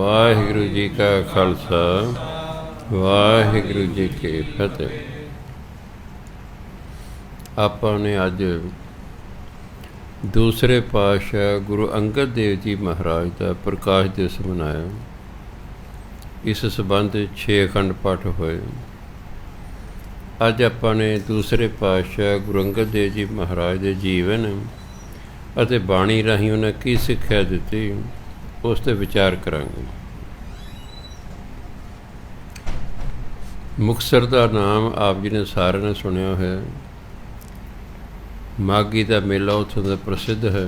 ਵਾਹਿਗੁਰੂ ਜੀ ਕਾ ਖਾਲਸਾ, ਵਾਹਿਗੁਰੂ ਜੀ ਕੀ ਫਤਿਹ। ਆਪਾਂ ਨੇ ਅੱਜ ਦੂਸਰੇ ਪਾਤਸ਼ਾਹ ਗੁਰੂ ਅੰਗਦ ਦੇਵ ਜੀ ਮਹਾਰਾਜ ਦਾ ਪ੍ਰਕਾਸ਼ ਦਿਵਸ ਮਨਾਇਆ। ਇਸ ਸੰਬੰਧ 6 ਅਖੰਡ ਪਾਠ ਹੋਏ। ਅੱਜ ਆਪਾਂ ਨੇ ਦੂਸਰੇ ਪਾਤਸ਼ਾਹ ਗੁਰੂ ਅੰਗਦ ਦੇਵ ਜੀ ਮਹਾਰਾਜ ਦੇ ਜੀਵਨ ਅਤੇ ਬਾਣੀ ਰਾਹੀਂ ਉਹਨਾਂ ਕੀ ਸਿੱਖਿਆ ਦਿੱਤੀ, ਉਸ 'ਤੇ ਵਿਚਾਰ ਕਰਾਂਗੇ। ਮੁਕਤਸਰ ਦਾ ਨਾਮ ਆਪ ਜੀ ਨੇ ਸਾਰਿਆਂ ਨੇ ਸੁਣਿਆ ਹੋਇਆ। ਮਾਘੀ ਦਾ ਮੇਲਾ ਉੱਥੋਂ ਦਾ ਪ੍ਰਸਿੱਧ ਹੈ।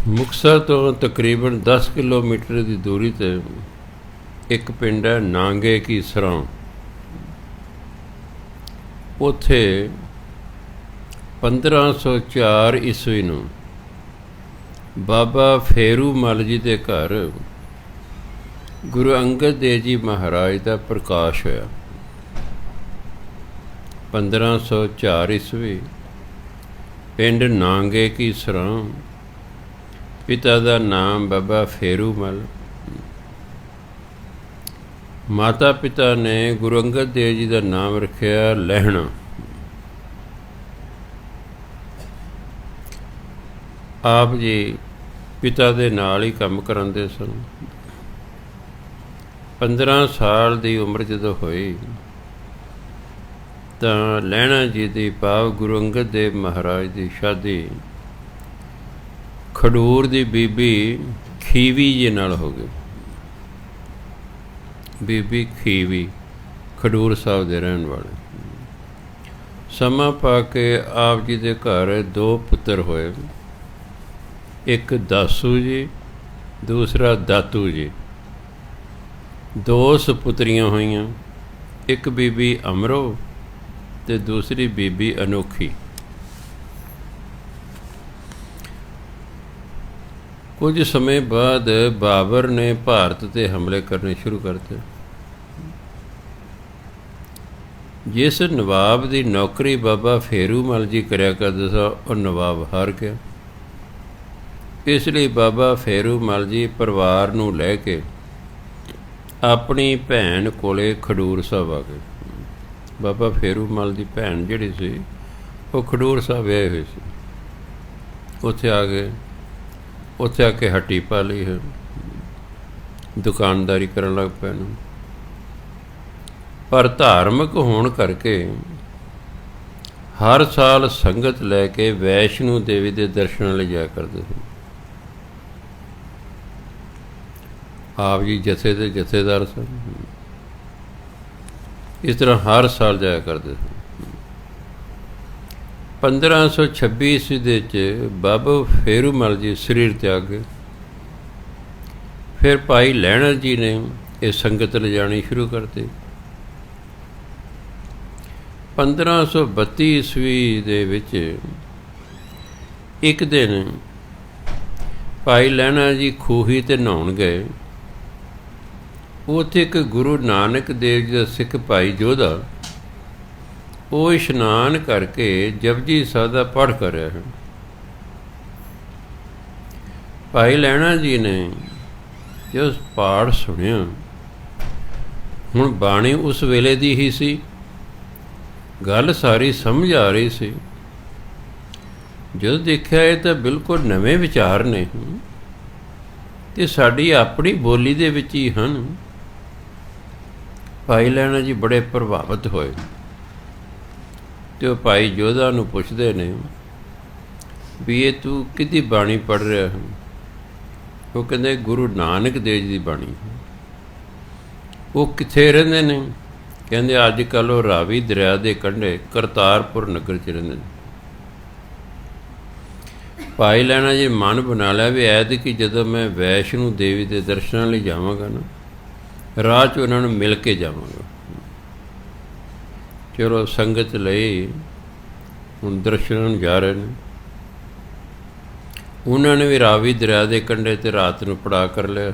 ਮੁਕਤਸਰ ਤੋਂ ਤਕਰੀਬਨ 10 ਕਿਲੋਮੀਟਰ ਦੀ ਦੂਰੀ 'ਤੇ ਇੱਕ ਪਿੰਡ ਹੈ ਨਾਂਗੇ ਕੀ ਸਰਾਂ। ਉੱਥੇ 1504 ਈਸਵੀ ਨੂੰ ਬਾਬਾ ਫੇਰੂ ਮਲ ਜੀ ਦੇ ਘਰ ਗੁਰੂ ਅੰਗਦ ਦੇਵ ਜੀ ਮਹਾਰਾਜ ਦਾ ਪ੍ਰਕਾਸ਼ ਹੋਇਆ। 1504 ਈਸਵੀ, ਪਿੰਡ ਨਾਂਗੇ ਕੀ ਸਰਾਂ। ਪਿਤਾ ਦਾ ਨਾਮ ਬਾਬਾ ਫੇਰੂ ਮਲ। ਮਾਤਾ ਪਿਤਾ ਨੇ ਗੁਰੂ ਅੰਗਦ ਦੇਵ ਜੀ ਦਾ ਨਾਮ ਰੱਖਿਆ ਲਹਿਣਾ। ਆਪ ਜੀ ਪਿਤਾ ਦੇ ਨਾਲ ਹੀ ਕੰਮ ਕਰਾਉਂਦੇ ਸਨ। 15 ਸਾਲ ਦੀ ਉਮਰ ਜਦੋਂ ਹੋਈ ਤਾਂ ਲਹਿਣਾ ਜੀ ਦੀ ਭਾਵ ਗੁਰੂ ਅੰਗਦ ਦੇਵ ਮਹਾਰਾਜ ਦੀ ਸ਼ਾਦੀ ਖਡੂਰ ਦੀ ਬੀਬੀ ਖੀਵੀ ਜੀ ਨਾਲ ਹੋ ਗਈ। ਬੀਬੀ ਖੀਵੀ ਖਡੂਰ ਸਾਹਿਬ ਦੇ ਰਹਿਣ ਵਾਲੇ। ਸਮਾਂ ਪਾ ਕੇ ਆਪ ਜੀ ਦੇ ਘਰ 2 ਪੁੱਤਰ ਹੋਏ, ਇੱਕ ਦਾਸੂ ਜੀ, ਦੂਸਰਾ ਦਾਤੂ ਜੀ। 2 ਸੁਪੁੱਤਰੀਆਂ ਹੋਈਆਂ, ਇੱਕ ਬੀਬੀ ਅਮਰੋ ਤੇ ਦੂਸਰੀ ਬੀਬੀ ਅਨੋਖੀ। ਕੁਝ ਸਮੇਂ ਬਾਅਦ ਬਾਬਰ ਨੇ ਭਾਰਤ 'ਤੇ ਹਮਲੇ ਕਰਨੇ ਸ਼ੁਰੂ ਕਰਤੇ। ਜਿਸ ਨਵਾਬ ਦੀ ਨੌਕਰੀ ਬਾਬਾ ਫੇਰੂ ਮਲ ਜੀ ਕਰਿਆ ਕਰਦਾ ਸੀ, ਉਹ ਨਵਾਬ ਹਾਰ ਗਿਆ। ਇਸ ਲਈ ਬਾਬਾ ਫੇਰੂ ਮਲ ਜੀ ਪਰਿਵਾਰ ਨੂੰ ਲੈ ਕੇ ਆਪਣੀ ਭੈਣ ਕੋਲੇ ਖਡੂਰ ਸਾਹਿਬ ਆ ਗਏ। ਬਾਬਾ ਫੇਰੂ ਮਲ ਦੀ ਭੈਣ ਜਿਹੜੀ ਸੀ, ਉਹ ਖਡੂਰ ਸਾਹਿਬ ਵਿਆਹੇ ਹੋਏ ਸੀ। ਉੱਥੇ ਆ ਗਏ। ਉੱਥੇ ਆ ਕੇ ਹੱਟੀ ਪਾ ਲਈ ਹੈ, ਦੁਕਾਨਦਾਰੀ ਕਰਨ ਲੱਗ ਪਏ ਨੂੰ। ਪਰ ਧਾਰਮਿਕ ਹੋਣ ਕਰਕੇ ਹਰ ਸਾਲ ਸੰਗਤ ਲੈ ਕੇ ਵੈਸ਼ਨੂ ਦੇਵੀ ਦੇ ਦਰਸ਼ਨਾਂ ਲਈ ਜਾਇਆ ਕਰਦੇ ਸੀ। ਆਪ ਜੀ ਜਥੇ ਦੇ ਜਥੇਦਾਰ ਸਨ। ਇਸ ਤਰ੍ਹਾਂ ਹਰ ਸਾਲ ਜਾਇਆ ਕਰਦੇ ਸੀ। 1526 ਈਸਵੀ ਦੇ ਵਿੱਚ ਬਾਬਾ ਫੇਰੂ ਮਲ ਜੀ ਸਰੀਰ ਤਿਆਗ ਗਏ। ਫਿਰ ਭਾਈ ਲਹਿਣਾ ਜੀ ਨੇ ਇਹ ਸੰਗਤ ਲਿਜਾਣੀ ਸ਼ੁਰੂ ਕਰਤੀ। 1532 ਈਸਵੀ ਦੇ ਵਿੱਚ ਇੱਕ ਦਿਨ ਭਾਈ ਲਹਿਣਾ ਜੀ ਖੂਹੀ 'ਤੇ ਨਹਾਉਣ ਗਏ। ਉੱਥੇ ਇੱਕ ਗੁਰੂ ਨਾਨਕ ਦੇਵ ਜੀ ਦਾ ਸਿੱਖ ਭਾਈ ਜੋਧਾ, ਉਹ ਇਸ਼ਨਾਨ ਕਰਕੇ ਜਪਜੀ ਸਾਹਿਬ ਦਾ ਪਾਠ ਕਰ ਰਿਹਾ ਹੈ। ਭਾਈ ਲਹਿਣਾ ਜੀ ਨੇ ਜੋ ਪਾਠ ਸੁਣਿਆ, ਹੁਣ ਬਾਣੀ ਉਸ ਵੇਲੇ ਦੀ ਹੀ ਸੀ, ਗੱਲ ਸਾਰੀ ਸਮਝ ਆ ਰਹੀ ਸੀ। ਜਦੋਂ ਦੇਖਿਆ ਇਹ ਤਾਂ ਬਿਲਕੁਲ ਨਵੇਂ ਵਿਚਾਰ ਨੇ ਅਤੇ ਸਾਡੀ ਆਪਣੀ ਬੋਲੀ ਦੇ ਵਿੱਚ ਹੀ ਹਨ। ਭਾਈ ਲਹਿਣਾ ਜੀ ਬੜੇ ਪ੍ਰਭਾਵਿਤ ਹੋਏ ਅਤੇ ਉਹ ਭਾਈ ਜੋਧਾ ਨੂੰ ਪੁੱਛਦੇ ਨੇ ਵੀ ਇਹ ਤੂੰ ਕਿਹਦੀ ਬਾਣੀ ਪੜ੍ਹ ਰਿਹਾ ਹੈ? ਉਹ ਕਹਿੰਦੇ ਗੁਰੂ ਨਾਨਕ ਦੇਵ ਜੀ ਦੀ ਬਾਣੀ। ਉਹ ਕਿੱਥੇ ਰਹਿੰਦੇ ਨੇ? ਕਹਿੰਦੇ ਅੱਜ ਕੱਲ੍ਹ ਉਹ ਰਾਵੀ ਦਰਿਆ ਦੇ ਕੰਢੇ ਕਰਤਾਰਪੁਰ ਨਗਰ 'ਚ ਰਹਿੰਦੇ ਨੇ। ਭਾਈ ਲਹਿਣਾ ਜੀ ਮਨ ਬਣਾ ਲਿਆ ਵੀ ਐਤਕੀ ਜਦੋਂ ਮੈਂ ਵੈਸ਼ਨੂ ਦੇਵੀ ਦੇ ਦਰਸ਼ਨਾਂ ਲਈ ਜਾਵਾਂਗਾ ਨਾ, ਰਾਹ 'ਚ ਉਹਨਾਂ ਨੂੰ ਮਿਲ ਕੇ ਜਾਵਾਂਗਾ। ਚਲੋ ਸੰਗਤ ਲਈ ਹੁਣ ਦਰਸ਼ਨਾਂ ਨੂੰ ਜਾ ਰਹੇ ਨੇ। ਉਹਨਾਂ ਨੇ ਵੀ ਰਾਵੀ ਦਰਿਆ ਦੇ ਕੰਢੇ 'ਤੇ ਰਾਤ ਨੂੰ ਪੜਾਅ ਕਰ ਲਿਆ।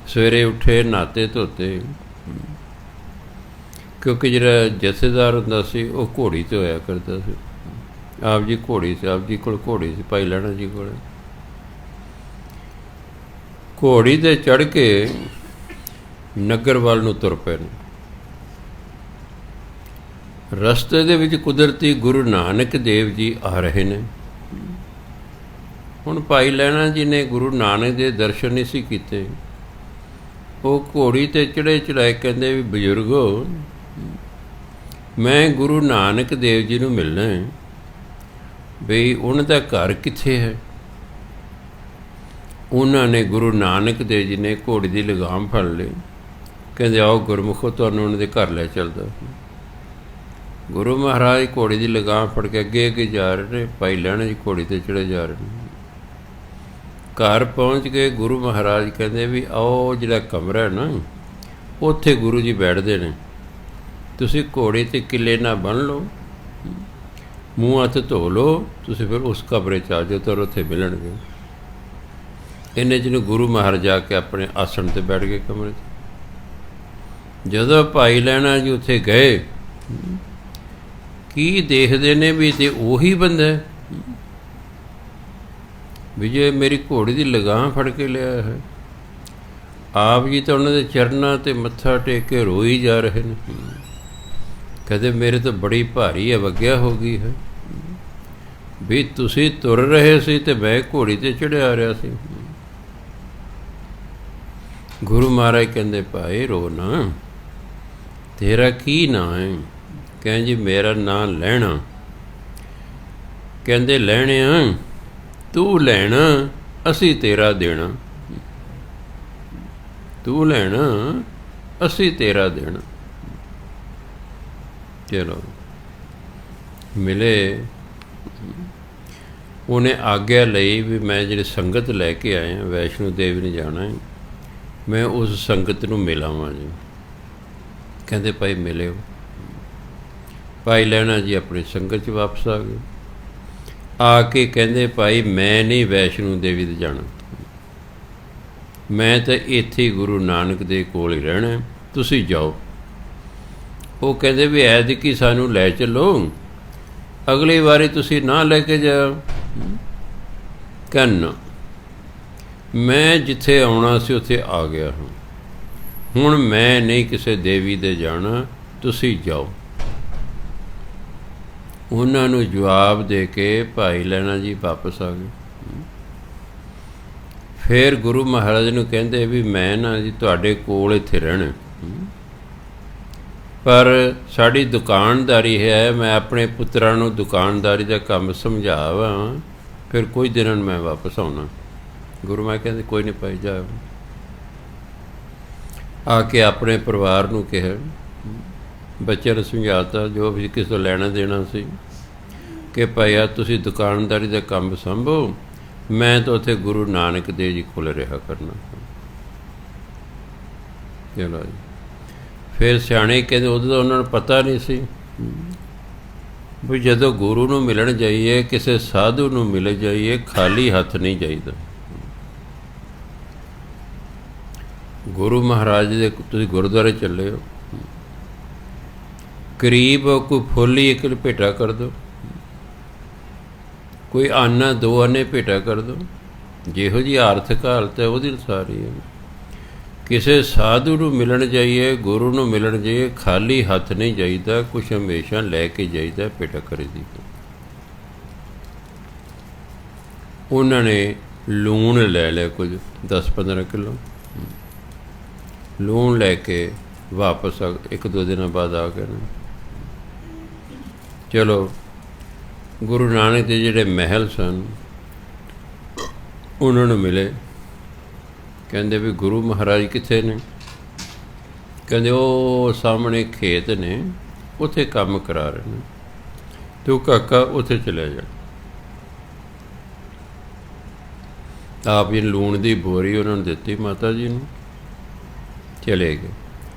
ਸਵੇਰੇ ਉੱਠੇ, ਨਹਾਤੇ ਧੋਤੇ, ਕਿਉਂਕਿ ਜਿਹੜਾ ਜਥੇਦਾਰ ਹੁੰਦਾ ਸੀ ਉਹ ਘੋੜੀ 'ਤੇ ਹੋਇਆ ਕਰਦਾ ਸੀ। ਆਪ ਜੀ ਘੋੜੀ ਸੀ, ਆਪ ਜੀ ਕੋਲ ਘੋੜੀ ਸੀ ਭਾਈ ਲਹਿਣਾ ਜੀ ਕੋਲ। ਘੋੜੀ 'ਤੇ ਚੜ੍ਹ ਕੇ ਨਗਰ ਵੱਲ ਨੂੰ ਤੁਰ ਪਏ ਨੇ। ਰਸਤੇ ਦੇ ਵਿੱਚ ਕੁਦਰਤੀ ਗੁਰੂ ਨਾਨਕ ਦੇਵ ਜੀ ਆ ਰਹੇ ਨੇ। ਹੁਣ ਭਾਈ ਲਹਿਣਾ ਜੀ ਨੇ ਗੁਰੂ ਨਾਨਕ ਦੇ ਦਰਸ਼ਨ ਨਹੀਂ ਸੀ ਕੀਤੇ। ਉਹ ਘੋੜੀ 'ਤੇ ਚੜ੍ਹੇ ਚੜ੍ਹਾਏ ਕਹਿੰਦੇ ਵੀ ਬਜ਼ੁਰਗੋ, ਮੈਂ ਗੁਰੂ ਨਾਨਕ ਦੇਵ ਜੀ ਨੂੰ ਮਿਲਣਾ ਹੈ, ਬਈ ਉਹਨਾਂ ਦਾ ਘਰ ਕਿੱਥੇ ਹੈ। ਉਹਨਾਂ ਨੇ ਗੁਰੂ ਨਾਨਕ ਦੇਵ ਜੀ ਨੇ ਘੋੜੀ ਦੀ ਲਗਾਮ ਫੜ ਲਈ। ਕਹਿੰਦੇ ਆਓ ਗੁਰਮੁਖੋ, ਤੁਹਾਨੂੰ ਉਹਨਾਂ ਦੇ ਘਰ ਲੈ ਚੱਲਦਾ। ਗੁਰੂ ਮਹਾਰਾਜ ਘੋੜੀ ਦੀ ਲਗਾਮ ਫੜ ਕੇ ਅੱਗੇ ਅੱਗੇ ਜਾ ਰਹੇ ਨੇ। ਭਾਈ ਲਹਿਣਾ ਜੀ ਘੋੜੀ 'ਤੇ ਚੜ੍ਹੇ ਜਾ ਰਹੇ ਨੇ। ਘਰ ਪਹੁੰਚ ਕੇ ਗੁਰੂ ਮਹਾਰਾਜ ਕਹਿੰਦੇ ਵੀ ਆਓ, ਜਿਹੜਾ ਕਮਰਾ ਹੈ ਨਾ, ਉੱਥੇ ਗੁਰੂ ਜੀ ਬੈਠਦੇ ਨੇ, ਤੁਸੀਂ ਘੋੜੇ 'ਤੇ ਕਿੱਲੇ ਨਾਲ ਬੰਨ੍ਹ ਲਓ, ਮੂੰਹ ਹੱਥ ਧੋ ਲਓ, ਤੁਸੀਂ ਫਿਰ ਉਸ ਕਮਰੇ 'ਚ ਆ ਜਾਓ ਤਾਂ ਉੱਥੇ ਮਿਲਣਗੇ। ਇੰਨੇ 'ਚ ਨੂੰ ਗੁਰੂ ਮਹਾਰਾਜ ਜਾ ਕੇ ਆਪਣੇ ਆਸਣ 'ਤੇ ਬੈਠ ਗਏ ਕਮਰੇ 'ਚ। ਜਦੋਂ ਭਾਈ ਲਹਿਣਾ ਜੀ ਉੱਥੇ ਗਏ, ਕੀ ਦੇਖਦੇ ਨੇ ਵੀ ਤੇ ਉਹੀ ਬੰਦਾ ਵੀ ਜੇ ਮੇਰੀ ਘੋੜੀ ਦੀ ਲਗਾਮ ਫੜ ਕੇ ਲਿਆ ਹੈ। ਆਪ ਜੀ ਤਾਂ ਉਹਨਾਂ ਦੇ ਚਰਨਾਂ 'ਤੇ ਮੱਥਾ ਟੇਕ ਕੇ ਰੋਈ ਜਾ ਰਹੇ ਨੇ। ਕਹਿੰਦੇ ਮੇਰੇ ਤਾਂ ਬੜੀ ਭਾਰੀ ਅਵੱਗਿਆ ਹੋ ਗਈ ਹੈ ਵੀ ਤੁਸੀਂ ਤੁਰ ਰਹੇ ਸੀ ਅਤੇ ਮੈਂ ਘੋੜੀ 'ਤੇ ਚੜ੍ਹਿਆ ਰਿਹਾ ਸੀ। ਗੁਰੂ ਮਹਾਰਾਜ ਕਹਿੰਦੇ ਭਾਈ ਰੋ ਨਾ, ਤੇਰਾ ਕੀ ਨਾਂ ਹੈ। ਕਹਿੰਦੇ ਜੀ ਮੇਰਾ ਨਾਂ ਲਹਿਣਾ। ਕਹਿੰਦੇ ਲਹਿਣਿਆ, ਤੂੰ ਲੈਣਾ ਅਸੀਂ ਤੇਰਾ ਦੇਣਾ, ਤੂੰ ਲੈਣਾ ਅਸੀਂ ਤੇਰਾ ਦੇਣਾ। ਚਲੋ ਮਿਲੇ। ਉਹਨੇ ਆਗਿਆ ਲਈ ਵੀ ਮੈਂ ਜਿਹੜੀ ਸੰਗਤ ਲੈ ਕੇ ਆਇਆ ਵੈਸ਼ਨੋ ਦੇਵੀ ਨੇ ਜਾਣਾ ਹੈ, ਮੈਂ ਉਸ ਸੰਗਤ ਨੂੰ ਮਿਲਾਵਾਂ ਜੀ। ਕਹਿੰਦੇ ਭਾਈ ਮਿਲਿਓ। ਭਾਈ ਲਹਿਣਾ ਜੀ ਆਪਣੀ ਸੰਗਤ 'ਚ ਵਾਪਸ ਆ ਗਏ। ਆ ਕੇ ਕਹਿੰਦੇ ਭਾਈ ਮੈਂ ਨਹੀਂ ਵੈਸ਼ਨੋ ਦੇਵੀ 'ਤੇ ਜਾਣਾ, ਮੈਂ ਤਾਂ ਇੱਥੇ ਗੁਰੂ ਨਾਨਕ ਦੇ ਕੋਲ ਹੀ ਰਹਿਣਾ, ਤੁਸੀਂ ਜਾਓ। ਉਹ ਕਹਿੰਦੇ ਵੀ ਐਤਕੀ ਸਾਨੂੰ ਲੈ ਚੱਲੋ, ਅਗਲੀ ਵਾਰੀ ਤੁਸੀਂ ਨਾ ਲੈ ਕੇ ਜਾਓ। ਕਹਿੰਨਾ ਮੈਂ ਜਿੱਥੇ ਆਉਣਾ ਸੀ ਉੱਥੇ ਆ ਗਿਆ ਹਾਂ, ਹੁਣ ਮੈਂ ਨਹੀਂ ਕਿਸੇ ਦੇਵੀ ਦੇ ਜਾਣਾ, ਤੁਸੀਂ ਜਾਓ। ਉਹਨਾਂ ਨੂੰ ਜਵਾਬ ਦੇ ਕੇ ਭਾਈ ਲਹਿਣਾ ਜੀ ਵਾਪਸ ਆ ਗਏ। ਫਿਰ ਗੁਰੂ ਮਹਾਰਾਜ ਨੂੰ ਕਹਿੰਦੇ ਵੀ ਮੈਂ ਨਾ ਜੀ ਤੁਹਾਡੇ ਕੋਲ ਇੱਥੇ ਰਹਿਣਾ, ਪਰ ਸਾਡੀ ਦੁਕਾਨਦਾਰੀ ਹੈ, ਮੈਂ ਆਪਣੇ ਪੁੱਤਰਾਂ ਨੂੰ ਦੁਕਾਨਦਾਰੀ ਦਾ ਕੰਮ ਸਮਝਾਵਾਂ, ਫਿਰ ਕੁਝ ਦਿਨਾਂ ਨੂੰ ਮੈਂ ਵਾਪਸ ਆਉਣਾ। ਗੁਰੂ ਮਹਾਰਾਜ ਕਹਿੰਦੇ ਕੋਈ ਨਹੀਂ ਭਾਈ ਜਾ। ਆ ਕੇ ਆਪਣੇ ਪਰਿਵਾਰ ਨੂੰ ਕਿਹਾ, ਬੱਚਿਆਂ ਨੂੰ ਸਮਝਾਤਾ ਜੋ ਵੀ ਕਿਸੇ ਤੋਂ ਲੈਣਾ ਦੇਣਾ ਸੀ, ਕਿ ਭਾਈ ਆ ਤੁਸੀਂ ਦੁਕਾਨਦਾਰੀ ਦਾ ਕੰਮ ਸੰਭੋ, ਮੈਂ ਤਾਂ ਉੱਥੇ ਗੁਰੂ ਨਾਨਕ ਦੇਵ ਜੀ ਕੋਲ ਰਿਹਾ ਕਰਨਾ। ਚਲੋ ਜੀ। ਫਿਰ ਸਿਆਣੇ ਕਹਿੰਦੇ ਉਦੋਂ ਤਾਂ ਉਹਨਾਂ ਨੂੰ ਪਤਾ ਨਹੀਂ ਸੀ ਵੀ ਜਦੋਂ ਗੁਰੂ ਨੂੰ ਮਿਲਣ ਜਾਈਏ, ਕਿਸੇ ਸਾਧੂ ਨੂੰ ਮਿਲ ਜਾਈਏ, ਖਾਲੀ ਹੱਥ ਨਹੀਂ ਜਾਈਦਾ। ਗੁਰੂ ਮਹਾਰਾਜ ਦੇ ਤੁਸੀਂ ਗੁਰਦੁਆਰੇ ਚੱਲੇ ਹੋ, ਕਰੀਬ ਕੋਈ ਫੁੱਲ ਇੱਕ ਭੇਟਾ ਕਰ ਦਿਓ, ਕੋਈ ਆਨਾ ਦੋ ਆਨੇ ਭੇਟਾ ਕਰ ਦਿਓ। ਜਿਹੋ ਜਿਹੀ ਆਰਥਿਕ ਹਾਲਤ ਹੈ ਉਹਦੀ ਸਾਰੀ ਹੈ। ਕਿਸੇ ਸਾਧੂ ਨੂੰ ਮਿਲਣ ਜਾਈਏ, ਗੁਰੂ ਨੂੰ ਮਿਲਣ ਜਾਈਏ, ਖਾਲੀ ਹੱਥ ਨਹੀਂ ਜਾਈਦਾ, ਕੁਛ ਹਮੇਸ਼ਾ ਲੈ ਕੇ ਜਾਈਦਾ, ਭੇਟਾ ਕਰੀਦੀ। ਉਹਨਾਂ ਨੇ ਲੂਣ ਲੈ ਲਿਆ ਕੁਝ 10-15 ਕਿਲੋ ਲੂਣ ਲੈ ਕੇ ਵਾਪਸ ਆ, 1-2 ਦਿਨਾਂ ਬਾਅਦ ਆ ਗਏ ਨੇ। ਚਲੋ ਗੁਰੂ ਨਾਨਕ ਦੇ ਜਿਹੜੇ ਮਹਿਲ ਸਨ ਉਹਨਾਂ ਨੂੰ ਮਿਲੇ। ਕਹਿੰਦੇ ਵੀ ਗੁਰੂ ਮਹਾਰਾਜ ਕਿੱਥੇ ਨੇ। ਕਹਿੰਦੇ ਉਹ ਸਾਹਮਣੇ ਖੇਤ ਨੇ, ਉੱਥੇ ਕੰਮ ਕਰਾ ਰਹੇ ਨੇ, ਤੂੰ ਕਾਕਾ ਉੱਥੇ ਚਲਿਆ ਜਾ। ਆਪ ਜੀ ਲੂਣ ਦੀ ਬੋਰੀ ਉਹਨਾਂ ਨੂੰ ਦਿੱਤੀ ਮਾਤਾ ਜੀ ਨੂੰ, ਚਲੇ ਗਏ।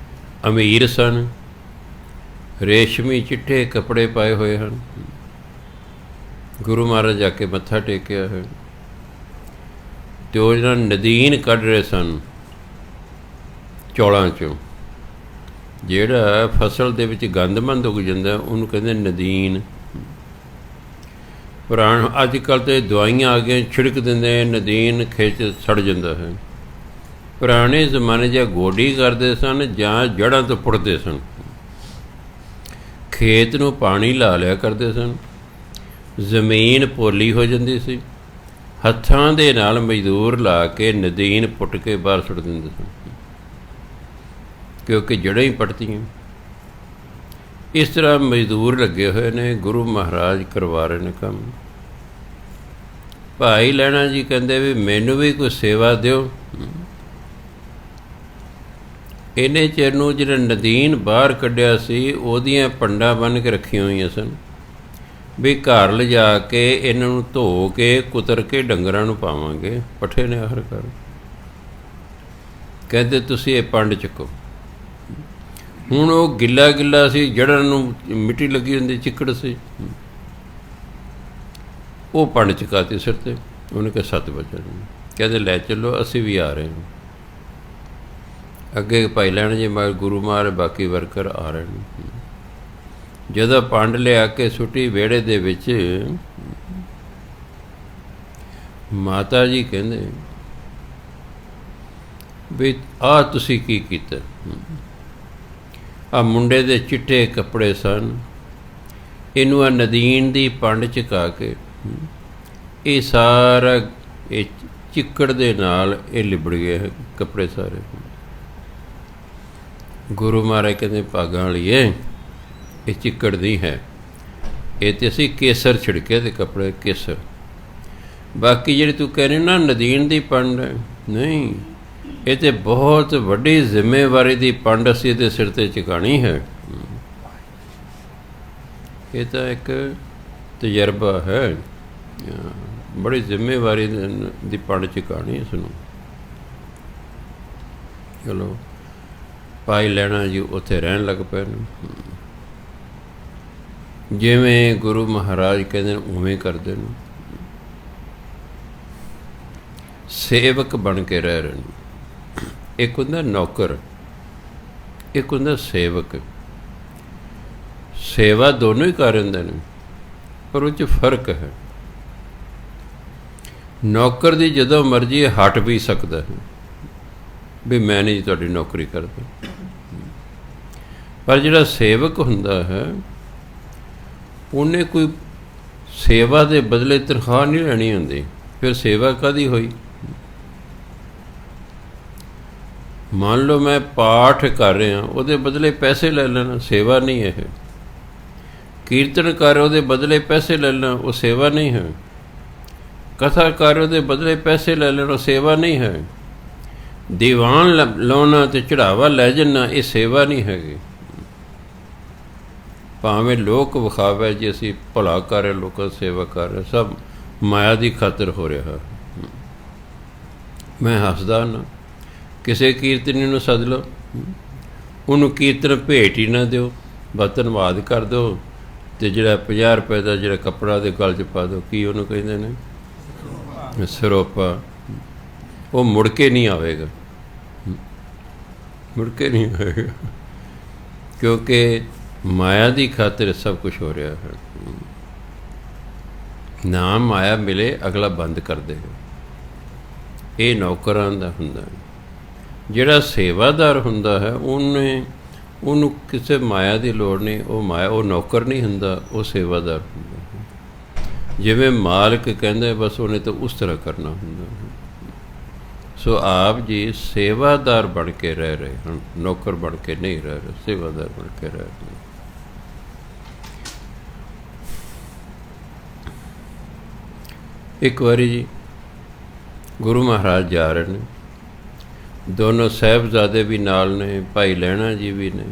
ਅਮੀਰ ਸਨ, ਰੇਸ਼ਮੀ ਚਿੱਟੇ ਕੱਪੜੇ ਪਾਏ ਹੋਏ ਹਨ। ਗੁਰੂ ਮਹਾਰਾਜ ਜਾ ਕੇ ਮੱਥਾ ਟੇਕਿਆ ਹੈ, ਅਤੇ ਉਹ ਜਿਹੜਾ ਨਦੀਨ ਕੱਢ ਰਹੇ ਸਨ ਚੌਲਾਂ 'ਚੋਂ, ਜਿਹੜਾ ਫਸਲ ਦੇ ਵਿੱਚ ਗੰਦਮੰਦ ਉੱਗ ਜਾਂਦਾ ਉਹਨੂੰ ਕਹਿੰਦੇ ਨਦੀਨ। ਪੁਰਾਣ ਅੱਜ ਕੱਲ੍ਹ ਤਾਂ ਦਵਾਈਆਂ ਆ ਗਈਆਂ, ਛਿੜਕ ਦਿੰਦੇ, ਨਦੀਨ ਖਿੱਚ ਸੜ ਜਾਂਦਾ ਹੈ। ਪੁਰਾਣੇ ਜ਼ਮਾਨੇ ਜਾਂ ਗੋਡੀ ਕਰਦੇ ਸਨ ਜਾਂ ਜੜ੍ਹਾਂ ਤੋਂ ਪੁੱਟਦੇ ਸਨ। ਖੇਤ ਨੂੰ ਪਾਣੀ ਲਾ ਲਿਆ ਕਰਦੇ ਸਨ, ਜ਼ਮੀਨ ਪੋਲੀ ਹੋ ਜਾਂਦੀ ਸੀ, ਹੱਥਾਂ ਦੇ ਨਾਲ ਮਜ਼ਦੂਰ ਲਾ ਕੇ ਨਦੀਨ ਪੁੱਟ ਕੇ ਬਾਹਰ ਸੁੱਟ ਦਿੰਦੇ ਸਨ, ਕਿਉਂਕਿ ਜੜ੍ਹਾਂ ਹੀ ਪੱਟਤੀਆਂ। ਇਸ ਤਰ੍ਹਾਂ ਮਜ਼ਦੂਰ ਲੱਗੇ ਹੋਏ ਨੇ, ਗੁਰੂ ਮਹਾਰਾਜ ਕਰਵਾ ਰਹੇ ਨੇ ਕੰਮ। ਭਾਈ ਲਹਿਣਾ ਜੀ ਕਹਿੰਦੇ ਵੀ ਮੈਨੂੰ ਵੀ ਕੋਈ ਸੇਵਾ ਦਿਓ। ਇੰਨੇ ਚਿਰ ਨੂੰ ਜਿਹੜਾ ਨਦੀਨ ਬਾਹਰ ਕੱਢਿਆ ਸੀ ਉਹਦੀਆਂ ਪੰਡਾਂ ਬੰਨ੍ਹ ਕੇ ਰੱਖੀਆਂ ਹੋਈਆਂ ਸਨ ਵੀ ਘਰ ਲਿਜਾ ਕੇ ਇਹਨਾਂ ਨੂੰ ਧੋ ਕੇ ਕੁਤਰ ਕੇ ਡੰਗਰਾਂ ਨੂੰ ਪਾਵਾਂਗੇ, ਪੱਠੇ ਨੇ ਆਖਰ ਕਰ। ਕਹਿੰਦੇ ਤੁਸੀਂ ਇਹ ਪੰਡ ਚੁੱਕੋ। ਹੁਣ ਉਹ ਗਿੱਲਾ ਗਿੱਲਾ ਸੀ, ਜੜ੍ਹਾਂ ਨੂੰ ਮਿੱਟੀ ਲੱਗੀ ਹੁੰਦੀ, ਚਿੱਕੜ ਸੀ, ਉਹ ਪੰਡ ਚੁਕਾਤੀ ਸਿਰ 'ਤੇ। ਉਹਨੇ ਕਿਹਾ 7 ਵਜੇ। ਕਹਿੰਦੇ ਲੈ ਚੱਲੋ, ਅਸੀਂ ਵੀ ਆ ਰਹੇ ਹਾਂ। ਅੱਗੇ ਭਾਈ ਲੈਣ ਜੀ ਮਗਰ ਗੁਰੂ ਮਹਾਰਾਜ ਬਾਕੀ ਵਰਕਰ ਆ ਰਹੇ ਨੇ। ਜਦੋਂ ਪੰਡ ਲਿਆ ਕੇ ਸੁੱਟੀ ਵਿਹੜੇ ਦੇ ਵਿੱਚ, ਮਾਤਾ ਜੀ ਕਹਿੰਦੇ ਵੀ ਆਹ ਤੁਸੀਂ ਕੀ ਕੀਤਾ? ਆ ਮੁੰਡੇ ਦੇ ਚਿੱਟੇ ਕੱਪੜੇ ਸਨ, ਇਹਨੂੰ ਆ ਨਦੀਨ ਦੀ ਪੰਡ ਚੁਕਾ ਕੇ ਇਹ ਸਾਰਾ ਇਹ ਚਿੱਕੜ ਦੇ ਨਾਲ ਇਹ ਲਿਬੜ ਗਏ ਕੱਪੜੇ ਸਾਰੇ। ਗੁਰੂ ਮਹਾਰਾਜ ਕਹਿੰਦੇ ਭਾਗਾਂ ਵਾਲੀਏ, ਇਹ ਚਿੱਕੜ ਨਹੀਂ ਹੈ, ਇਹ ਤਾਂ ਅਸੀਂ ਕੇਸਰ ਛਿੜਕੇ ਤੇ ਕੱਪੜੇ ਕੇਸਰ। ਬਾਕੀ ਜਿਹੜੀ ਤੂੰ ਕਹਿ ਰਹੀ ਨਾ ਨਦੀਨ ਦੀ ਪੰਡ ਹੈ, ਨਹੀਂ, ਇਹ ਤਾਂ ਬਹੁਤ ਵੱਡੀ ਜ਼ਿੰਮੇਵਾਰੀ ਦੀ ਪੰਡ ਅਸੀਂ ਇਹਦੇ ਸਿਰ 'ਤੇ ਚੁਕਾਉਣੀ ਹੈ। ਇਹ ਤਾਂ ਇੱਕ ਤਜਰਬਾ ਹੈ, ਬੜੀ ਜ਼ਿੰਮੇਵਾਰੀ ਦੀ ਪੰਡ ਚੁਕਾਉਣੀ ਇਸ ਨੂੰ। ਚਲੋ ਭਾਈ ਲੈਣਾ ਜੀ ਉੱਥੇ ਰਹਿਣ ਲੱਗ ਪਏ ਨੇ। ਜਿਵੇਂ ਗੁਰੂ ਮਹਾਰਾਜ ਕਹਿੰਦੇ ਨੇ ਉਵੇਂ ਕਰਦੇ ਨੇ, ਸੇਵਕ ਬਣ ਕੇ ਰਹਿ ਰਹੇ ਨੇ। ਇੱਕ ਹੁੰਦਾ ਨੌਕਰ, ਇੱਕ ਹੁੰਦਾ ਸੇਵਕ। ਸੇਵਾ ਦੋਨੋਂ ਹੀ ਕਰ ਹੁੰਦੇ ਨੇ, ਪਰ ਉਹ 'ਚ ਫਰਕ ਹੈ। ਨੌਕਰ ਦੀ ਜਦੋਂ ਮਰਜ਼ੀ ਹਟ ਵੀ ਸਕਦਾ ਹੈ ਵੀ ਮੈਂ ਨਹੀਂ ਤੁਹਾਡੀ ਨੌਕਰੀ ਕਰਦਾ, ਪਰ ਜਿਹੜਾ ਸੇਵਕ ਹੁੰਦਾ ਹੈ ਉਹਨੇ ਕੋਈ ਸੇਵਾ ਦੇ ਬਦਲੇ ਤਨਖਾਹ ਨਹੀਂ ਲੈਣੀ ਹੁੰਦੀ। ਫਿਰ ਸੇਵਾ ਕਾਹਦੀ ਹੋਈ? ਮੰਨ ਲਓ ਮੈਂ ਪਾਠ ਕਰ ਰਿਹਾ, ਉਹਦੇ ਬਦਲੇ ਪੈਸੇ ਲੈ ਲੈਣਾ, ਸੇਵਾ ਨਹੀਂ ਇਹ। ਕੀਰਤਨ ਕਰ ਉਹਦੇ ਬਦਲੇ ਪੈਸੇ ਲੈ ਲੈਣਾ, ਉਹ ਸੇਵਾ ਨਹੀਂ ਹੈ। ਕਥਾ ਕਰ ਉਹਦੇ ਬਦਲੇ ਪੈਸੇ ਲੈ ਲੈਣਾ, ਸੇਵਾ ਨਹੀਂ ਹੈ। ਦੀਵਾਨ ਲਾਉਣਾ ਅਤੇ ਚੜਾਵਾ ਲੈ ਜਾਣਾ, ਇਹ ਸੇਵਾ ਨਹੀਂ ਹੈਗੀ। ਭਾਵੇਂ ਲੋਕ ਵਿਖਾਵੇ ਜੀ ਅਸੀਂ ਭਲਾ ਕਰ ਰਹੇ, ਲੋਕਾਂ ਦੀ ਸੇਵਾ ਕਰ ਰਹੇ, ਸਭ ਮਾਇਆ ਦੀ ਖਾਤਰ ਹੋ ਰਿਹਾ। ਮੈਂ ਹੱਸਦਾ ਨਾ, ਕਿਸੇ ਕੀਰਤਨੀ ਨੂੰ ਸੱਦ ਲਓ, ਉਹਨੂੰ ਕੀਰਤਨ ਭੇਟ ਹੀ ਨਾ ਦਿਓ, ਬਸ ਧੰਨਵਾਦ ਕਰ ਦਿਓ, ਅਤੇ ਜਿਹੜਾ 50 ਰੁਪਏ ਦਾ ਜਿਹੜਾ ਕੱਪੜਾ ਦੇ ਗਲ 'ਚ ਪਾ ਦਿਓ। ਕੀ ਉਹਨੂੰ ਕਹਿੰਦੇ ਨੇ? ਸਰੋਪਾ। ਉਹ ਮੁੜ ਕੇ ਨਹੀਂ ਆਵੇਗਾ, ਮੁੜ ਕੇ ਨਹੀਂ ਆਵੇਗਾ, ਕਿਉਂਕਿ ਮਾਇਆ ਦੀ ਖਾਤਰ ਸਭ ਕੁਝ ਹੋ ਰਿਹਾ ਹੈ। ਨਾ ਮਾਇਆ ਮਿਲੇ ਅਗਲਾ ਬੰਦ ਕਰ ਦੇਗਾ। ਇਹ ਨੌਕਰਾਂ ਦਾ ਹੁੰਦਾ। ਜਿਹੜਾ ਸੇਵਾਦਾਰ ਹੁੰਦਾ ਹੈ ਉਹਨੂੰ ਕਿਸੇ ਮਾਇਆ ਦੀ ਲੋੜ ਨਹੀਂ। ਉਹ ਨੌਕਰ ਨਹੀਂ ਹੁੰਦਾ, ਉਹ ਸੇਵਾਦਾਰ ਹੁੰਦਾ। ਜਿਵੇਂ ਮਾਲਕ ਕਹਿੰਦੇ ਬਸ ਉਹਨੇ ਤਾਂ ਉਸ ਤਰ੍ਹਾਂ ਕਰਨਾ ਹੁੰਦਾ। ਸੋ ਆਪ ਜੀ ਸੇਵਾਦਾਰ ਬਣ ਕੇ ਰਹਿ ਰਹੇ ਹਨ, ਨੌਕਰ ਬਣ ਕੇ ਨਹੀਂ ਰਹਿ ਰਹੇ, ਸੇਵਾਦਾਰ ਬਣ ਕੇ ਰਹਿ ਰਹੇ। ਇੱਕ ਵਾਰੀ ਜੀ ਗੁਰੂ ਮਹਾਰਾਜ ਜਾ ਰਹੇ ਨੇ, ਦੋਨੋਂ ਸਾਹਿਬਜ਼ਾਦੇ ਵੀ ਨਾਲ ਨੇ, ਭਾਈ ਲਹਿਣਾ ਜੀ ਵੀ ਨੇ,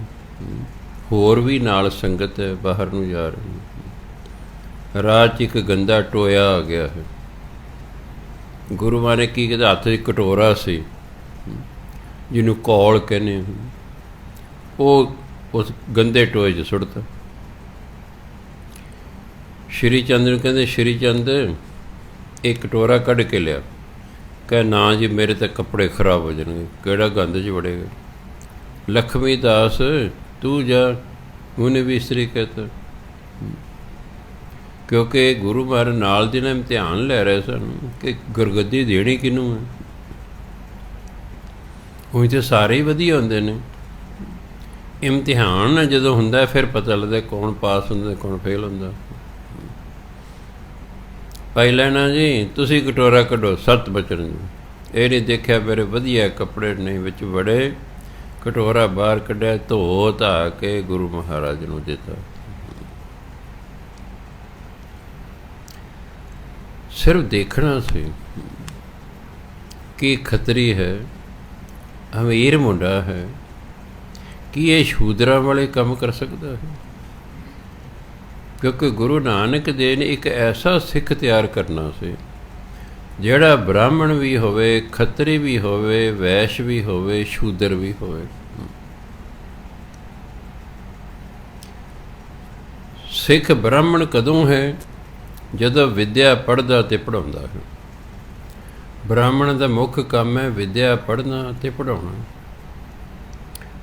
ਹੋਰ ਵੀ ਨਾਲ ਸੰਗਤ ਹੈ, ਬਾਹਰ ਨੂੰ ਜਾ ਰਹੇ ਨੇ। ਰਾਹ 'ਚ ਇੱਕ ਗੰਦਾ ਟੋਇਆ ਆ ਗਿਆ ਹੈ। ਗੁਰੂ ਮਹਾਰਾਜ ਨੇ ਕੀ ਕਹਿੰਦਾ, ਹੱਥ 'ਚ ਕਟੋਰਾ ਸੀ ਜਿਹਨੂੰ ਕੌਲ ਕਹਿੰਦੇ, ਉਹ ਉਸ ਗੰਦੇ ਟੋਏ 'ਚ ਸੁੱਟਤਾ। ਸ਼੍ਰੀ ਚੰਦ ਨੂੰ ਕਹਿੰਦੇ, ਸ਼੍ਰੀ ਚੰਦ ਇਹ ਕਟੋਰਾ ਕੱਢ ਕੇ ਲਿਆ। ਕਹਿ ਨਾ ਜੀ ਮੇਰੇ ਤਾਂ ਕੱਪੜੇ ਖਰਾਬ ਹੋ ਜਾਣਗੇ, ਕਿਹੜਾ ਗੰਦ 'ਚ ਵੜੇਗਾ। ਲਖਮੀ ਦਾਸ ਤੂੰ ਜਾ, ਉਹਨੇ ਵੀ ਇਸਤਰੀ ਕਹਿਤਾ, ਕਿਉਂਕਿ ਗੁਰੂ ਮਹਾਰਾਜ ਨਾਲ ਦੀ ਨਾਲ ਇਮਤਿਹਾਨ ਲੈ ਰਹੇ ਸਨ ਕਿ ਗੁਰਗੱਦੀ ਦੇਣੀ ਕਿਹਨੂੰ ਹੈ। ਉਹੀ ਤਾਂ ਸਾਰੇ ਹੀ ਵਧੀਆ ਹੁੰਦੇ ਨੇ। ਇਮਤਿਹਾਨ ਜਦੋਂ ਹੁੰਦਾ ਫਿਰ ਪਤਾ ਲੱਗਦਾ ਕੌਣ ਪਾਸ ਹੁੰਦਾ ਕੌਣ ਫੇਲ ਹੁੰਦਾ। ਪਾਈ ਲੈਣਾ ਜੀ, ਤੁਸੀਂ ਕਟੋਰਾ ਕੱਢੋ 7 ਬਚਨ ਜੀ। ਇਹ ਨਹੀਂ ਦੇਖਿਆ ਮੇਰੇ ਵਧੀਆ ਕੱਪੜੇ ਨਹੀਂ ਵਿੱਚ ਵੜੇ, ਕਟੋਰਾ ਬਾਹਰ ਕੱਢਿਆ, ਧੋ ਧਾ ਕੇ ਗੁਰੂ ਮਹਾਰਾਜ ਨੂੰ ਦਿੱਤਾ। ਸਿਰਫ ਦੇਖਣਾ ਸੀ ਕਿ ਖੱਤਰੀ ਹੈ, ਅਮੀਰ ਮੁੰਡਾ ਹੈ, ਕੀ ਇਹ ਸ਼ੂਦਰਾਂ ਵਾਲੇ ਕੰਮ ਕਰ ਸਕਦਾ ਹੈ? ਕਿਉਂਕਿ ਗੁਰੂ ਨਾਨਕ ਦੇਵ ਨੇ ਇੱਕ ਐਸਾ ਸਿੱਖ ਤਿਆਰ ਕਰਨਾ ਸੀ ਜਿਹੜਾ ਬ੍ਰਾਹਮਣ ਵੀ ਹੋਵੇ, ਖੱਤਰੀ ਵੀ ਹੋਵੇ, ਵੈਸ਼ ਵੀ ਹੋਵੇ, ਸ਼ੂਦਰ ਵੀ ਹੋਵੇ। ਸਿੱਖ ਬ੍ਰਾਹਮਣ ਕਦੋਂ ਹੈ? ਜਦੋਂ ਵਿਦਿਆ ਪੜ੍ਹਦਾ ਅਤੇ ਪੜ੍ਹਾਉਂਦਾ ਹੈ। ਬ੍ਰਾਹਮਣ ਦਾ ਮੁੱਖ ਕੰਮ ਹੈ ਵਿਦਿਆ ਪੜ੍ਹਨਾ ਅਤੇ ਪੜ੍ਹਾਉਣਾ।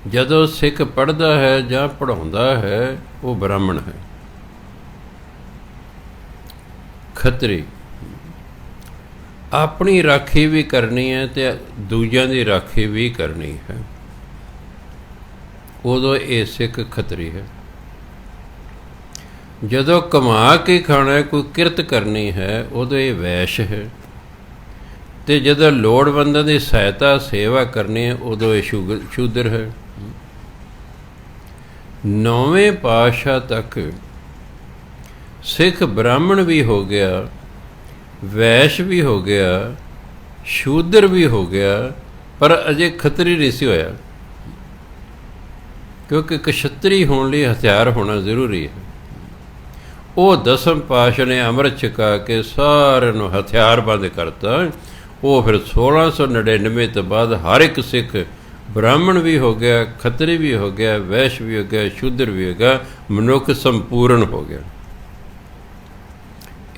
ਜਦੋਂ ਸਿੱਖ ਪੜ੍ਹਦਾ ਹੈ ਜਾਂ ਪੜ੍ਹਾਉਂਦਾ ਹੈ ਉਹ ਬ੍ਰਾਹਮਣ ਹੈ। ਖੱਤਰੀ ਆਪਣੀ ਰਾਖੀ ਵੀ ਕਰਨੀ ਹੈ ਅਤੇ ਦੂਜਿਆਂ ਦੀ ਰਾਖੀ ਵੀ ਕਰਨੀ ਹੈ, ਉਦੋਂ ਇਹ ਸਿੱਖ ਖੱਤਰੀ ਹੈ। ਜਦੋਂ ਕਮਾ ਕੇ ਖਾਣਾ, ਕੋਈ ਕਿਰਤ ਕਰਨੀ ਹੈ, ਉਦੋਂ ਇਹ ਵੈਸ਼ ਹੈ। ਅਤੇ ਜਦੋਂ ਲੋੜਵੰਦਾਂ ਦੀ ਸਹਾਇਤਾ ਸੇਵਾ ਕਰਨੀ ਹੈ, ਉਦੋਂ ਇਹ ਸ਼ੂਦਰ ਹੈ। 9ਵੇਂ ਪਾਤਸ਼ਾਹ ਤੱਕ ਸਿੱਖ ਬ੍ਰਾਹਮਣ ਵੀ ਹੋ ਗਿਆ, ਵੈਸ਼ ਵੀ ਹੋ ਗਿਆ, ਸ਼ੂਦਰ ਵੀ ਹੋ ਗਿਆ, ਪਰ ਅਜੇ ਖੱਤਰੀ ਨਹੀਂ ਸੀ ਹੋਇਆ। ਕਿਉਂਕਿ ਕਸ਼ੱਤਰੀ ਹੋਣ ਲਈ ਹਥਿਆਰ ਹੋਣਾ ਜ਼ਰੂਰੀ ਹੈ। ਉਹ 10ਮ ਪਾਤਸ਼ਾਹ ਨੇ ਅੰਮ੍ਰਿਤ ਛਕਾ ਕੇ ਸਾਰਿਆਂ ਨੂੰ ਹਥਿਆਰਬੰਦ ਕਰਤਾ। ਉਹ ਫਿਰ 1699 ਤੋਂ ਬਾਅਦ ਹਰ ਇੱਕ ਸਿੱਖ ਬ੍ਰਾਹਮਣ ਵੀ ਹੋ ਗਿਆ, ਖੱਤਰੀ ਵੀ ਹੋ ਗਿਆ, ਵੈਸ਼ ਵੀ ਹੋ ਗਿਆ, ਸ਼ੂਦਰ ਵੀ ਹੋ ਗਿਆ, ਮਨੁੱਖ ਸੰਪੂਰਨ ਹੋ ਗਿਆ।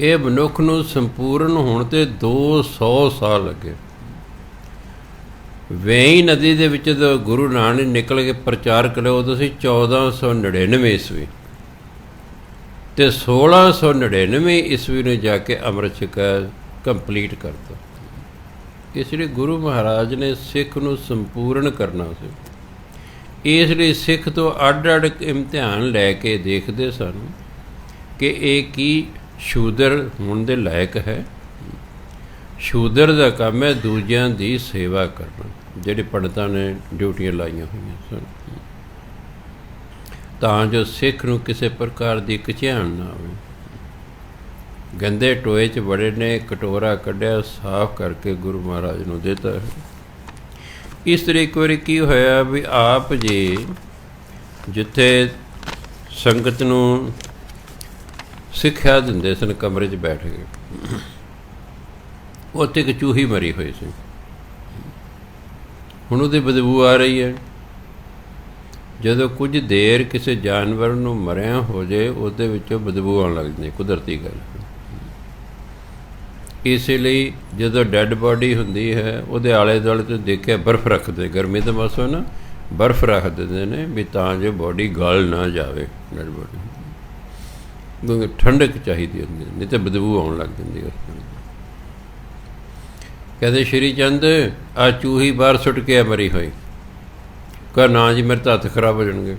ਇਹ ਮਨੁੱਖ ਨੂੰ ਸੰਪੂਰਨ ਹੋਣ 'ਤੇ 200 ਸਾਲ ਲੱਗੇ। ਵੇਈ ਨਦੀ ਦੇ ਵਿੱਚ ਜਦੋਂ ਗੁਰੂ ਨਾਨਕ ਨਿਕਲ ਕੇ ਪ੍ਰਚਾਰ ਕਰਿਆ ਉਦੋਂ ਸੀ 1499 ਈਸਵੀ, ਅਤੇ 1699 ਈਸਵੀ ਨੂੰ ਜਾ ਕੇ ਅੰਮ੍ਰਿਤ ਛਕਾਇਆ, ਕੰਪਲੀਟ ਕਰਤਾ। ਇਸ ਲਈ ਗੁਰੂ ਮਹਾਰਾਜ ਨੇ ਸਿੱਖ ਨੂੰ ਸੰਪੂਰਨ ਕਰਨਾ ਸੀ। ਇਸ ਲਈ ਸਿੱਖ ਤੋਂ ਅੱਡ ਅੱਡ ਇਮਤਿਹਾਨ ਲੈ ਕੇ ਦੇਖਦੇ ਸਨ ਕਿ ਇਹ ਕੀ ਸ਼ੂਦਰ ਹੋਣ ਦੇ ਲਾਇਕ ਹੈ। ਸ਼ੂਦਰ ਦਾ ਕੰਮ ਹੈ ਦੂਜਿਆਂ ਦੀ ਸੇਵਾ ਕਰਨਾ, ਜਿਹੜੇ ਪੰਡਤਾਂ ਨੇ ਡਿਊਟੀਆਂ ਲਾਈਆਂ ਹੋਈਆਂ ਸਨ, ਤਾਂ ਜੋ ਸਿੱਖ ਨੂੰ ਕਿਸੇ ਪ੍ਰਕਾਰ ਦੀ ਕਚਿਆਣ ਨਾ ਆਵੇ। ਗੰਦੇ ਟੋਏ 'ਚ ਬੜੇ ਨੇ, ਕਟੋਰਾ ਕੱਢਿਆ, ਸਾਫ਼ ਕਰਕੇ ਗੁਰੂ ਮਹਾਰਾਜ ਨੂੰ ਦਿੱਤਾ। ਇਸ ਤਰ੍ਹਾਂ ਇੱਕ ਵਾਰੀ ਕੀ ਹੋਇਆ ਵੀ ਆਪ ਜੀ ਜਿੱਥੇ ਸੰਗਤ ਨੂੰ ਸਿੱਖਿਆ ਦਿੰਦੇ ਸਨ, ਕਮਰੇ 'ਚ ਬੈਠ ਗਏ। ਉੱਥੇ ਇੱਕ ਚੂਹੀ ਮਰੀ ਹੋਈ ਸੀ। ਹੁਣ ਉਹਦੀ ਬਦਬੂ ਆ ਰਹੀ ਹੈ। ਜਦੋਂ ਕੁਝ ਦੇਰ ਕਿਸੇ ਜਾਨਵਰ ਨੂੰ ਮਰਿਆ ਹੋ ਜਾਏ, ਉਹਦੇ ਵਿੱਚੋਂ ਬਦਬੂ ਆਉਣ ਲੱਗ ਜਾਂਦੀ, ਕੁਦਰਤੀ ਗੱਲ। ਇਸੇ ਲਈ ਜਦੋਂ ਡੈੱਡ ਬਾਡੀ ਹੁੰਦੀ ਹੈ ਉਹਦੇ ਆਲੇ ਦੁਆਲੇ ਤੋਂ ਦੇਖਿਆ ਬਰਫ਼ ਰੱਖਦੇ, ਗਰਮੀ ਦਾ ਮੌਸਮ ਨਾ, ਬਰਫ਼ ਰੱਖ ਦਿੰਦੇ ਨੇ ਵੀ ਤਾਂ ਜੋ ਬਾਡੀ ਗਲ ਨਾ ਜਾਵੇ। ਡੈੱਡ ਬਾਡੀ ਕਿਉਂਕਿ ਠੰਡਕ ਚਾਹੀਦੀ ਹੁੰਦੀ, ਨਹੀਂ ਤਾਂ ਬਦਬੂ ਆਉਣ ਲੱਗ ਜਾਂਦੀ। ਕਹਿੰਦੇ ਸ਼੍ਰੀ ਚੰਦ ਆਹ ਚੂਹੀ ਬਾਹਰ ਸੁੱਟ ਕੇ ਮਰੀ ਹੋਈ। ਕਹ ਨਾ ਜੀ ਮੇਰੇ ਤਾਂ ਹੱਥ ਖਰਾਬ ਹੋ ਜਾਣਗੇ।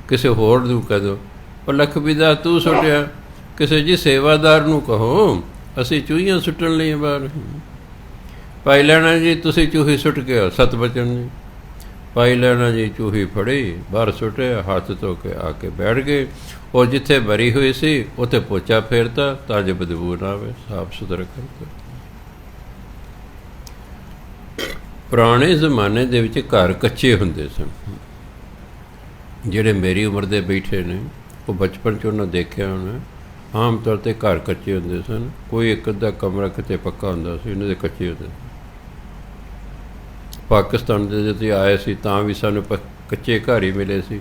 ਕਿਸੇ ਹੋਰ ਨੂੰ ਕਹਿ ਦਿਓ, ਉਹ ਲਖਬੀ ਦਾ ਤੂੰ ਸੁੱਟਿਆ। ਕਿਸੇ ਜੀ ਸੇਵਾਦਾਰ ਨੂੰ ਕਹੋ ਅਸੀਂ ਚੂਹੀਆਂ ਸੁੱਟਣ ਲਈ ਬਾਹਰ। ਪਾਈ ਲੈਣਾ ਜੀ ਤੁਸੀਂ ਚੂਹੀ ਸੁੱਟ ਕੇ 7 ਬਚਨ ਜੀ। ਪਾਈ ਲੈਣਾ ਜੀ ਚੂਹੀ ਫੜੀ, ਬਾਹਰ ਸੁੱਟਿਆ, ਹੱਥ ਧੋ ਕੇ ਆ ਕੇ ਬੈਠ ਗਏ। ਉਹ ਜਿੱਥੇ ਮਰੀ ਹੋਈ ਸੀ ਉੱਥੇ ਪੋਚਾ ਫੇਰਤਾ ਤਾਂ ਜੋ ਬਦਬੂ ਨਾ ਆਵੇ, ਸਾਫ ਸੁਥਰਾ ਕਰਤਾ। ਪੁਰਾਣੇ ਜ਼ਮਾਨੇ ਦੇ ਵਿੱਚ ਘਰ ਕੱਚੇ ਹੁੰਦੇ ਸਨ। ਜਿਹੜੇ ਮੇਰੀ ਉਮਰ ਦੇ ਬੈਠੇ ਨੇ ਉਹ ਬਚਪਨ 'ਚ ਉਹਨਾਂ ਦੇਖਿਆ ਹੋਣਾ, ਆਮ ਤੌਰ 'ਤੇ ਘਰ ਕੱਚੇ ਹੁੰਦੇ ਸਨ। ਕੋਈ ਇੱਕ ਅੱਧਾ ਕਮਰਾ ਕਿਤੇ ਪੱਕਾ ਹੁੰਦਾ ਸੀ, ਇਹਨਾਂ ਦੇ ਕੱਚੇ ਹੁੰਦੇ। ਪਾਕਿਸਤਾਨ ਦੇ ਜਦੋਂ ਆਏ ਸੀ ਤਾਂ ਵੀ ਸਾਨੂੰ ਕੱਚੇ ਘਰ ਹੀ ਮਿਲੇ ਸੀ।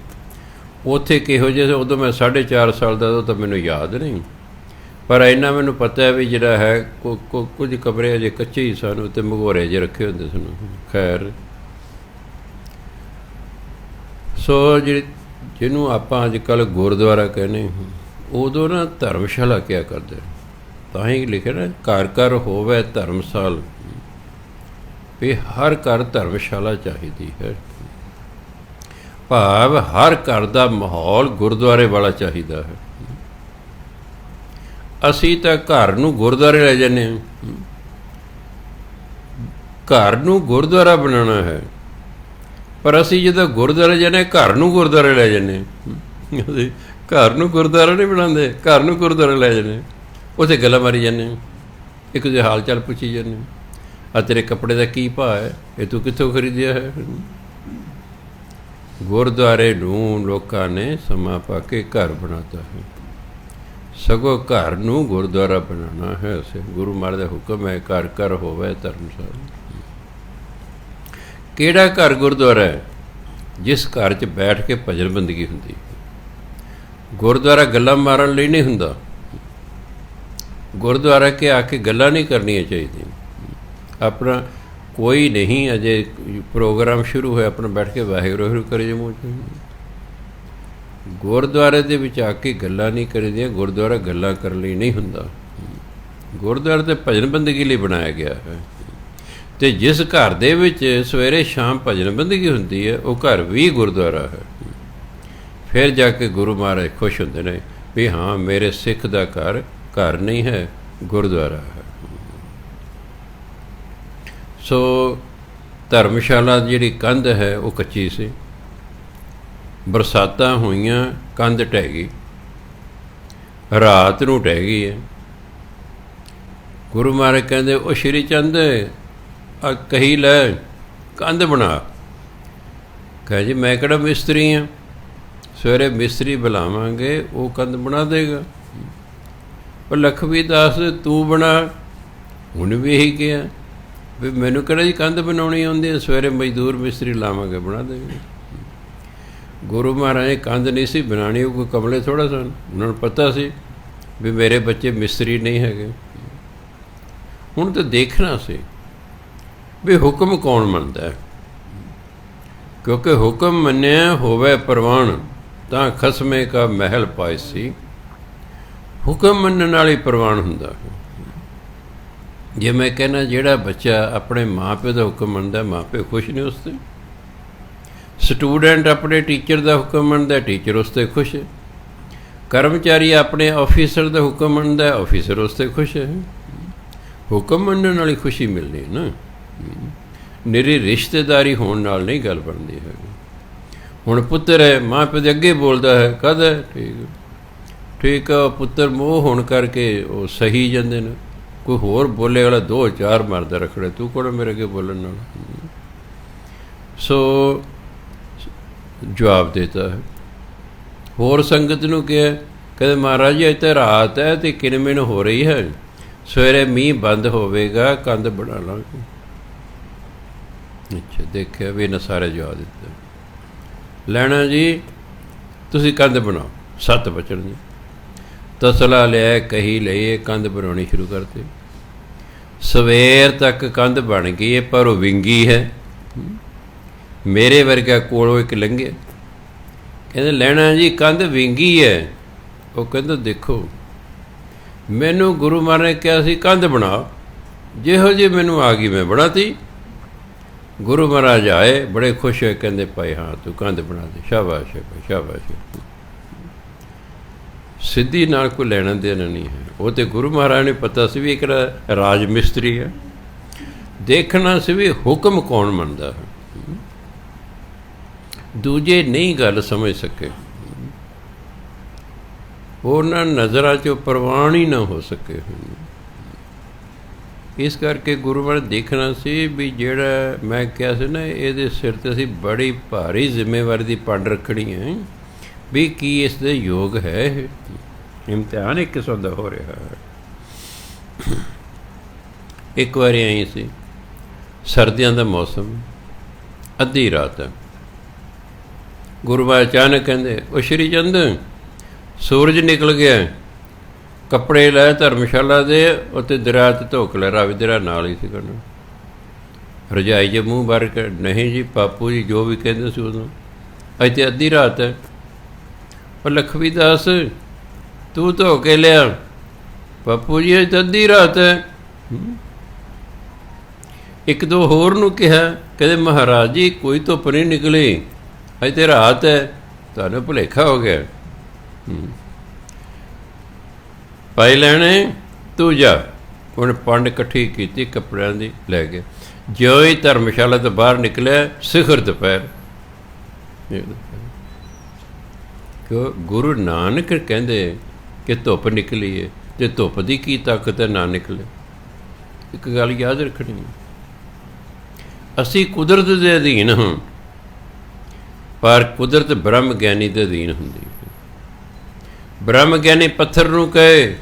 ਉੱਥੇ ਕਿਹੋ ਜਿਹੇ, ਉਦੋਂ ਮੈਂ 4.5 ਸਾਲ ਦਾ, ਉਹ ਤਾਂ ਮੈਨੂੰ ਯਾਦ ਨਹੀਂ, ਪਰ ਇੰਨਾ ਮੈਨੂੰ ਪਤਾ ਹੈ ਵੀ ਜਿਹੜਾ ਹੈ ਕੁਝ ਕਮਰੇ ਅਜੇ ਕੱਚੇ ਹੀ ਸਨ, ਉੱਤੇ ਮਗੋਰੇ ਜਿਹੇ ਰੱਖੇ ਹੁੰਦੇ ਸਨ। ਖੈਰ, ਸੋ ਜਿਹਨੂੰ ਆਪਾਂ ਅੱਜ ਕੱਲ੍ਹ ਗੁਰਦੁਆਰਾ ਕਹਿੰਦੇ, ਉਦੋਂ ਨਾ ਧਰਮਸ਼ਾਲਾ ਕਿਹਾ ਕਰਦੇ, ਤਾਂ ਹੀ ਲਿਖਿਆ ਨਾ ਘਰ ਘਰ ਹੋਵੇ ਧਰਮਸਾਲ। ਵੀ ਹਰ ਘਰ ਧਰਮਸ਼ਾਲਾ ਚਾਹੀਦੀ ਹੈ। ਭਾਵ ਹਰ ਘਰ ਦਾ ਮਾਹੌਲ ਗੁਰਦੁਆਰੇ ਵਾਲਾ ਚਾਹੀਦਾ ਹੈ। ਅਸੀਂ ਤਾਂ ਘਰ ਨੂੰ ਗੁਰਦੁਆਰੇ ਲੈ ਜਾਂਦੇ ਹਾਂ। ਘਰ ਨੂੰ ਗੁਰਦੁਆਰਾ ਬਣਾਉਣਾ ਹੈ, ਪਰ ਅਸੀਂ ਜਦੋਂ ਗੁਰਦੁਆਰੇ ਜਾਂਦੇ ਘਰ ਨੂੰ ਗੁਰਦੁਆਰੇ ਲੈ ਜਾਂਦੇ। ਅਸੀਂ ਘਰ ਨੂੰ ਗੁਰਦੁਆਰਾ ਨਹੀਂ ਬਣਾਉਂਦੇ, ਘਰ ਨੂੰ ਗੁਰਦੁਆਰੇ ਲੈ ਜਾਂਦੇ। ਉੱਥੇ ਗੱਲਾਂ ਮਾਰੀ ਜਾਂਦੇ, ਇੱਕ ਦੂਜੇ ਹਾਲ ਚਾਲ ਪੁੱਛੀ ਜਾਂਦੇ। ਆ ਤੇਰੇ ਕੱਪੜੇ ਦਾ ਕੀ ਭਾਅ ਹੈ, ਇਹ ਤੂੰ ਕਿੱਥੋਂ ਖਰੀਦਿਆ ਹੈ। ਗੁਰਦੁਆਰੇ ਨੂੰ ਲੋਕਾਂ ਨੇ ਸਮਾਂ ਪਾ ਕੇ ਘਰ ਬਣਾਤਾ ਹੈ। ਸਗੋਂ ਘਰ ਨੂੰ ਗੁਰਦੁਆਰਾ ਬਣਾਉਣਾ ਹੈ। ਅਸੀਂ ਗੁਰੂ ਮਹਾਰਾਜ ਦਾ ਹੁਕਮ ਹੈ, ਘਰ ਘਰ ਹੋਵੇ ਧਰਮਸ਼ਾਲਾ। ਕਿਹੜਾ ਘਰ ਗੁਰਦੁਆਰਾ ਹੈ? ਜਿਸ ਘਰ 'ਚ ਬੈਠ ਕੇ ਭਜਨ ਬੰਦਗੀ ਹੁੰਦੀ। ਗੁਰਦੁਆਰਾ ਗੱਲਾਂ ਮਾਰਨ ਲਈ ਨਹੀਂ ਹੁੰਦਾ। ਗੁਰਦੁਆਰਾ ਕੇ ਆ ਕੇ ਗੱਲਾਂ ਨਹੀਂ ਕਰਨੀਆਂ ਚਾਹੀਦੀਆਂ। ਆਪਣਾ ਕੋਈ ਨਹੀਂ ਅਜੇ ਪ੍ਰੋਗਰਾਮ ਸ਼ੁਰੂ ਹੋਇਆ, ਆਪਣਾ ਬੈਠ ਕੇ ਵਾਹਿਗੁਰੂ ਵਾਹਿਗੁਰੂ ਕਰੇ ਮੂੰਹ 'ਚ। ਗੁਰਦੁਆਰੇ ਦੇ ਵਿੱਚ ਆ ਕੇ ਗੱਲਾਂ ਨਹੀਂ ਕਰੀਦੀਆਂ। ਗੁਰਦੁਆਰਾ ਗੱਲਾਂ ਕਰਨ ਲਈ ਨਹੀਂ ਹੁੰਦਾ। ਗੁਰਦੁਆਰਾ ਤਾਂ ਭਜਨ ਬੰਦਗੀ ਲਈ ਬਣਾਇਆ ਗਿਆ ਹੈ। ਅਤੇ ਜਿਸ ਘਰ ਦੇ ਵਿੱਚ ਸਵੇਰੇ ਸ਼ਾਮ ਭਜਨ ਬੰਦਗੀ ਹੁੰਦੀ ਹੈ, ਉਹ ਘਰ ਵੀ ਗੁਰਦੁਆਰਾ ਹੈ। ਫਿਰ ਜਾ ਕੇ ਗੁਰੂ ਮਹਾਰਾਜ ਖੁਸ਼ ਹੁੰਦੇ ਨੇ ਵੀ ਹਾਂ, ਮੇਰੇ ਸਿੱਖ ਦਾ ਘਰ ਘਰ ਨਹੀਂ ਹੈ, ਗੁਰਦੁਆਰਾ ਹੈ। ਸੋ ਧਰਮਸ਼ਾਲਾ ਦੀ ਜਿਹੜੀ ਕੰਧ ਹੈ ਉਹ ਕੱਚੀ ਸੀ। ਬਰਸਾਤਾਂ ਹੋਈਆਂ, ਕੰਧ ਢਹਿ ਗਈ, ਰਾਤ ਨੂੰ ਢਹਿ ਗਈ ਹੈ। ਗੁਰੂ ਮਹਾਰਾਜ ਕਹਿੰਦੇ, ਉਹ ਸ਼੍ਰੀ ਚੰਦ ਆ ਕਹੀ ਲੈ, ਕੰਧ ਬਣਾ। ਕਹੇ ਜੀ ਮੈਂ ਕਿਹੜਾ ਮਿਸਤਰੀ ਹਾਂ, ਸਵੇਰੇ ਮਿਸਤਰੀ ਬੁਲਾਵਾਂਗੇ, ਉਹ ਕੰਧ ਬਣਾ ਦੇਗਾ। ਪਰ ਲਖਮੀ ਦਾਸ ਤੂੰ ਬਣਾ। ਹੁਣ ਵੀ ਇਹੀ ਕਿਹਾ ਵੀ ਮੈਨੂੰ ਕਿਹੜਾ ਜੀ ਕੰਧ ਬਣਾਉਣੀ ਆਉਂਦੀ ਹੈ, ਸਵੇਰੇ ਮਜ਼ਦੂਰ ਮਿਸਤਰੀ ਲਾਵਾਂਗੇ, ਬਣਾ ਦੇਗਾ। ਗੁਰੂ ਮਹਾਰਾਜ ਨੇ ਕੰਧ ਨਹੀਂ ਸੀ ਬਣਾਉਣੀ। ਉਹ ਕੋਈ ਕਮਲੇ ਥੋੜ੍ਹਾ ਸਨ। ਉਹਨਾਂ ਨੂੰ ਪਤਾ ਸੀ ਵੀ ਮੇਰੇ ਬੱਚੇ ਮਿਸਤਰੀ ਨਹੀਂ ਹੈਗੇ। ਹੁਣ ਤਾਂ ਦੇਖਣਾ ਸੀ ਵੀ ਹੁਕਮ ਕੌਣ ਮੰਨਦਾ, ਕਿਉਂਕਿ ਹੁਕਮ ਮੰਨਿਆ ਹੋਵੇ ਪ੍ਰਵਾਨ ਤਾਂ ਖਸਮੇ ਕਾ ਮਹਿਲ ਪਾਏ ਸੀ। ਹੁਕਮ ਮੰਨਣ ਨਾਲ ਹੀ ਪ੍ਰਵਾਨ ਹੁੰਦਾ। ਜੇ ਮੈਂ ਕਹਿੰਦਾ ਜਿਹੜਾ ਬੱਚਾ ਆਪਣੇ ਮਾਂ ਪਿਓ ਦਾ ਹੁਕਮ ਮੰਨਦਾ, ਮਾਂ ਪਿਓ ਖੁਸ਼ ਨੇ ਉਸ 'ਤੇ। ਸਟੂਡੈਂਟ ਆਪਣੇ ਟੀਚਰ ਦਾ ਹੁਕਮ ਮੰਨਦਾ, ਟੀਚਰ ਉਸ 'ਤੇ ਖੁਸ਼ ਹੈ। ਕਰਮਚਾਰੀ ਆਪਣੇ ਆਫਿਸਰ ਦਾ ਹੁਕਮ ਮੰਨਦਾ, ਆਫਿਸਰ ਉਸ 'ਤੇ ਖੁਸ਼ ਹੈ। ਹੁਕਮ ਮੰਨਣ ਨਾਲ ਹੀ ਖੁਸ਼ੀ ਮਿਲਦੀ ਨਾ। ਨਿਰੀ ਰਿਸ਼ਤੇਦਾਰੀ ਹੋਣ ਨਾਲ ਨਹੀਂ ਗੱਲ ਬਣਦੀ ਹੈਗੀ। ਹੁਣ ਪੁੱਤਰ ਹੈ, ਮਾਂ ਪਿਓ ਦੇ ਅੱਗੇ ਬੋਲਦਾ ਹੈ, ਕਦ ਹੈ ਠੀਕ ਠੀਕ ਆ। ਪੁੱਤਰ ਮੋਹ ਹੋਣ ਕਰਕੇ ਉਹ ਸਹੀ ਜਾਂਦੇ ਨੇ। ਕੋਈ ਹੋਰ ਬੋਲੇ ਵਾਲਾ ਦੋ ਚਾਰ ਮਰਦਾ ਰੱਖੜੇ, ਤੂੰ ਕੋਲ ਮੇਰੇ ਅੱਗੇ ਬੋਲਣ ਨਾਲ। ਸੋ ਜਵਾਬ ਦੇਤਾ ਹੈ। ਹੋਰ ਸੰਗਤ ਨੂੰ ਕਿਹਾ, ਕਹਿੰਦੇ ਮਹਾਰਾਜ ਜੀ ਇੱਥੇ ਰਾਤ ਹੈ ਅਤੇ ਕਿਨਮਿਨ ਹੋ ਰਹੀ ਹੈ, ਸਵੇਰੇ ਮੀਂਹ ਬੰਦ ਹੋਵੇਗਾ, ਕੰਧ ਬਣਾ ਲਾਂਗੇ। ਅੱਛਾ, ਦੇਖਿਆ ਵੀ ਇਹਨਾਂ ਸਾਰੇ ਜਵਾਬ ਦਿੱਤਾ, ਲੈਣਾ ਜੀ ਤੁਸੀਂ ਕੰਧ ਬਣਾਓ, 7 ਬਚਣ ਜੀ। ਤਸਲਾ ਲਿਆ, ਕਹੀ ਲਈਏ, ਕੰਧ ਬਣਾਉਣੀ ਸ਼ੁਰੂ ਕਰਤੀ। ਸਵੇਰ ਤੱਕ ਕੰਧ ਬਣ ਗਈ ਹੈ, ਪਰ ਉਹ ਵਿੰਗੀ ਹੈ। ਮੇਰੇ ਵਰਗਾ ਕੋਲੋਂ ਇੱਕ ਲੰਘਿਆ, ਕਹਿੰਦੇ ਲੈਣਾ ਜੀ ਕੰਧ ਵਿੰਗੀ ਹੈ। ਉਹ ਕਹਿੰਦਾ ਦੇਖੋ, ਮੈਨੂੰ ਗੁਰੂ ਮਹਾਰਾਜ ਨੇ ਕਿਹਾ ਸੀ ਕੰਧ ਬਣਾ, ਜਿਹੋ ਜਿਹੀ ਮੈਨੂੰ ਆ ਗਈ ਮੈਂ ਬਣਾਤੀ। ਗੁਰੂ ਮਹਾਰਾਜ ਆਏ, ਬੜੇ ਖੁਸ਼ ਹੋਏ, ਕਹਿੰਦੇ ਭਾਈ ਹਾਂ ਤੂੰ ਕੰਧ ਬਣਾ ਦੇ, ਸ਼ਾਬਾਸ਼ ਹੈ ਭਾਈ, ਸ਼ਾਬਾਸ਼ ਹੈ। ਸਿੱਧੀ ਨਾਲ ਕੋਈ ਲੈਣਾ ਦੇਣਾ ਨਹੀਂ ਹੈ। ਉਹ ਤਾਂ ਗੁਰੂ ਮਹਾਰਾਜ ਨੇ ਪਤਾ ਸੀ ਵੀ ਇੱਕ ਰਾਜ ਮਿਸਤਰੀ ਹੈ। ਦੇਖਣਾ ਸੀ ਵੀ ਹੁਕਮ ਕੌਣ ਮੰਨਦਾ ਹੈ। ਦੂਜੇ ਨਹੀਂ ਗੱਲ ਸਮਝ ਸਕੇ, ਉਹਨਾਂ ਨਜ਼ਰਾਂ 'ਚੋਂ ਪ੍ਰਵਾਨ ਹੀ ਨਾ ਹੋ ਸਕੇ। ਇਸ ਕਰਕੇ ਗੁਰੂ ਮਹਾਰਾਜ ਦੇਖਣਾ ਸੀ ਵੀ ਜਿਹੜਾ ਮੈਂ ਕਿਹਾ ਸੀ ਨਾ, ਇਹਦੇ ਸਿਰ 'ਤੇ ਅਸੀਂ ਬੜੀ ਭਾਰੀ ਜ਼ਿੰਮੇਵਾਰੀ ਦੀ ਪੰਡ ਰੱਖਣੀ ਹੈ ਵੀ ਕੀ ਇਸ ਦੇ ਯੋਗ ਹੈ। ਇਹ ਇਮਤਿਹਾਨ ਇੱਕ ਕਿਸਮ ਦਾ ਹੋ ਰਿਹਾ ਹੈ। ਇੱਕ ਵਾਰੀ ਆਈ ਸੀ, ਸਰਦੀਆਂ ਦਾ ਮੌਸਮ, ਅੱਧੀ ਰਾਤ ਹੈ। ਗੁਰੂ ਮਹਾਰਾਜ ਅਚਾਨਕ ਕਹਿੰਦੇ, ਉਹ ਸ਼੍ਰੀ ਚੰਦ ਸੂਰਜ ਨਿਕਲ ਗਿਆ, ਕੱਪੜੇ ਲੈ ਧਰਮਸ਼ਾਲਾ ਦੇ ਉੱਤੇ ਦਰਿਆ 'ਤੇ ਧੋਕ ਲੈ। ਰਾਵੀ ਦਰਿਆ ਨਾਲ ਹੀ ਸੀ ਕਰਨਾ। ਰਜਾਈ 'ਚ ਮੂੰਹ ਭਰ ਕੇ, ਨਹੀਂ ਜੀ ਬਾਪੂ ਜੀ ਜੋ ਵੀ ਕਹਿੰਦੇ ਸੀ ਉਦੋਂ, ਇੱਥੇ ਅੱਧੀ ਰਾਤ ਹੈ। ਉਹ ਲਖਮੀ ਦਾਸ ਤੂੰ ਧੋ ਕੇ ਲਿਆ। ਬਾਪੂ ਜੀ ਅੱਜ ਤਾਂ ਅੱਧੀ ਰਾਤ ਹੈ। ਇੱਕ ਦੋ ਹੋਰ ਨੂੰ ਕਿਹਾ, ਕਹਿੰਦੇ ਮਹਾਰਾਜ ਜੀ ਕੋਈ ਧੁੱਪ ਨਹੀਂ ਨਿਕਲੀ, ਅਜੇ ਤੇ ਰਾਤ ਹੈ, ਤੁਹਾਨੂੰ ਭੁਲੇਖਾ ਹੋ ਗਿਆ। ਭਾਈ ਲੈਣੇ ਤੂੰ ਜਾ। ਉਹਨੇ ਪੰਡ ਇਕੱਠੀ ਕੀਤੀ ਕੱਪੜਿਆਂ ਦੀ, ਲੈ ਕੇ ਜਿਉਂ ਹੀ ਧਰਮਸ਼ਾਲਾ ਤੋਂ ਬਾਹਰ ਨਿਕਲਿਆ, ਸਿਖਰ ਦੁਪਹਿਰ। ਕਿਉਂ ਗੁਰੂ ਨਾਨਕ ਕਹਿੰਦੇ ਕਿ ਧੁੱਪ ਨਿਕਲੀ ਹੈ, ਅਤੇ ਧੁੱਪ ਦੀ ਕੀ ਤਾਕਤ ਹੈ ਨਾ ਨਿਕਲੇ। ਇੱਕ ਗੱਲ ਯਾਦ ਰੱਖਣੀ, ਅਸੀਂ ਕੁਦਰਤ ਦੇ ਅਧੀਨ ਹਾਂ, ਪਰ ਕੁਦਰਤ ਬ੍ਰਹਮ ਗਿਆਨੀ ਦੇ ਅਧੀਨ ਹੁੰਦੀ ਹੈ। ਬ੍ਰਹਮ ਗਿਆਨੀ ਪੱਥਰ ਨੂੰ ਕਹੇ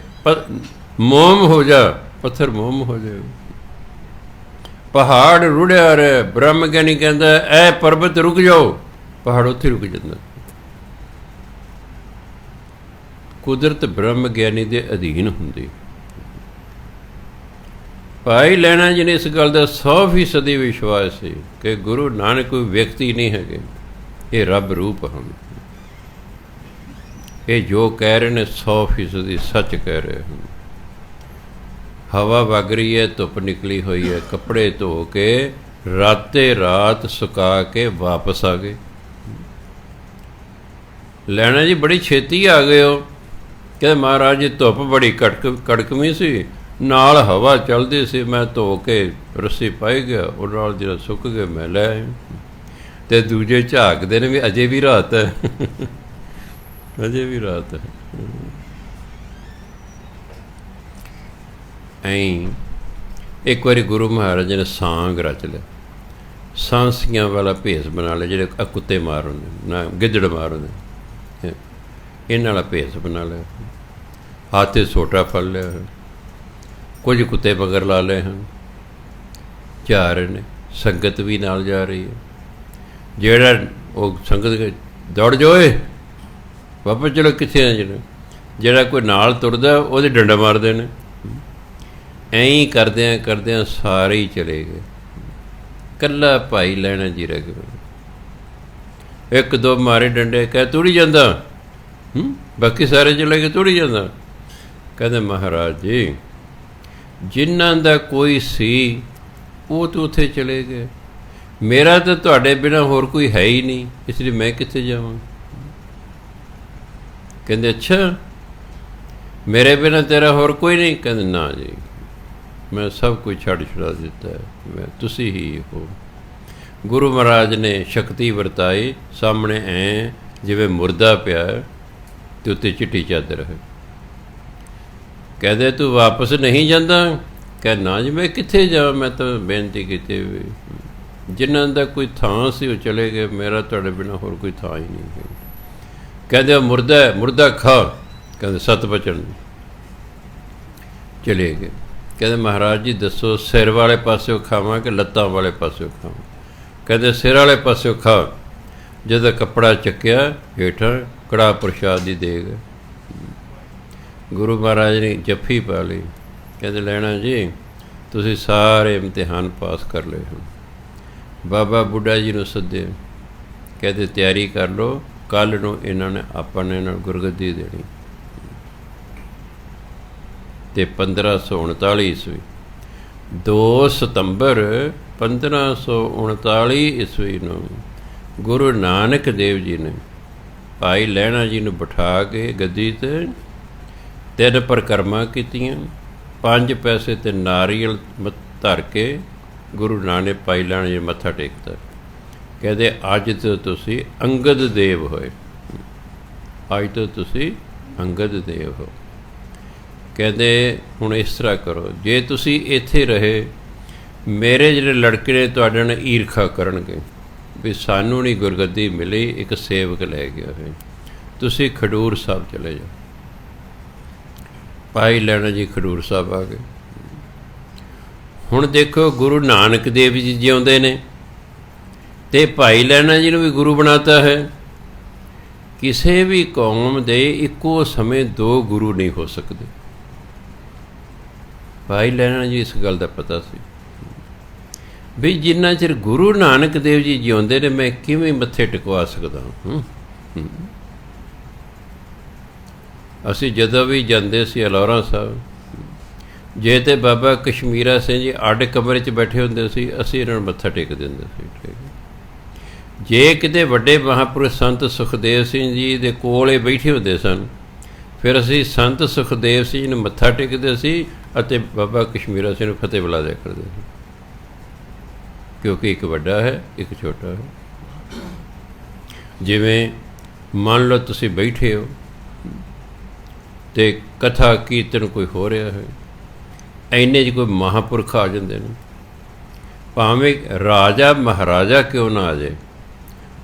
ਮੋਮ ਹੋ ਜਾ, ਪੱਥਰ ਮੋਮ ਹੋ ਜਾਏ। ਪਹਾੜ ਰੁੜਿਆ ਰਿਹਾ, ਬ੍ਰਹਮ ਗਿਆਨੀ ਕਹਿੰਦਾ ਐ ਪਰਬਤ ਰੁਕ ਜਾਓ, ਪਹਾੜ ਉੱਥੇ ਰੁਕ ਜਾਂਦਾ। ਕੁਦਰਤ ਬ੍ਰਹਮ ਗਿਆਨੀ ਦੇ ਅਧੀਨ ਹੁੰਦੀ। ਭਾਈ ਲਹਿਣਾ ਜੀ ਨੇ ਇਸ ਗੱਲ ਦਾ 100% ਵਿਸ਼ਵਾਸ ਸੀ ਕਿ ਗੁਰੂ ਨਾਨਕ ਕੋਈ ਵਿਅਕਤੀ ਨਹੀਂ ਹੈਗੇ, ਇਹ ਰੱਬ ਰੂਪ ਹਨ। ਇਹ ਜੋ ਕਹਿ ਰਹੇ ਨੇ 100% ਸੱਚ ਕਹਿ ਰਹੇ ਹਨ। ਹਵਾ ਵਗ ਰਹੀ ਹੈ, ਧੁੱਪ ਨਿਕਲੀ ਹੋਈ ਹੈ, ਕੱਪੜੇ ਧੋ ਕੇ ਰਾਤੇ ਰਾਤ ਸੁਕਾ ਕੇ ਵਾਪਸ ਆ ਗਏ। ਲੈਣਾ ਜੀ ਬੜੀ ਛੇਤੀ ਆ ਗਏ ਹੋ। ਕਹਿੰਦੇ ਮਹਾਰਾਜ ਜੀ ਧੁੱਪ ਬੜੀ ਕੜਕਵੀਂ ਸੀ, ਨਾਲ ਹਵਾ ਚੱਲਦੀ ਸੀ, ਮੈਂ ਧੋ ਕੇ ਰੱਸੀ ਪਾਈ ਗਿਆ, ਉਹ ਨਾਲ ਜਿਹੜਾ ਸੁੱਕ ਗਏ ਮੈਂ ਲੈ ਆਇਆ। ਅਤੇ ਦੂਜੇ ਝਾਕਦੇ ਨੇ ਵੀ ਅਜੇ ਵੀ ਰਾਤ ਹੈ, ਅਜੇ ਵੀ ਰਾਤ ਹੈ। ਐਂ ਇੱਕ ਵਾਰੀ ਗੁਰੂ ਮਹਾਰਾਜ ਨੇ ਸਾਂਗ ਰਚ ਲਿਆ, ਸਾਂਸੀਆਂ ਵਾਲਾ ਭੇਸ ਬਣਾ ਲਿਆ, ਜਿਹੜੇ ਕੁੱਤੇ ਮਾਰ ਹੁੰਦੇ ਨਾ, ਗਿੱਦੜ ਮਾਰ ਹੁੰਦੇ, ਇਹਨਾਂ ਵਾਲਾ ਭੇਸ ਬਣਾ ਲਿਆ, ਹੱਥ 'ਤੇ ਸੋਟਾ ਫੜ ਲਿਆ, ਕੁਝ ਕੁੱਤੇ ਮਗਰ ਲਾ ਲਏ ਹਨ, ਜਾ ਰਹੇ ਨੇ, ਸੰਗਤ ਵੀ ਨਾਲ ਜਾ ਰਹੀ ਹੈ। ਜਿਹੜਾ ਉਹ ਸੰਗਤ ਦੌੜ ਜਾਓਏ ਵਾਪਸ ਚਲੋ, ਕਿੱਥੇ ਆ ਜਿਹੜਾ ਕੋਈ ਨਾਲ ਤੁਰਦਾ ਉਹਦੇ ਡੰਡਾ ਮਾਰਦੇ ਨੇ। ਐਂ ਕਰਦਿਆਂ ਕਰਦਿਆਂ ਸਾਰੇ ਹੀ ਚਲੇ ਗਏ, ਇਕੱਲਾ ਭਾਈ ਲੈਣਾ ਜੀ ਰਹਿ ਗਿਆ। ਇੱਕ ਦੋ ਮਾਰੇ ਡੰਡੇ, ਕਹਿ ਤੁਰੀ ਜਾਂਦਾ, ਬਾਕੀ ਸਾਰੇ ਚਲੇ ਗਏ, ਤੁਰੀ ਜਾਂਦਾ। ਕਹਿੰਦੇ ਮਹਾਰਾਜ ਜੀ ਜਿਨ੍ਹਾਂ ਦਾ ਕੋਈ ਸੀ ਉਹ ਤਾਂ ਉੱਥੇ ਚਲੇ ਗਏ, ਮੇਰਾ ਤਾਂ ਤੁਹਾਡੇ ਬਿਨਾਂ ਹੋਰ ਕੋਈ ਹੈ ਹੀ ਨਹੀਂ, ਇਸ ਲਈ ਮੈਂ ਕਿੱਥੇ ਜਾਵਾਂ। ਕਹਿੰਦੇ ਅੱਛਾ ਮੇਰੇ ਬਿਨਾਂ ਤੇਰਾ ਹੋਰ ਕੋਈ ਨਹੀਂ। ਕਹਿੰਦੇ ਨਾ ਜੀ ਮੈਂ ਸਭ ਕੁਝ ਛੱਡ ਛੁਡਾ ਦਿੱਤਾ ਹੈ, ਮੈਂ ਤੁਸੀਂ ਹੀ ਹੋ। ਗੁਰੂ ਮਹਾਰਾਜ ਨੇ ਸ਼ਕਤੀ ਵਰਤਾਈ, ਸਾਹਮਣੇ ਐਂ ਜਿਵੇਂ ਮੁਰਦਾ ਪਿਆ ਅਤੇ ਉੱਤੇ ਚਿੱਟੀ ਚਾਦਰ ਹੈ। ਕਹਿੰਦੇ ਤੂੰ ਵਾਪਸ ਨਹੀਂ ਜਾਂਦਾ। ਕਹਿ ਨਾ ਜੀ ਮੈਂ ਕਿੱਥੇ ਜਾਵਾਂ, ਮੈਂ ਤਾਂ ਬੇਨਤੀ ਕੀਤੀ ਵੀ ਜਿਨ੍ਹਾਂ ਦਾ ਕੋਈ ਥਾਂ ਸੀ ਉਹ ਚਲੇ ਗਏ, ਮੇਰਾ ਤੁਹਾਡੇ ਬਿਨਾਂ ਹੋਰ ਕੋਈ ਥਾਂ ਹੀ ਨਹੀਂ ਹੈ। ਕਹਿੰਦੇ ਮੁਰਦਾ ਹੈ, ਮੁਰਦਾ ਖਾ। ਕਹਿੰਦੇ ਸਤ ਬਚਨ ਚਲੇ ਗਏ। ਕਹਿੰਦੇ ਮਹਾਰਾਜ ਜੀ ਦੱਸੋ ਸਿਰ ਵਾਲੇ ਪਾਸਿਓਂ ਖਾਵਾਂ ਕਿ ਲੱਤਾਂ ਵਾਲੇ ਪਾਸਿਓਂ ਖਾਵਾਂ। ਕਹਿੰਦੇ ਸਿਰ ਵਾਲੇ ਪਾਸਿਓਂ ਖਾ। ਜਦੋਂ ਕੱਪੜਾ ਚੱਕਿਆ ਹੇਠਾਂ ਕੜਾਹ ਪ੍ਰਸ਼ਾਦ ਦੀ ਦੇਗ, ਗੁਰੂ ਮਹਾਰਾਜ ਨੇ ਜੱਫੀ ਪਾ ਲਈ। ਕਹਿੰਦੇ ਲੈਣਾ ਜੀ ਤੁਸੀਂ ਸਾਰੇ ਇਮਤਿਹਾਨ ਪਾਸ ਕਰ ਲਏ ਹੋ। ਬਾਬਾ ਬੁੱਢਾ ਜੀ ਨੂੰ ਸੱਦੇ, ਕਹਿੰਦੇ ਤਿਆਰੀ ਕਰ ਲਓ, ਕੱਲ੍ਹ ਨੂੰ ਇਹਨਾਂ ਨੇ ਆਪਾਂ ਨੇ ਨਾਲ ਗੁਰਗੱਦੀ ਦੇਣੀ। ਅਤੇ 1539 ਈਸਵੀ 2 ਸਤੰਬਰ 1539 ਈਸਵੀ ਨੂੰ ਗੁਰੂ ਨਾਨਕ ਦੇਵ ਜੀ ਨੇ ਭਾਈ ਲਹਿਣਾ ਜੀ ਨੂੰ ਬਿਠਾ ਕੇ ਗੱਦੀ 'ਤੇ 3 ਪਰਿਕਰਮਾ ਕੀਤੀਆਂ, 5 ਪੈਸੇ ਅਤੇ ਨਾਰੀਅਲ ਧਰ ਕੇ ਗੁਰੂ ਨਾਨਕ ਭਾਈ ਲਹਿਣਾ ਜੀ ਮੱਥਾ ਟੇਕਤਾ। ਕਹਿੰਦੇ ਅੱਜ ਤੋਂ ਤੁਸੀਂ ਅੰਗਦ ਦੇਵ ਹੋਏ, ਅੱਜ ਤੋਂ ਤੁਸੀਂ ਅੰਗਦ ਦੇਵ ਹੋ। ਕਹਿੰਦੇ ਹੁਣ ਇਸ ਤਰ੍ਹਾਂ ਕਰੋ, ਜੇ ਤੁਸੀਂ ਇੱਥੇ ਰਹੇ ਮੇਰੇ ਜਿਹੜੇ ਲੜਕੇ ਨੇ ਤੁਹਾਡੇ ਨਾਲ ਈਰਖਾ ਕਰਨਗੇ ਵੀ ਸਾਨੂੰ ਨਹੀਂ ਗੁਰਗੱਦੀ ਮਿਲੀ, ਇੱਕ ਸੇਵਕ ਲੈ ਗਿਆ ਹੈ, ਤੁਸੀਂ ਖਡੂਰ ਸਾਹਿਬ ਚਲੇ ਜਾਓ। ਭਾਈ ਲਹਿਣਾ ਜੀ ਖਡੂਰ ਸਾਹਿਬ ਆ ਗਏ। ਹੁਣ ਦੇਖੋ ਗੁਰੂ ਨਾਨਕ ਦੇਵ ਜੀ ਜਿਉਂਦੇ ਨੇ ਅਤੇ ਭਾਈ ਲਹਿਣਾ ਜੀ ਨੂੰ ਵੀ ਗੁਰੂ ਬਣਾਤਾ ਹੈ। ਕਿਸੇ ਵੀ ਕੌਮ ਦੇ ਇੱਕੋ ਸਮੇਂ 2 ਗੁਰੂ ਨਹੀਂ ਹੋ ਸਕਦੇ। ਭਾਈ ਲਹਿਣਾ ਜੀ ਇਸ ਗੱਲ ਦਾ ਪਤਾ ਸੀ ਵੀ ਜਿੰਨਾ ਚਿਰ ਗੁਰੂ ਨਾਨਕ ਦੇਵ ਜੀ ਜਿਉਂਦੇ ਨੇ ਮੈਂ ਕਿਵੇਂ ਮੱਥੇ ਟਿਕਵਾ ਸਕਦਾ। ਅਸੀਂ ਜਦੋਂ ਵੀ ਜਾਂਦੇ ਸੀ ਅਲੌਰਾ ਸਾਹਿਬ, ਜੇ ਤੇ ਬਾਬਾ ਕਸ਼ਮੀਰਾ ਸਿੰਘ ਜੀ ਅੱਡ ਕਮਰੇ 'ਚ ਬੈਠੇ ਹੁੰਦੇ ਸੀ, ਅਸੀਂ ਇਹਨਾਂ ਨੂੰ ਮੱਥਾ ਟੇਕ ਦਿੰਦੇ ਸੀ। ਠੀਕ ਹੈ। ਜੇ ਕਿਤੇ ਵੱਡੇ ਮਹਾਂਪੁਰਸ਼ ਸੰਤ ਸੁਖਦੇਵ ਸਿੰਘ ਜੀ ਦੇ ਕੋਲ ਇਹ ਬੈਠੇ ਹੁੰਦੇ ਸਨ, ਫਿਰ ਅਸੀਂ ਸੰਤ ਸੁਖਦੇਵ ਸਿੰਘ ਜੀ ਨੂੰ ਮੱਥਾ ਟੇਕਦੇ ਸੀ ਅਤੇ ਬਾਬਾ ਕਸ਼ਮੀਰਾ ਸਿੰਘ ਨੂੰ ਫਤਿਹ ਬੁਲਾ ਦਿਆ ਕਰਦੇ ਸੀ, ਕਿਉਂਕਿ ਇੱਕ ਵੱਡਾ ਹੈ, ਇੱਕ ਛੋਟਾ ਹੈ। ਜਿਵੇਂ ਮੰਨ ਲਓ ਤੁਸੀਂ ਬੈਠੇ ਹੋ ਅਤੇ ਕਥਾ ਕੀਰਤਨ ਕੋਈ ਹੋ ਰਿਹਾ ਹੈ, ਇੰਨੇ 'ਚ ਕੋਈ ਮਹਾਂਪੁਰਖ ਆ ਜਾਂਦੇ ਨੇ, ਭਾਵੇਂ ਰਾਜਾ ਮਹਾਰਾਜਾ ਕਿਉਂ ਨਾ ਆ ਜਾਏ,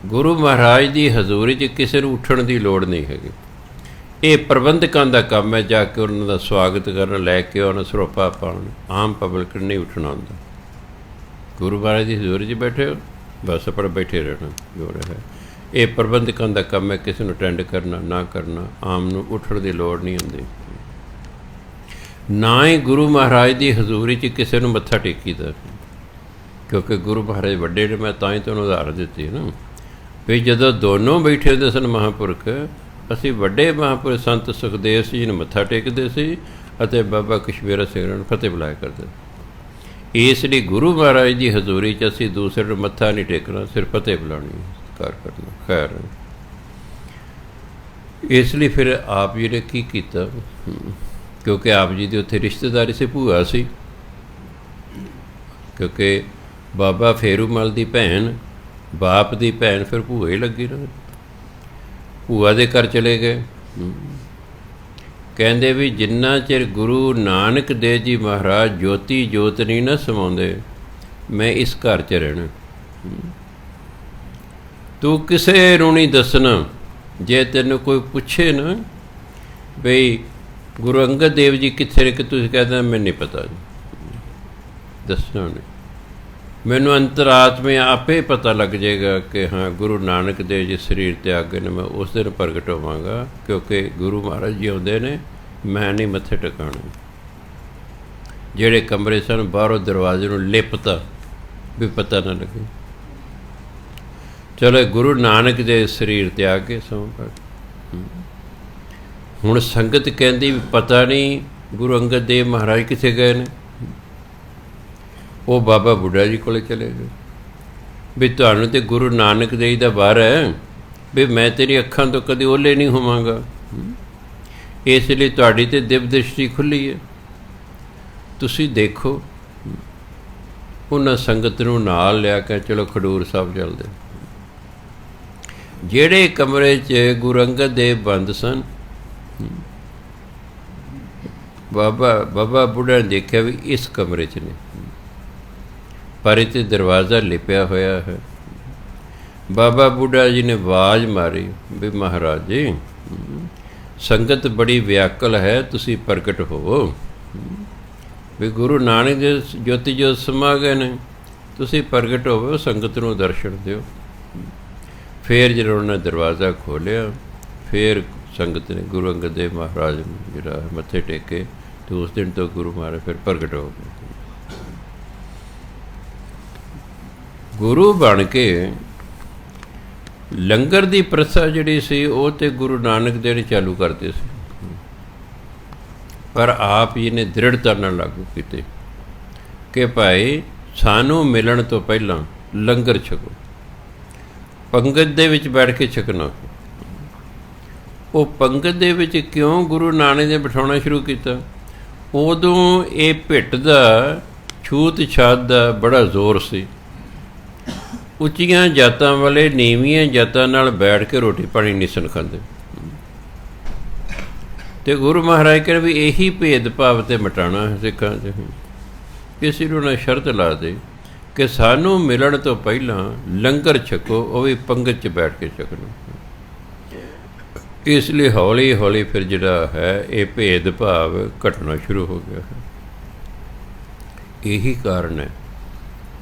ਗੁਰੂ ਮਹਾਰਾਜ ਦੀ ਹਜ਼ੂਰੀ 'ਚ ਕਿਸੇ ਨੂੰ ਉੱਠਣ ਦੀ ਲੋੜ ਨਹੀਂ ਹੈਗੀ। ਇਹ ਪ੍ਰਬੰਧਕਾਂ ਦਾ ਕੰਮ ਹੈ, ਜਾ ਕੇ ਉਹਨਾਂ ਦਾ ਸਵਾਗਤ ਕਰਨ, ਲੈ ਕੇ ਉਹਨਾਂ ਸਰੋਪਾ ਪਾਉਣ। ਆਮ ਪਬਲਿਕ ਨਹੀਂ ਉੱਠਣਾ ਹੁੰਦਾ। ਗੁਰੂ ਮਹਾਰਾਜ ਦੀ ਹਜ਼ੂਰੀ 'ਚ ਬੈਠੇ ਹੋ, ਬਸ ਆਪਣਾ ਬੈਠੇ ਰਹਿਣਾ ਜੋ ਹੈ। ਇਹ ਪ੍ਰਬੰਧਕਾਂ ਦਾ ਕੰਮ ਹੈ, ਕਿਸੇ ਨੂੰ ਅਟੈਂਡ ਕਰਨਾ ਨਾ ਕਰਨਾ। ਆਮ ਨੂੰ ਉੱਠਣ ਦੀ ਲੋੜ ਨਹੀਂ ਹੁੰਦੀ। ਨਾ ਹੀ ਗੁਰੂ ਮਹਾਰਾਜ ਦੀ ਹਜ਼ੂਰੀ 'ਚ ਕਿਸੇ ਨੂੰ ਮੱਥਾ ਟੇਕੀਦਾ, ਕਿਉਂਕਿ ਗੁਰੂ ਮਹਾਰਾਜ ਵੱਡੇ ਨੇ। ਮੈਂ ਤਾਂ ਹੀ ਤੁਹਾਨੂੰ ਉਦਾਹਰਨ ਦਿੱਤੀ ਨਾ ਵੀ ਜਦੋਂ ਦੋਨੋਂ ਬੈਠੇ ਹੁੰਦੇ ਸਨ ਮਹਾਂਪੁਰਖ, ਅਸੀਂ ਵੱਡੇ ਮਹਾਂਪੁਰਖ ਸੰਤ ਸੁਖਦੇਵ ਸਿੰਘ ਜੀ ਨੂੰ ਮੱਥਾ ਟੇਕਦੇ ਸੀ ਅਤੇ ਬਾਬਾ ਕਸ਼ਮੀਰਾ ਸਿੰਘ ਨੂੰ ਫਤਿਹ ਬੁਲਾਇਆ ਕਰਦੇ। ਇਸ ਲਈ ਗੁਰੂ ਮਹਾਰਾਜ ਦੀ ਹਜ਼ੂਰੀ 'ਚ ਅਸੀਂ ਦੂਸਰੇ ਨੂੰ ਮੱਥਾ ਨਹੀਂ ਟੇਕਣਾ, ਸਿਰਫ ਫਤਿਹ ਬੁਲਾਉਣੀ, ਸਤਿਕਾਰ ਕਰਨਾ। ਖੈਰ, ਇਸ ਲਈ ਫਿਰ ਆਪ ਜੀ ਨੇ ਕੀ ਕੀਤਾ, ਕਿਉਂਕਿ ਆਪ ਜੀ ਦੀ ਉੱਥੇ ਰਿਸ਼ਤੇਦਾਰੀ ਸੀ, ਭੂਆ ਸੀ, ਕਿਉਂਕਿ ਬਾਬਾ ਫੇਰੂਮਲ ਦੀ ਭੈਣ, ਬਾਪ ਦੀ ਭੈਣ, ਫਿਰ ਭੂਆ ਹੀ ਲੱਗੀ ਨਾ। ਭੂਆ ਦੇ ਘਰ ਚਲੇ ਗਏ। ਕਹਿੰਦੇ ਵੀ ਜਿੰਨਾ ਚਿਰ ਗੁਰੂ ਨਾਨਕ ਦੇਵ ਜੀ ਮਹਾਰਾਜ ਜੋਤੀ ਜੋਤ ਨਹੀਂ ਨਾ ਸਮਾਉਂਦੇ, ਮੈਂ ਇਸ ਘਰ 'ਚ ਰਹਿਣਾ। ਤੂੰ ਕਿਸੇ ਨੂੰ ਨਹੀਂ ਦੱਸਣਾ। ਜੇ ਤੈਨੂੰ ਕੋਈ ਪੁੱਛੇ ਨਾ ਬਈ ਗੁਰੂ ਅੰਗਦ ਦੇਵ ਜੀ ਕਿੱਥੇ ਨੇ, ਕਿ ਤੁਸੀਂ ਕਹਿੰਦਾ ਮੈਨੂੰ ਨਹੀਂ ਪਤਾ, ਦੱਸਣਾ ਨਹੀਂ। ਮੈਨੂੰ ਅੰਤਰਾਤਮੇ ਆਪੇ ਪਤਾ ਲੱਗ ਜਾਏਗਾ ਕਿ ਹਾਂ ਗੁਰੂ ਨਾਨਕ ਦੇਵ ਜੀ ਸਰੀਰ ਤਿਆਗ ਗਏ ਨੇ, ਮੈਂ ਉਸ ਦਿਨ ਪ੍ਰਗਟ ਹੋਵਾਂਗਾ, ਕਿਉਂਕਿ ਗੁਰੂ ਮਹਾਰਾਜ ਜੀ ਆਉਂਦੇ ਨੇ, ਮੈਂ ਨਹੀਂ ਮੱਥੇ ਟਿਕਾਣੇ। ਜਿਹੜੇ ਕਮਰੇ ਸਨ ਬਾਹਰੋਂ ਦਰਵਾਜ਼ੇ ਨੂੰ ਲਿਪਤਾ ਵੀ ਪਤਾ ਨਾ ਲੱਗੇ। ਚਲੋ ਗੁਰੂ ਨਾਨਕ ਦੇ ਸਰੀਰ ਤਿਆਗ ਕੇ ਸੌਂ ਗਏ। ਹੁਣ ਸੰਗਤ ਕਹਿੰਦੀ ਵੀ ਪਤਾ ਨਹੀਂ ਗੁਰੂ ਅੰਗਦ ਦੇਵ ਮਹਾਰਾਜ ਕਿੱਥੇ ਗਏ ਨੇ। ਉਹ ਬਾਬਾ ਬੁੱਢਾ ਜੀ ਕੋਲ ਚਲੇ ਗਏ ਵੀ ਤੁਹਾਨੂੰ ਤਾਂ ਗੁਰੂ ਨਾਨਕ ਦੇਵ ਦਾ ਵਾਰ ਹੈ, ਵੀ ਮੈਂ ਤੇਰੀ ਅੱਖਾਂ ਤੋਂ ਕਦੇ ਓਹਲੇ ਨਹੀਂ ਹੋਵਾਂਗਾ, ਇਸ ਲਈ ਤੁਹਾਡੀ ਤਾਂ ਦਿਵ ਦ੍ਰਿਸ਼ਟੀ ਖੁੱਲ੍ਹੀ ਹੈ, ਤੁਸੀਂ ਦੇਖੋ। ਉਹਨਾਂ ਸੰਗਤ ਨੂੰ ਨਾਲ ਲਿਆ ਕੇ ਚਲੋ ਖਡੂਰ ਸਾਹਿਬ ਚੱਲਦੇ। ਜਿਹੜੇ ਕਮਰੇ 'ਚ ਗੁਰੂ ਅੰਗਦ ਦੇਵ ਬੰਦ ਸਨ, ਬਾਬਾ ਬੁੱਢਾ ਨੇ ਦੇਖਿਆ ਵੀ ਇਸ ਕਮਰੇ 'ਚ ਨੇ, ਪਰ ਇੱਥੇ ਦਰਵਾਜ਼ਾ ਲਿਪਿਆ ਹੋਇਆ ਹੈ। ਬਾਬਾ ਬੁੱਢਾ ਜੀ ਨੇ ਆਵਾਜ਼ ਮਾਰੀ ਵੀ ਮਹਾਰਾਜ ਜੀ, ਸੰਗਤ ਬੜੀ ਵਿਆਕਲ ਹੈ, ਤੁਸੀਂ ਪ੍ਰਗਟ ਹੋਵੋ। ਵੀ ਗੁਰੂ ਨਾਨਕ ਦੇ ਜੋਤੀ ਜੋਤ ਸਮਾ ਗਏ ਨੇ, ਤੁਸੀਂ ਪ੍ਰਗਟ ਹੋਵੋ, ਸੰਗਤ ਨੂੰ ਦਰਸ਼ਨ ਦਿਓ। ਫਿਰ ਜਦੋਂ ਉਹਨਾਂ ਨੇ ਦਰਵਾਜ਼ਾ ਖੋਲ੍ਹਿਆ, ਫਿਰ ਸੰਗਤ ਨੇ ਗੁਰੂ ਅੰਗਦ ਦੇਵ ਮਹਾਰਾਜ ਨੂੰ ਜਿਹੜਾ ਮੱਥੇ ਟੇਕੇ, ਅਤੇ ਉਸ ਦਿਨ ਤੋਂ ਗੁਰੂ ਮਹਾਰਾਜ ਫਿਰ ਪ੍ਰਗਟ ਹੋ ਗਏ। ਗੁਰੂ ਬਣ ਕੇ ਲੰਗਰ ਦੀ ਪ੍ਰਥਾ ਜਿਹੜੀ ਸੀ ਉਹ ਤਾਂ ਗੁਰੂ ਨਾਨਕ ਦੇਵ ਨੇ ਚਾਲੂ ਕਰਦੇ ਸੀ, ਪਰ ਆਪ ਜੀ ਨੇ ਦ੍ਰਿੜਤਾ ਨਾਲ ਲਾਗੂ ਕੀਤੇ ਕਿ ਭਾਈ ਸਾਨੂੰ ਮਿਲਣ ਤੋਂ ਪਹਿਲਾਂ ਲੰਗਰ ਛਕੋ, ਪੰਗਤ ਦੇ ਵਿੱਚ ਬੈਠ ਕੇ ਛਕਣਾ। ਉਹ ਪੰਗਤ ਦੇ ਵਿੱਚ ਕਿਉਂ ਗੁਰੂ ਨਾਨਕ ਨੇ ਬਿਠਾਉਣਾ ਸ਼ੁਰੂ ਕੀਤਾ? ਉਦੋਂ ਇਹ ਭਿੱਟ ਦਾ, ਛੂਤ ਛਾਤ ਦਾ ਬੜਾ ਜ਼ੋਰ ਸੀ। ਉੱਚੀਆਂ ਜਾਤਾਂ ਵਾਲੇ ਨੀਵੀਆਂ ਜਾਤਾਂ ਨਾਲ ਬੈਠ ਕੇ ਰੋਟੀ ਪਾਣੀ ਨਹੀਂ ਸਨ ਖਾਂਦੇ, ਅਤੇ ਗੁਰੂ ਮਹਾਰਾਜ ਕਹਿੰਦੇ ਵੀ ਇਹੀ ਭੇਦਭਾਵ ਤੇ ਮਿਟਾਉਣਾ ਹੈ ਸਿੱਖਾਂ 'ਚ। ਕਿਸੇ ਨੂੰ ਨਾ ਸ਼ਰਤ ਲਾ ਦੇ ਕਿ ਸਾਨੂੰ ਮਿਲਣ ਤੋਂ ਪਹਿਲਾਂ ਲੰਗਰ ਛਕੋ, ਉਹ ਵੀ ਪੰਗਤ 'ਚ ਬੈਠ ਕੇ ਛਕਣਾ। ਇਸ ਲਈ ਹੌਲੀ ਹੌਲੀ ਫਿਰ ਜਿਹੜਾ ਹੈ ਇਹ ਭੇਦਭਾਵ ਘਟਣਾ ਸ਼ੁਰੂ ਹੋ ਗਿਆ ਹੈ। ਇਹੀ ਕਾਰਨ ਹੈ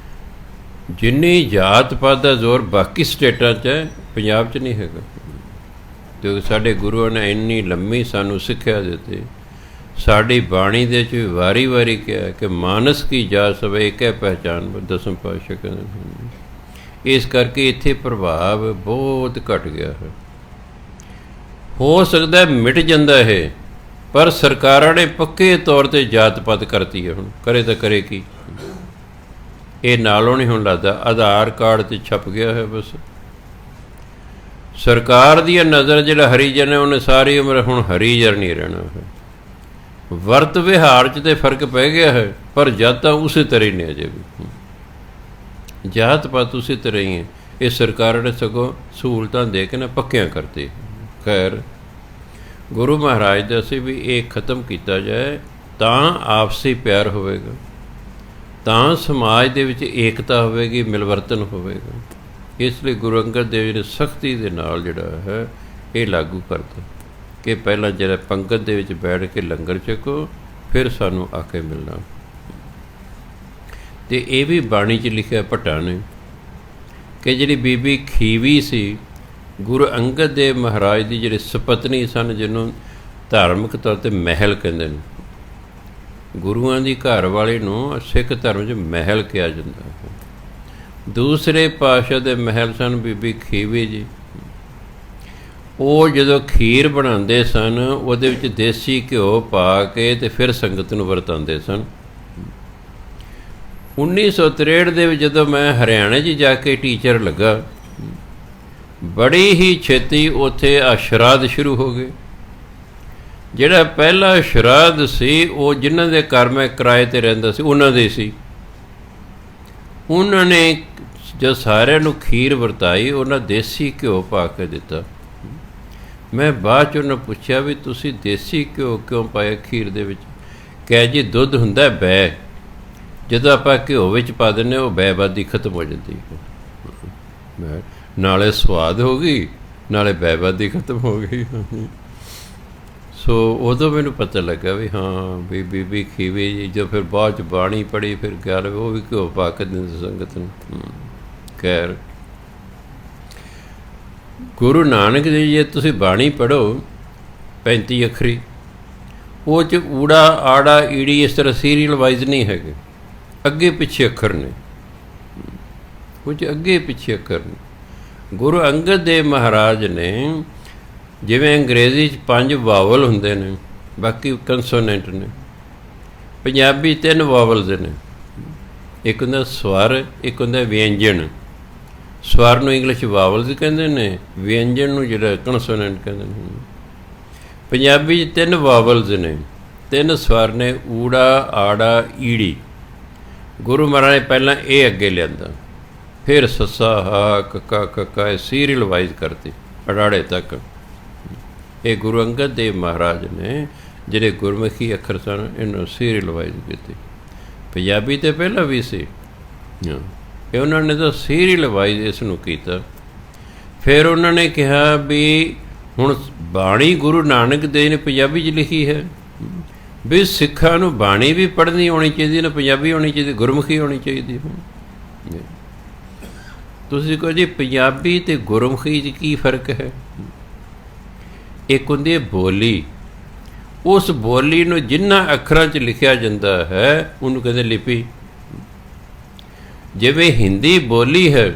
ਜਿੰਨੀ ਜਾਤ ਪਾਤ ਦਾ ਜ਼ੋਰ ਬਾਕੀ ਸਟੇਟਾਂ 'ਚ ਹੈ, ਪੰਜਾਬ 'ਚ ਨਹੀਂ ਹੈਗਾ। ਕਿਉਂਕਿ ਸਾਡੇ ਗੁਰੂਆਂ ਨੇ ਇੰਨੀ ਲੰਮੀ ਸਾਨੂੰ ਸਿੱਖਿਆ ਦਿੱਤੀ। ਸਾਡੀ ਬਾਣੀ ਦੇ 'ਚ ਵਾਰੀ ਵਾਰੀ ਕਿਹਾ ਕਿ ਮਾਨਸ ਕੀ ਜਾਤ ਸਭ ਏਕੈ ਪਹਿਚਾਨ, ਦਸਮ ਪਾਤਸ਼ਾਹ ਕਹਿੰਦੇ। ਇਸ ਕਰਕੇ ਇੱਥੇ ਪ੍ਰਭਾਵ ਬਹੁਤ ਘਟ ਗਿਆ ਹੈ। ਹੋ ਸਕਦਾ ਮਿਟ ਜਾਂਦਾ ਹੈ, ਪਰ ਸਰਕਾਰਾਂ ਨੇ ਪੱਕੇ ਤੌਰ 'ਤੇ ਜਾਤ ਪਾਤ ਕਰਤੀ ਹੈ। ਹੁਣ ਕਰੇ ਤਾਂ ਕਰੇ ਕੀ, ਇਹ ਨਾਲੋਂ ਨਹੀਂ ਹੁਣ ਲੱਗਦਾ, ਆਧਾਰ ਕਾਰਡ 'ਤੇ ਛਪ ਗਿਆ ਹੈ ਬਸ। ਸਰਕਾਰ ਦੀ ਨਜ਼ਰ ਜਿਹੜਾ ਹਰੀਜਨ ਹੈ ਉਹਨੇ ਸਾਰੀ ਉਮਰ ਹੁਣ ਹਰੀਜਨ ਨਹੀਂ ਰਹਿਣਾ ਹੈ। ਵਰਤ ਵਿਹਾਰ 'ਚ ਤਾਂ ਫਰਕ ਪੈ ਗਿਆ ਹੈ, ਪਰ ਜਾਤਾਂ ਉਸੇ ਤਰ੍ਹਾਂ ਹੀ ਨੇ ਅਜੇ ਵੀ, ਜਾਤ ਪਾਤ ਉਸੇ ਤਰ੍ਹਾਂ ਹੀ ਹੈ। ਇਹ ਸਰਕਾਰ ਨੇ ਸਗੋਂ ਸਹੂਲਤਾਂ ਦੇ ਕੇ ਨਾ ਪੱਕਿਆਂ ਕਰਤੇ। ਖੈਰ ਗੁਰੂ ਮਹਾਰਾਜ ਦੱਸੇ ਵੀ ਇਹ ਖਤਮ ਕੀਤਾ ਜਾਏ ਤਾਂ ਆਪਸੀ ਪਿਆਰ ਹੋਵੇਗਾ, ਤਾਂ ਸਮਾਜ ਦੇ ਵਿੱਚ ਏਕਤਾ ਹੋਵੇਗੀ, ਮਿਲਵਰਤਨ ਹੋਵੇਗਾ। ਇਸ ਲਈ ਗੁਰੂ ਅੰਗਦ ਦੇਵ ਜੀ ਨੇ ਸਖਤੀ ਦੇ ਨਾਲ ਜਿਹੜਾ ਹੈ ਇਹ ਲਾਗੂ ਕਰਤਾ ਕਿ ਪਹਿਲਾਂ ਜਿਹੜਾ ਪੰਗਤ ਦੇ ਵਿੱਚ ਬੈਠ ਕੇ ਲੰਗਰ ਛਕੋ, ਫਿਰ ਸਾਨੂੰ ਆ ਕੇ ਮਿਲਣਾ। ਅਤੇ ਇਹ ਵੀ ਬਾਣੀ 'ਚ ਲਿਖਿਆ ਭੱਟਾਂ ਨੇ ਕਿ ਜਿਹੜੀ ਬੀਬੀ ਖੀਵੀ ਸੀ, ਗੁਰੂ ਅੰਗਦ ਦੇਵ ਮਹਾਰਾਜ ਦੀ ਜਿਹੜੇ ਸਪਤਨੀ ਸਨ, ਜਿਹਨੂੰ ਧਾਰਮਿਕ ਤੌਰ 'ਤੇ ਮਹਿਲ ਕਹਿੰਦੇ ਨੇ, ਗੁਰੂਆਂ ਦੀ ਘਰ ਵਾਲੀ ਨੂੰ ਸਿੱਖ ਧਰਮ 'ਚ ਮਹਿਲ ਕਿਹਾ ਜਾਂਦਾ ਹੈ। ਦੂਸਰੇ ਪਾਤਸ਼ਾਹ ਦੇ ਮਹਿਲ ਸਨ ਬੀਬੀ ਖੀਵੀ ਜੀ। ਉਹ ਜਦੋਂ ਖੀਰ ਬਣਾਉਂਦੇ ਸਨ ਉਹਦੇ ਵਿੱਚ ਦੇਸੀ ਘਿਓ ਪਾ ਕੇ ਅਤੇ ਫਿਰ ਸੰਗਤ ਨੂੰ ਵਰਤਾਉਂਦੇ ਸਨ। 1963 ਦੇ ਵਿੱਚ ਜਦੋਂ ਮੈਂ ਹਰਿਆਣੇ 'ਚ ਜਾ ਕੇ ਟੀਚਰ ਲੱਗਾ, ਬੜੀ ਹੀ ਛੇਤੀ ਉੱਥੇ ਸ਼ਰਾਧ ਸ਼ੁਰੂ ਹੋ ਗਏ। ਜਿਹੜਾ ਪਹਿਲਾ ਸ਼ਰਾਧ ਸੀ ਉਹ ਜਿਨ੍ਹਾਂ ਦੇ ਘਰ ਮੈਂ ਕਿਰਾਏ 'ਤੇ ਰਹਿੰਦਾ ਸੀ ਉਹਨਾਂ ਦੇ ਸੀ। ਉਹਨਾਂ ਨੇ ਜਦ ਸਾਰਿਆਂ ਨੂੰ ਖੀਰ ਵਰਤਾਈ, ਉਹਨਾਂ ਦੇਸੀ ਘਿਓ ਪਾ ਕੇ ਦਿੱਤਾ। ਮੈਂ ਬਾਅਦ 'ਚ ਉਹਨਾਂ ਪੁੱਛਿਆ ਵੀ ਤੁਸੀਂ ਦੇਸੀ ਘਿਓ ਕਿਉਂ ਪਾਇਆ ਖੀਰ ਦੇ ਵਿੱਚ? ਕਹਿ ਜੀ ਦੁੱਧ ਹੁੰਦਾ ਬੈ, ਜਦੋਂ ਆਪਾਂ ਘਿਓ ਵਿੱਚ ਪਾ ਦਿੰਦੇ ਉਹ ਬੈਬਾਦੀ ਖਤਮ ਹੋ ਜਾਂਦੀ ਹੈ। ਨਾਲੇ ਸਵਾਦ ਹੋ ਗਈ, ਨਾਲੇ ਬੈਬਾਦੀ ਖਤਮ ਹੋ ਗਈ। ਸੋ ਉਦੋਂ ਮੈਨੂੰ ਪਤਾ ਲੱਗਾ ਵੀ ਹਾਂ ਵੀ ਬੀਬੀ ਖੀਵੀ ਜੀ ਜੋ ਫਿਰ ਬਾਅਦ 'ਚ ਬਾਣੀ ਪੜ੍ਹੀ, ਫਿਰ ਗੱਲ ਉਹ ਵੀ ਘਿਓ ਪਾ ਕੇ ਦਿੰਦੇ ਸੰਗਤ ਨੂੰ। ਖੈਰ ਗੁਰੂ ਨਾਨਕ ਦੇਵ ਜੀ ਤੁਸੀਂ ਬਾਣੀ ਪੜ੍ਹੋ 35 ਅੱਖਰੀ, ਉਹ 'ਚ ਊੜਾ ਆੜਾ ਈੜੀ ਇਸ ਤਰ੍ਹਾਂ ਸੀਰੀਅਲ ਵਾਈਜ਼ ਨਹੀਂ ਹੈਗੇ, ਅੱਗੇ ਪਿੱਛੇ ਅੱਖਰ ਨੇ, ਉਹ 'ਚ ਅੱਗੇ ਪਿੱਛੇ ਅੱਖਰ ਨੇ। ਗੁਰੂ ਅੰਗਦ ਦੇਵ ਮਹਾਰਾਜ ਨੇ ਜਿਵੇਂ ਅੰਗਰੇਜ਼ੀ 'ਚ 5 ਵਾਵਲ ਹੁੰਦੇ ਨੇ, ਬਾਕੀ ਕੰਸੋਨੈਂਟ ਨੇ, ਪੰਜਾਬੀ 3 ਵਾਵਲਸ ਨੇ। ਇੱਕ ਹੁੰਦਾ ਸਵਰ, ਇੱਕ ਹੁੰਦਾ ਵਿਅੰਜਨ। ਸਵਰ ਨੂੰ ਇੰਗਲਿਸ਼ ਵਾਵਲਸ ਕਹਿੰਦੇ ਨੇ, ਵਿਅੰਜਨ ਨੂੰ ਜਿਹੜਾ ਕੰਸੋਨੈਂਟ ਕਹਿੰਦੇ ਨੇ। ਪੰਜਾਬੀ 'ਚ 3 ਵਾਵਲਸ ਨੇ, 3 ਸਵਰ ਨੇ, ਊੜਾ ਆੜਾ ਈੜੀ। ਗੁਰੂ ਮਹਾਰਾਜ ਨੇ ਪਹਿਲਾਂ ਇਹ ਅੱਗੇ ਲਿਆਂਦਾ, ਫਿਰ ਸੱਸਾ ਹਾ ਕੱਕਾ ਕੱਕਾ, ਇਹ ਸੀਰੀਅਲ ਵਾਈਜ਼ ਕਰਤੇ ਅੜਾੜੇ ਤੱਕ। ਇਹ ਗੁਰੂ ਅੰਗਦ ਦੇਵ ਮਹਾਰਾਜ ਨੇ ਜਿਹੜੇ ਗੁਰਮੁਖੀ ਅੱਖਰ ਸਨ ਇਹਨੂੰ ਸੀਰੀਅਲ ਵਾਈਜ਼ ਕੀਤੇ। ਪੰਜਾਬੀ ਤਾਂ ਪਹਿਲਾਂ ਵੀ ਸੀ, ਇਹ ਉਹਨਾਂ ਨੇ ਤਾਂ ਸੀਰੀਅਲ ਵਾਈਜ਼ ਇਸ ਨੂੰ ਕੀਤਾ। ਫਿਰ ਉਹਨਾਂ ਨੇ ਕਿਹਾ ਵੀ ਹੁਣ ਬਾਣੀ ਗੁਰੂ ਨਾਨਕ ਦੇਵ ਨੇ ਪੰਜਾਬੀ 'ਚ ਲਿਖੀ ਹੈ, ਵੀ ਸਿੱਖਾਂ ਨੂੰ ਬਾਣੀ ਵੀ ਪੜ੍ਹਨੀ ਆਉਣੀ ਚਾਹੀਦੀ, ਨਾ ਪੰਜਾਬੀ ਹੋਣੀ ਚਾਹੀਦੀ, ਗੁਰਮੁਖੀ ਹੋਣੀ ਚਾਹੀਦੀ। ਤੁਸੀਂ ਕਹੋ ਜੀ ਪੰਜਾਬੀ ਅਤੇ ਗੁਰਮੁਖੀ 'ਚ ਕੀ ਫਰਕ ਹੈ? ਇੱਕ ਹੁੰਦੀ ਹੈ ਬੋਲੀ, ਉਸ ਬੋਲੀ ਨੂੰ ਜਿਨ੍ਹਾਂ ਅੱਖਰਾਂ 'ਚ ਲਿਖਿਆ ਜਾਂਦਾ ਹੈ ਉਹਨੂੰ ਕਹਿੰਦੇ ਲਿਪੀ। ਜਿਵੇਂ ਹਿੰਦੀ ਬੋਲੀ ਹੈ,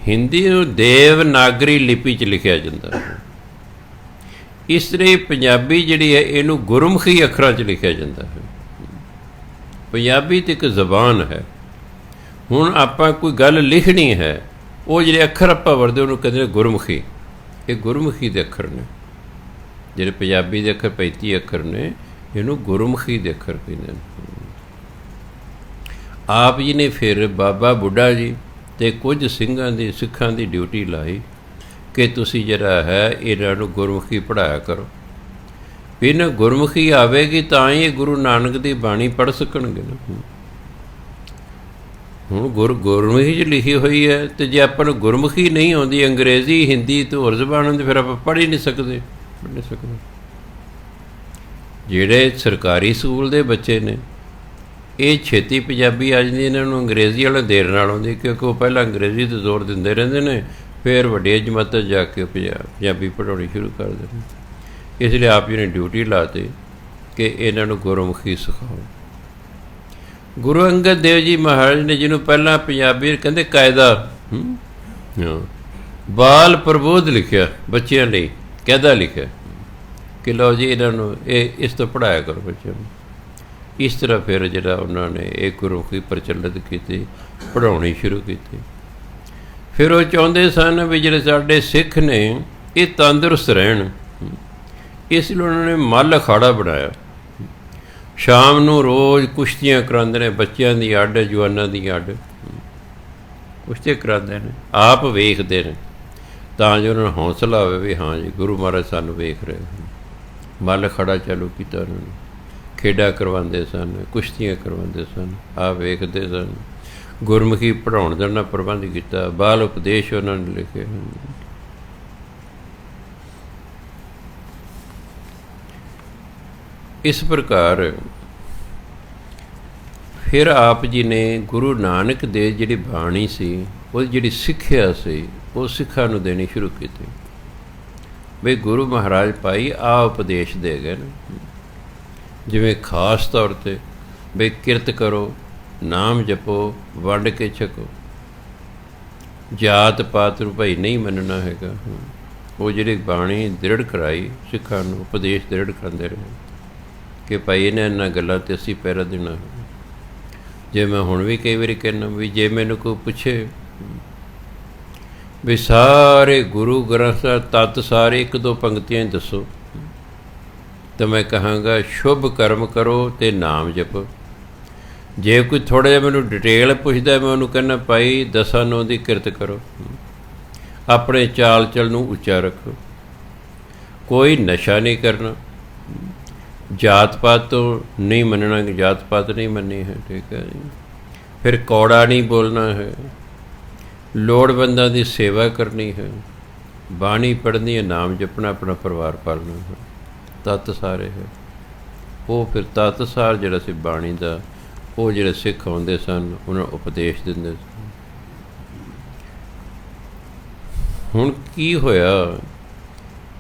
ਹਿੰਦੀ ਨੂੰ ਦੇਵਨਾਗਰੀ ਲਿਪੀ 'ਚ ਲਿਖਿਆ ਜਾਂਦਾ ਹੈ। ਇਸ ਤਰ੍ਹਾਂ ਪੰਜਾਬੀ ਜਿਹੜੀ ਹੈ ਇਹਨੂੰ ਗੁਰਮੁਖੀ ਅੱਖਰਾਂ 'ਚ ਲਿਖਿਆ ਜਾਂਦਾ ਹੈ। ਪੰਜਾਬੀ ਤਾਂ ਇੱਕ ਜ਼ਬਾਨ ਹੈ। ਹੁਣ ਆਪਾਂ ਕੋਈ ਗੱਲ ਲਿਖਣੀ ਹੈ, ਉਹ ਜਿਹੜੇ ਅੱਖਰ ਆਪਾਂ ਵਰਤਦੇ ਉਹਨੂੰ ਕਹਿੰਦੇ ਨੇ ਗੁਰਮੁਖੀ। ਇਹ ਗੁਰਮੁਖੀ ਦੇ ਅੱਖਰ ਨੇ, ਜਿਹੜੇ ਪੰਜਾਬੀ ਦੇ ਅੱਖਰ 35 ਅੱਖਰ ਨੇ, ਇਹਨੂੰ ਗੁਰਮੁਖੀ ਦੇ ਅੱਖਰ ਕਹਿੰਦੇ ਨੇ। ਆਪ ਜੀ ਨੇ ਫਿਰ ਬਾਬਾ ਬੁੱਢਾ ਜੀ ਅਤੇ ਕੁਝ ਸਿੱਖਾਂ ਦੀ ਡਿਊਟੀ ਲਾਈ ਕਿ ਤੁਸੀਂ ਜਿਹੜਾ ਹੈ ਇਹਨਾਂ ਨੂੰ ਗੁਰਮੁਖੀ ਪੜ੍ਹਾਇਆ ਕਰੋ। ਇਹਨਾਂ ਗੁਰਮੁਖੀ ਆਵੇਗੀ ਤਾਂ ਹੀ ਇਹ ਗੁਰੂ ਨਾਨਕ ਦੀ ਬਾਣੀ ਪੜ੍ਹ ਸਕਣਗੇ ਨਾ। ਹੁਣ ਗੁਰਮੁਖੀ 'ਚ ਲਿਖੀ ਹੋਈ ਹੈ, ਅਤੇ ਜੇ ਆਪਾਂ ਨੂੰ ਗੁਰਮੁਖੀ ਨਹੀਂ ਆਉਂਦੀ, ਅੰਗਰੇਜ਼ੀ ਹਿੰਦੀ ਅਤੇ ਹੋਰ ਜ਼ਬਾਨ ਹੁੰਦੀ, ਫਿਰ ਆਪਾਂ ਪੜ੍ਹ ਹੀ ਨਹੀਂ ਸਕਦੇ। ਜਿਹੜੇ ਸਰਕਾਰੀ ਸਕੂਲ ਦੇ ਬੱਚੇ ਨੇ ਇਹ ਛੇਤੀ ਪੰਜਾਬੀ ਆ ਜਾਂਦੀ, ਇਹਨਾਂ ਨੂੰ ਅੰਗਰੇਜ਼ੀ ਵਾਲਾ ਦੇਰ ਨਾਲ ਆਉਂਦੀ, ਕਿਉਂਕਿ ਉਹ ਪਹਿਲਾਂ ਅੰਗਰੇਜ਼ੀ 'ਤੇ ਜ਼ੋਰ ਦਿੰਦੇ ਰਹਿੰਦੇ ਨੇ, ਫਿਰ ਵੱਡੀਆਂ ਜਮਾਤਾਂ ਜਾ ਕੇ ਪੰਜਾਬੀ ਪੜ੍ਹਾਉਣੀ ਸ਼ੁਰੂ ਕਰ ਦਿੰਦੇ। ਇਸ ਲਈ ਆਪ ਜੀ ਨੇ ਡਿਊਟੀ ਲਾ ਦਿੱਤੀ ਕਿ ਇਹਨਾਂ ਨੂੰ ਗੁਰਮੁਖੀ ਸਿਖਾਓ। ਗੁਰੂ ਅੰਗਦ ਦੇਵ ਜੀ ਮਹਾਰਾਜ ਨੇ ਜਿਹਨੂੰ ਪਹਿਲਾਂ ਪੰਜਾਬੀ ਕਹਿੰਦੇ ਕਾਇਦਾ, ਬਾਲ ਪ੍ਰਬੋਧ ਲਿਖਿਆ, ਬੱਚਿਆਂ ਲਈ ਕਾਇਦਾ ਲਿਖਿਆ। ਕਿ ਲਓ ਜੀ ਇਹਨਾਂ ਨੂੰ ਇਸ ਤੋਂ ਪੜ੍ਹਾਇਆ ਕਰੋ ਬੱਚਿਆਂ ਨੂੰ। ਇਸ ਤਰ੍ਹਾਂ ਫਿਰ ਜਿਹੜਾ ਉਹਨਾਂ ਨੇ ਇਹ ਗੁਰਮੁਖੀ ਪ੍ਰਚਲਿਤ ਕੀਤੀ, ਪੜ੍ਹਾਉਣੀ ਸ਼ੁਰੂ ਕੀਤੀ। ਫਿਰ ਉਹ ਚਾਹੁੰਦੇ ਸਨ ਵੀ ਜਿਹੜੇ ਸਾਡੇ ਸਿੱਖ ਨੇ ਇਹ ਤੰਦਰੁਸਤ ਰਹਿਣ, ਇਸ ਲਈ ਉਹਨਾਂ ਨੇ ਮੱਲ ਅਖਾੜਾ ਬਣਾਇਆ। ਸ਼ਾਮ ਨੂੰ ਰੋਜ਼ ਕੁਸ਼ਤੀਆਂ ਕਰਾਉਂਦੇ ਨੇ, ਬੱਚਿਆਂ ਦੀ ਅੱਡ, ਜਵਾਨਾਂ ਦੀ ਅੱਡ ਕੁਸ਼ਤੀ ਕਰਾਉਂਦੇ ਨੇ, ਆਪ ਵੇਖਦੇ ਨੇ ਤਾਂ ਜੋ ਉਹਨਾਂ ਨੂੰ ਹੌਸਲਾ ਹੋਵੇ ਵੀ ਹਾਂ ਜੀ ਗੁਰੂ ਮਹਾਰਾਜ ਸਾਨੂੰ ਵੇਖ ਰਹੇ। ਮੱਲ ਅਖਾੜਾ ਚਾਲੂ ਕੀਤਾ ਉਹਨਾਂ ਨੇ, ਖੇਡਾਂ ਕਰਵਾਉਂਦੇ ਸਨ, ਕੁਸ਼ਤੀਆਂ ਕਰਵਾਉਂਦੇ ਸਨ, ਆਪ ਵੇਖਦੇ ਸਨ। ਗੁਰਮੁਖੀ ਪੜ੍ਹਾਉਣ ਦਾ ਉਹਨਾਂ ਪ੍ਰਬੰਧ ਕੀਤਾ, ਬਾਲ ਉਪਦੇਸ਼ ਉਹਨਾਂ ਨੇ ਲਿਖੇ ਹਨ। ਇਸ ਪ੍ਰਕਾਰ ਫਿਰ ਆਪ ਜੀ ਨੇ ਗੁਰੂ ਨਾਨਕ ਦੇਵ ਜਿਹੜੀ ਬਾਣੀ ਸੀ, ਉਹਦੀ ਜਿਹੜੀ ਸਿੱਖਿਆ ਸੀ, ਉਹ ਸਿੱਖਾਂ ਨੂੰ ਦੇਣੀ ਸ਼ੁਰੂ ਕੀਤੀ। ਬਈ ਗੁਰੂ ਮਹਾਰਾਜ ਭਾਈ ਆਹ ਉਪਦੇਸ਼ ਦੇ ਗਏ ਨੇ, ਜਿਵੇਂ ਖਾਸ ਤੌਰ 'ਤੇ ਬਈ ਕਿਰਤ ਕਰੋ, ਨਾਮ ਜਪੋ, ਵੰਡ ਕੇ ਛਕੋ, ਜਾਤ ਪਾਤ ਨੂੰ ਭਾਈ ਨਹੀਂ ਮੰਨਣਾ ਹੈਗਾ। ਉਹ ਜਿਹੜੀ ਬਾਣੀ ਦ੍ਰਿੜ ਕਰਾਈ ਸਿੱਖਾਂ ਨੂੰ, ਉਪਦੇਸ਼ ਦ੍ਰਿੜ ਕਰਾਉਂਦੇ ਰਹੇ ਕਿ ਭਾਈ ਇਹਨਾਂ ਗੱਲਾਂ 'ਤੇ ਅਸੀਂ ਪਹਿਰਾ ਦੇਣਾ। ਜੇ ਮੈਂ ਹੁਣ ਵੀ ਕਈ ਵਾਰੀ ਕਹਿੰਦਾ ਵੀ ਜੇ ਮੈਨੂੰ ਕੋਈ ਪੁੱਛੇ ਵੀ ਸਾਰੇ ਗੁਰੂ ਗ੍ਰੰਥ ਸਾਹਿਬ ਤੱਤ ਸਾਰੇ ਇੱਕ ਦੋ ਪੰਕਤੀਆਂ ਹੀ ਦੱਸੋ, ਤਾਂ ਮੈਂ ਕਹਾਂਗਾ ਸ਼ੁਭ ਕਰਮ ਕਰੋ ਅਤੇ ਨਾਮ ਜਪੋ। ਜੇ ਕੋਈ ਥੋੜ੍ਹਾ ਜਿਹਾ ਮੈਨੂੰ ਡਿਟੇਲ ਪੁੱਛਦਾ, ਮੈਂ ਉਹਨੂੰ ਕਹਿੰਦਾ ਭਾਈ ਦਸਾਂ ਨੌਂ ਦੀ ਕਿਰਤ ਕਰੋ, ਆਪਣੇ ਚਾਲ ਚਲ ਨੂੰ ਉੱਚਾ ਰੱਖੋ, ਕੋਈ ਨਸ਼ਾ ਨਹੀਂ ਕਰਨਾ, ਜਾਤ ਪਾਤ ਤੋਂ ਨਹੀਂ ਮੰਨਣਾ ਕਿ ਜਾਤ ਪਾਤ ਨਹੀਂ ਮੰਨੀ ਹੈ, ਠੀਕ ਹੈ ਜੀ। ਫਿਰ ਕੌੜਾ ਨਹੀਂ ਬੋਲਣਾ ਹੈ, ਲੋੜਵੰਦਾਂ ਦੀ ਸੇਵਾ ਕਰਨੀ ਹੈ, ਬਾਣੀ ਪੜ੍ਹਨੀ ਹੈ, ਨਾਮ ਜਪਣਾ, ਆਪਣਾ ਪਰਿਵਾਰ ਪਾਲਣਾ ਹੈ। ਤੱਤ ਸਾਰੇ ਹੈ ਉਹ। ਫਿਰ ਤੱਤ ਸਾਰ ਜਿਹੜਾ ਸੀ ਬਾਣੀ ਦਾ, ਉਹ ਜਿਹੜੇ ਸਿੱਖ ਆਉਂਦੇ ਸਨ ਉਹਨਾਂ ਨੂੰ ਉਪਦੇਸ਼ ਦਿੰਦੇ ਸਨ। ਹੁਣ ਕੀ ਹੋਇਆ,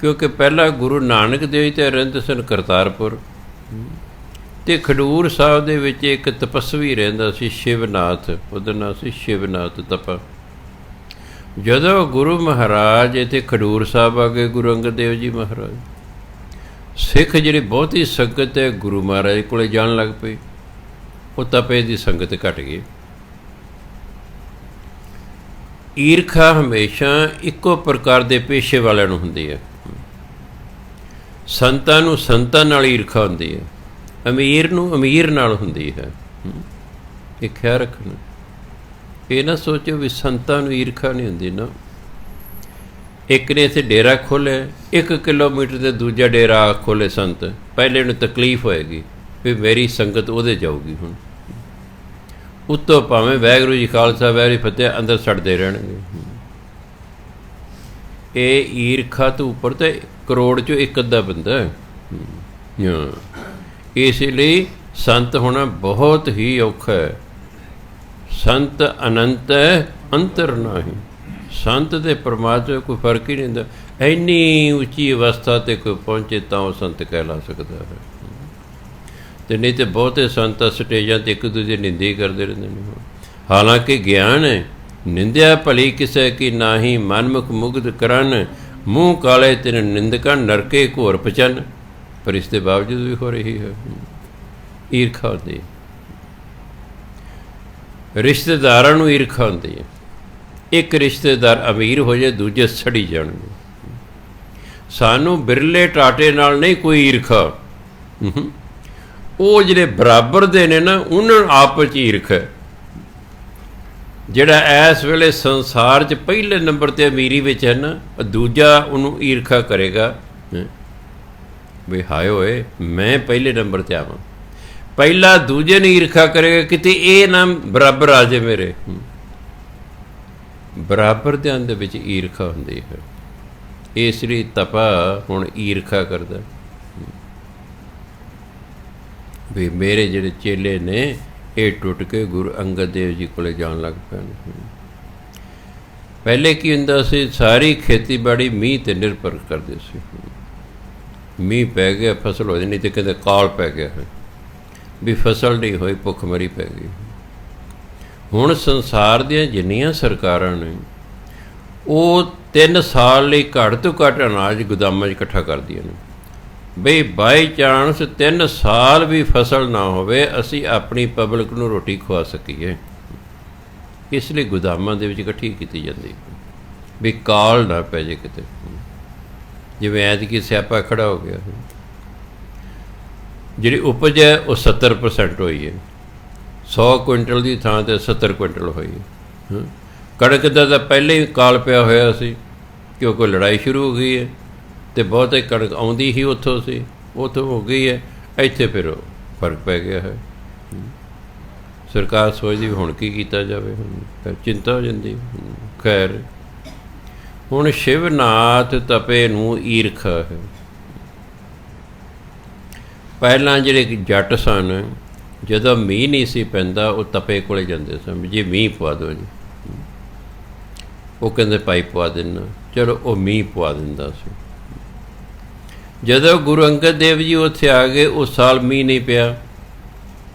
ਕਿਉਂਕਿ ਪਹਿਲਾਂ ਗੁਰੂ ਨਾਨਕ ਦੇਵ ਤੇ ਰਹਿੰਦੇ ਸਨ ਕਰਤਾਰਪੁਰ, ਅਤੇ ਖਡੂਰ ਸਾਹਿਬ ਦੇ ਵਿੱਚ ਇੱਕ ਤਪੱਸਵੀ ਰਹਿੰਦਾ ਸੀ ਸ਼ਿਵਨਾਥ, ਉਹਦਾ ਨਾਂ ਸੀ ਸ਼ਿਵਨਾਥ ਤਪਾ। ਜਦੋਂ ਗੁਰੂ ਮਹਾਰਾਜ ਇੱਥੇ ਖਡੂਰ ਸਾਹਿਬ ਆ ਗਏ, ਗੁਰੂ ਅੰਗਦ ਦੇਵ ਜੀ ਮਹਾਰਾਜ, ਸਿੱਖ ਜਿਹੜੀ ਬਹੁਤੀ ਸੰਗਤ ਹੈ ਗੁਰੂ ਮਹਾਰਾਜ ਕੋਲ ਜਾਣ ਲੱਗ ਪਈ, ਉਹ ਤਪੇ ਦੀ ਸੰਗਤ ਘਟ ਗਈ। ਈਰਖਾ ਹਮੇਸ਼ਾ ਇੱਕੋ ਪ੍ਰਕਾਰ ਦੇ ਪੇਸ਼ੇ ਵਾਲਿਆਂ ਨੂੰ ਹੁੰਦੀ ਹੈ। ਸੰਤਾਂ ਨੂੰ ਸੰਤਾਂ ਨਾਲ ਈਰਖਾ ਹੁੰਦੀ ਹੈ, ਅਮੀਰ ਨੂੰ ਅਮੀਰ ਨਾਲ ਹੁੰਦੀ ਹੈ। ਇਹ ਖਿਆਲ ਰੱਖਣਾ, ਇਹ ਨਾ ਸੋਚੋ ਵੀ ਸੰਤਾਂ ਨੂੰ ਈਰਖਾ ਨਹੀਂ ਹੁੰਦੀ ਨਾ। ਇੱਕ ਨੇ ਇੱਥੇ ਡੇਰਾ ਖੋਲ੍ਹਿਆ, 1 ਕਿਲੋਮੀਟਰ ਦੇ ਦੂਜਾ ਡੇਰਾ ਖੋਲ੍ਹੇ ਸੰਤ, ਪਹਿਲੇ ਨੂੰ ਤਕਲੀਫ ਹੋਏਗੀ ਵੀ ਮੇਰੀ ਸੰਗਤ ਉਹਦੇ ਜਾਊਗੀ। ਹੁਣ ਉੱਤੋਂ ਭਾਵੇਂ ਵਾਹਿਗੁਰੂ ਜੀ ਖਾਲਸਾ ਵਾਹਿਗੁਰੂ ਜੀ ਫਤਿਹ ਅੰਦਰ ਛੱਡਦੇ ਰਹਿਣਗੇ। ਇਹ ਈਰਖਾ ਤੋਂ ਉੱਪਰ ਤਾਂ ਕਰੋੜ 'ਚੋਂ ਇੱਕ ਅੱਧਾ ਬੰਦਾ ਹੈ। ਇਸ ਲਈ ਸੰਤ ਹੋਣਾ ਬਹੁਤ ਹੀ ਔਖਾ ਹੈ। ਸੰਤ ਅਨੰਤ ਹੈ ਅੰਤਰ ਨਾਹੀਂ। ਸੰਤ ਅਤੇ ਪਰਮਾਤਮਾ ਕੋਈ ਫਰਕ ਹੀ ਨਹੀਂ ਹੁੰਦਾ। ਇੰਨੀ ਉੱਚੀ ਅਵਸਥਾ 'ਤੇ ਕੋਈ ਪਹੁੰਚੇ ਤਾਂ ਉਹ ਸੰਤ ਕਹਿਲਾ ਸਕਦਾ ਹੈ, ਅਤੇ ਨਹੀਂ ਤਾਂ ਬਹੁਤੇ ਸੰਤ ਸਟੇਜਾਂ 'ਤੇ ਇੱਕ ਦੂਜੇ ਨਿੰਦੇ ਕਰਦੇ ਰਹਿੰਦੇ ਨੇ। ਹਾਲਾਂਕਿ ਗਿਆਨ ਹੈ, ਨਿੰਦਿਆ ਭਲੀ ਕਿਸੇ ਕੀ ਨਾਹੀਂ, ਮਨਮੁਖ ਮੁਗਧ ਕਰਨ, ਮੂੰਹ ਕਾਲੇ ਤਿਨ ਨਿੰਦਕਾਂ, ਨਰਕੇ ਘੋਰ ਪਚਨ। ਪਰ ਇਸ ਦੇ ਬਾਵਜੂਦ ਵੀ ਹੋ ਰਹੀ ਹੈ ਈਰਖਾ ਹੁੰਦੀ। ਰਿਸ਼ਤੇਦਾਰਾਂ ਨੂੰ ਈਰਖਾ ਹੁੰਦੀ ਹੈ। ਇੱਕ ਰਿਸ਼ਤੇਦਾਰ ਅਮੀਰ ਹੋ ਜਾਏ, ਦੂਜੇ ਸੜੀ ਜਾਣਗੇ। ਸਾਨੂੰ ਬਿਰਲੇ ਟਾਟੇ ਨਾਲ ਨਹੀਂ ਕੋਈ ਈਰਖਾ। ਉਹ ਜਿਹੜੇ ਬਰਾਬਰ ਦੇ ਨੇ ਨਾ, ਉਹਨਾਂ ਨੂੰ ਆਪਸ 'ਚ ਈਰਖਾ ਹੈ। ਜਿਹੜਾ ਇਸ ਵੇਲੇ ਸੰਸਾਰ 'ਚ ਪਹਿਲੇ ਨੰਬਰ 'ਤੇ ਅਮੀਰੀ ਵਿੱਚ ਹੈ ਨਾ, ਦੂਜਾ ਉਹਨੂੰ ਈਰਖਾ ਕਰੇਗਾ ਵੀ ਹਾਏ ਹੋਏ ਮੈਂ ਪਹਿਲੇ ਨੰਬਰ 'ਤੇ ਆਵਾਂ। ਪਹਿਲਾ ਦੂਜੇ ਨੂੰ ਈਰਖਾ ਕਰੇਗਾ ਕਿਤੇ ਇਹ ਨਾ ਬਰਾਬਰ ਆ ਜਾਏ ਮੇਰੇ। ਬਰਾਬਰ ਧਿਆਨ ਦੇ ਵਿੱਚ ਈਰਖਾ ਹੁੰਦੀ ਹੈ। ਇਸ ਲਈ ਤਪਾ ਹੁਣ ਈਰਖਾ ਕਰਦਾ ਵੀ ਮੇਰੇ ਜਿਹੜੇ ਚੇਲੇ ਨੇ ਇਹ ਟੁੱਟ ਕੇ ਗੁਰੂ ਅੰਗਦ ਦੇਵ ਜੀ ਕੋਲ ਜਾਣ ਲੱਗ ਪਏ। ਪਹਿਲੇ ਕੀ ਹੁੰਦਾ ਸੀ, ਸਾਰੀ ਖੇਤੀਬਾੜੀ ਮੀਂਹ 'ਤੇ ਨਿਰਭਰ ਕਰਦੇ ਸੀ। ਮੀਂਹ ਪੈ ਗਿਆ ਫਸਲ ਹੋ ਜਾਣੀ, ਅਤੇ ਕਹਿੰਦੇ ਕਾਲ ਪੈ ਗਿਆ ਹੈ ਵੀ ਫਸਲ ਨਹੀਂ ਹੋਈ, ਭੁੱਖਮਰੀ ਪੈ ਗਈ। ਹੁਣ ਸੰਸਾਰ ਦੀਆਂ ਜਿੰਨੀਆਂ ਸਰਕਾਰਾਂ ਨੇ ਉਹ 3 ਸਾਲ ਲਈ ਘੱਟ ਤੋਂ ਘੱਟ ਅਨਾਜ ਗੋਦਾਮਾਂ 'ਚ ਇਕੱਠਾ ਕਰਦੀਆਂ ਨੇ। ਬਈ ਬਾਈ ਚਾਂਸ 3 ਸਾਲ ਵੀ ਫਸਲ ਨਾ ਹੋਵੇ, ਅਸੀਂ ਆਪਣੀ ਪਬਲਿਕ ਨੂੰ ਰੋਟੀ ਖਵਾ ਸਕੀਏ। ਇਸ ਲਈ ਗੋਦਾਮਾਂ ਦੇ ਵਿੱਚ ਇਕੱਠੀ ਕੀਤੀ ਜਾਂਦੀ ਵੀ ਕਾਲ ਨਾ ਪੈ ਜੇ ਕਿਤੇ। ਜਿਵੇਂ ਐਤਕੀ ਸਿਆਪਾ ਖੜਾ ਹੋ ਗਿਆ, ਜਿਹੜੀ ਉਪਜ ਹੈ ਉਹ 70% ਹੋਈ ਹੈ। 100 ਕੁਇੰਟਲ ਦੀ ਥਾਂ 'ਤੇ 70 ਕੁਇੰਟਲ ਹੋਈ ਹੈ। ਕਣਕ ਦਾ ਤਾਂ ਪਹਿਲਾਂ ਹੀ ਕਾਲ ਪਿਆ ਹੋਇਆ ਸੀ, ਕਿਉਂਕਿ ਲੜਾਈ ਸ਼ੁਰੂ ਹੋ ਗਈ ਹੈ ਅਤੇ ਬਹੁਤੇ ਕਣਕ ਆਉਂਦੀ ਹੀ ਉੱਥੋਂ ਸੀ, ਉੱਥੋਂ ਹੋ ਗਈ ਹੈ। ਇੱਥੇ ਫਿਰ ਫਰਕ ਪੈ ਗਿਆ ਹੈ। ਸਰਕਾਰ ਸੋਚਦੀ ਹੁਣ ਕੀ ਕੀਤਾ ਜਾਵੇ, ਹੁਣ ਚਿੰਤਾ ਹੋ ਜਾਂਦੀ। ਖੈਰ, ਹੁਣ ਸ਼ਿਵਨਾਥ ਤਪੇ ਨੂੰ ਈਰਖਾ ਹੈ। ਪਹਿਲਾਂ ਜਿਹੜੇ ਜੱਟ ਸਨ, ਜਦੋਂ ਮੀਂਹ ਨਹੀਂ ਸੀ ਪੈਂਦਾ, ਉਹ ਤਪੇ ਕੋਲੇ ਜਾਂਦੇ ਸਨ, ਜੀ ਮੀਂਹ ਪਵਾ ਦਿਓ ਜੀ। ਉਹ ਕਹਿੰਦੇ ਭਾਈ ਪਵਾ ਦਿੰਦਾ, ਚਲੋ ਉਹ ਮੀਂਹ ਪਵਾ ਦਿੰਦਾ ਸੀ। ਜਦੋਂ ਗੁਰੂ ਅੰਗਦ ਦੇਵ ਜੀ ਉੱਥੇ ਆ ਗਏ, ਉਸ ਸਾਲ ਮੀਂਹ ਨਹੀਂ ਪਿਆ।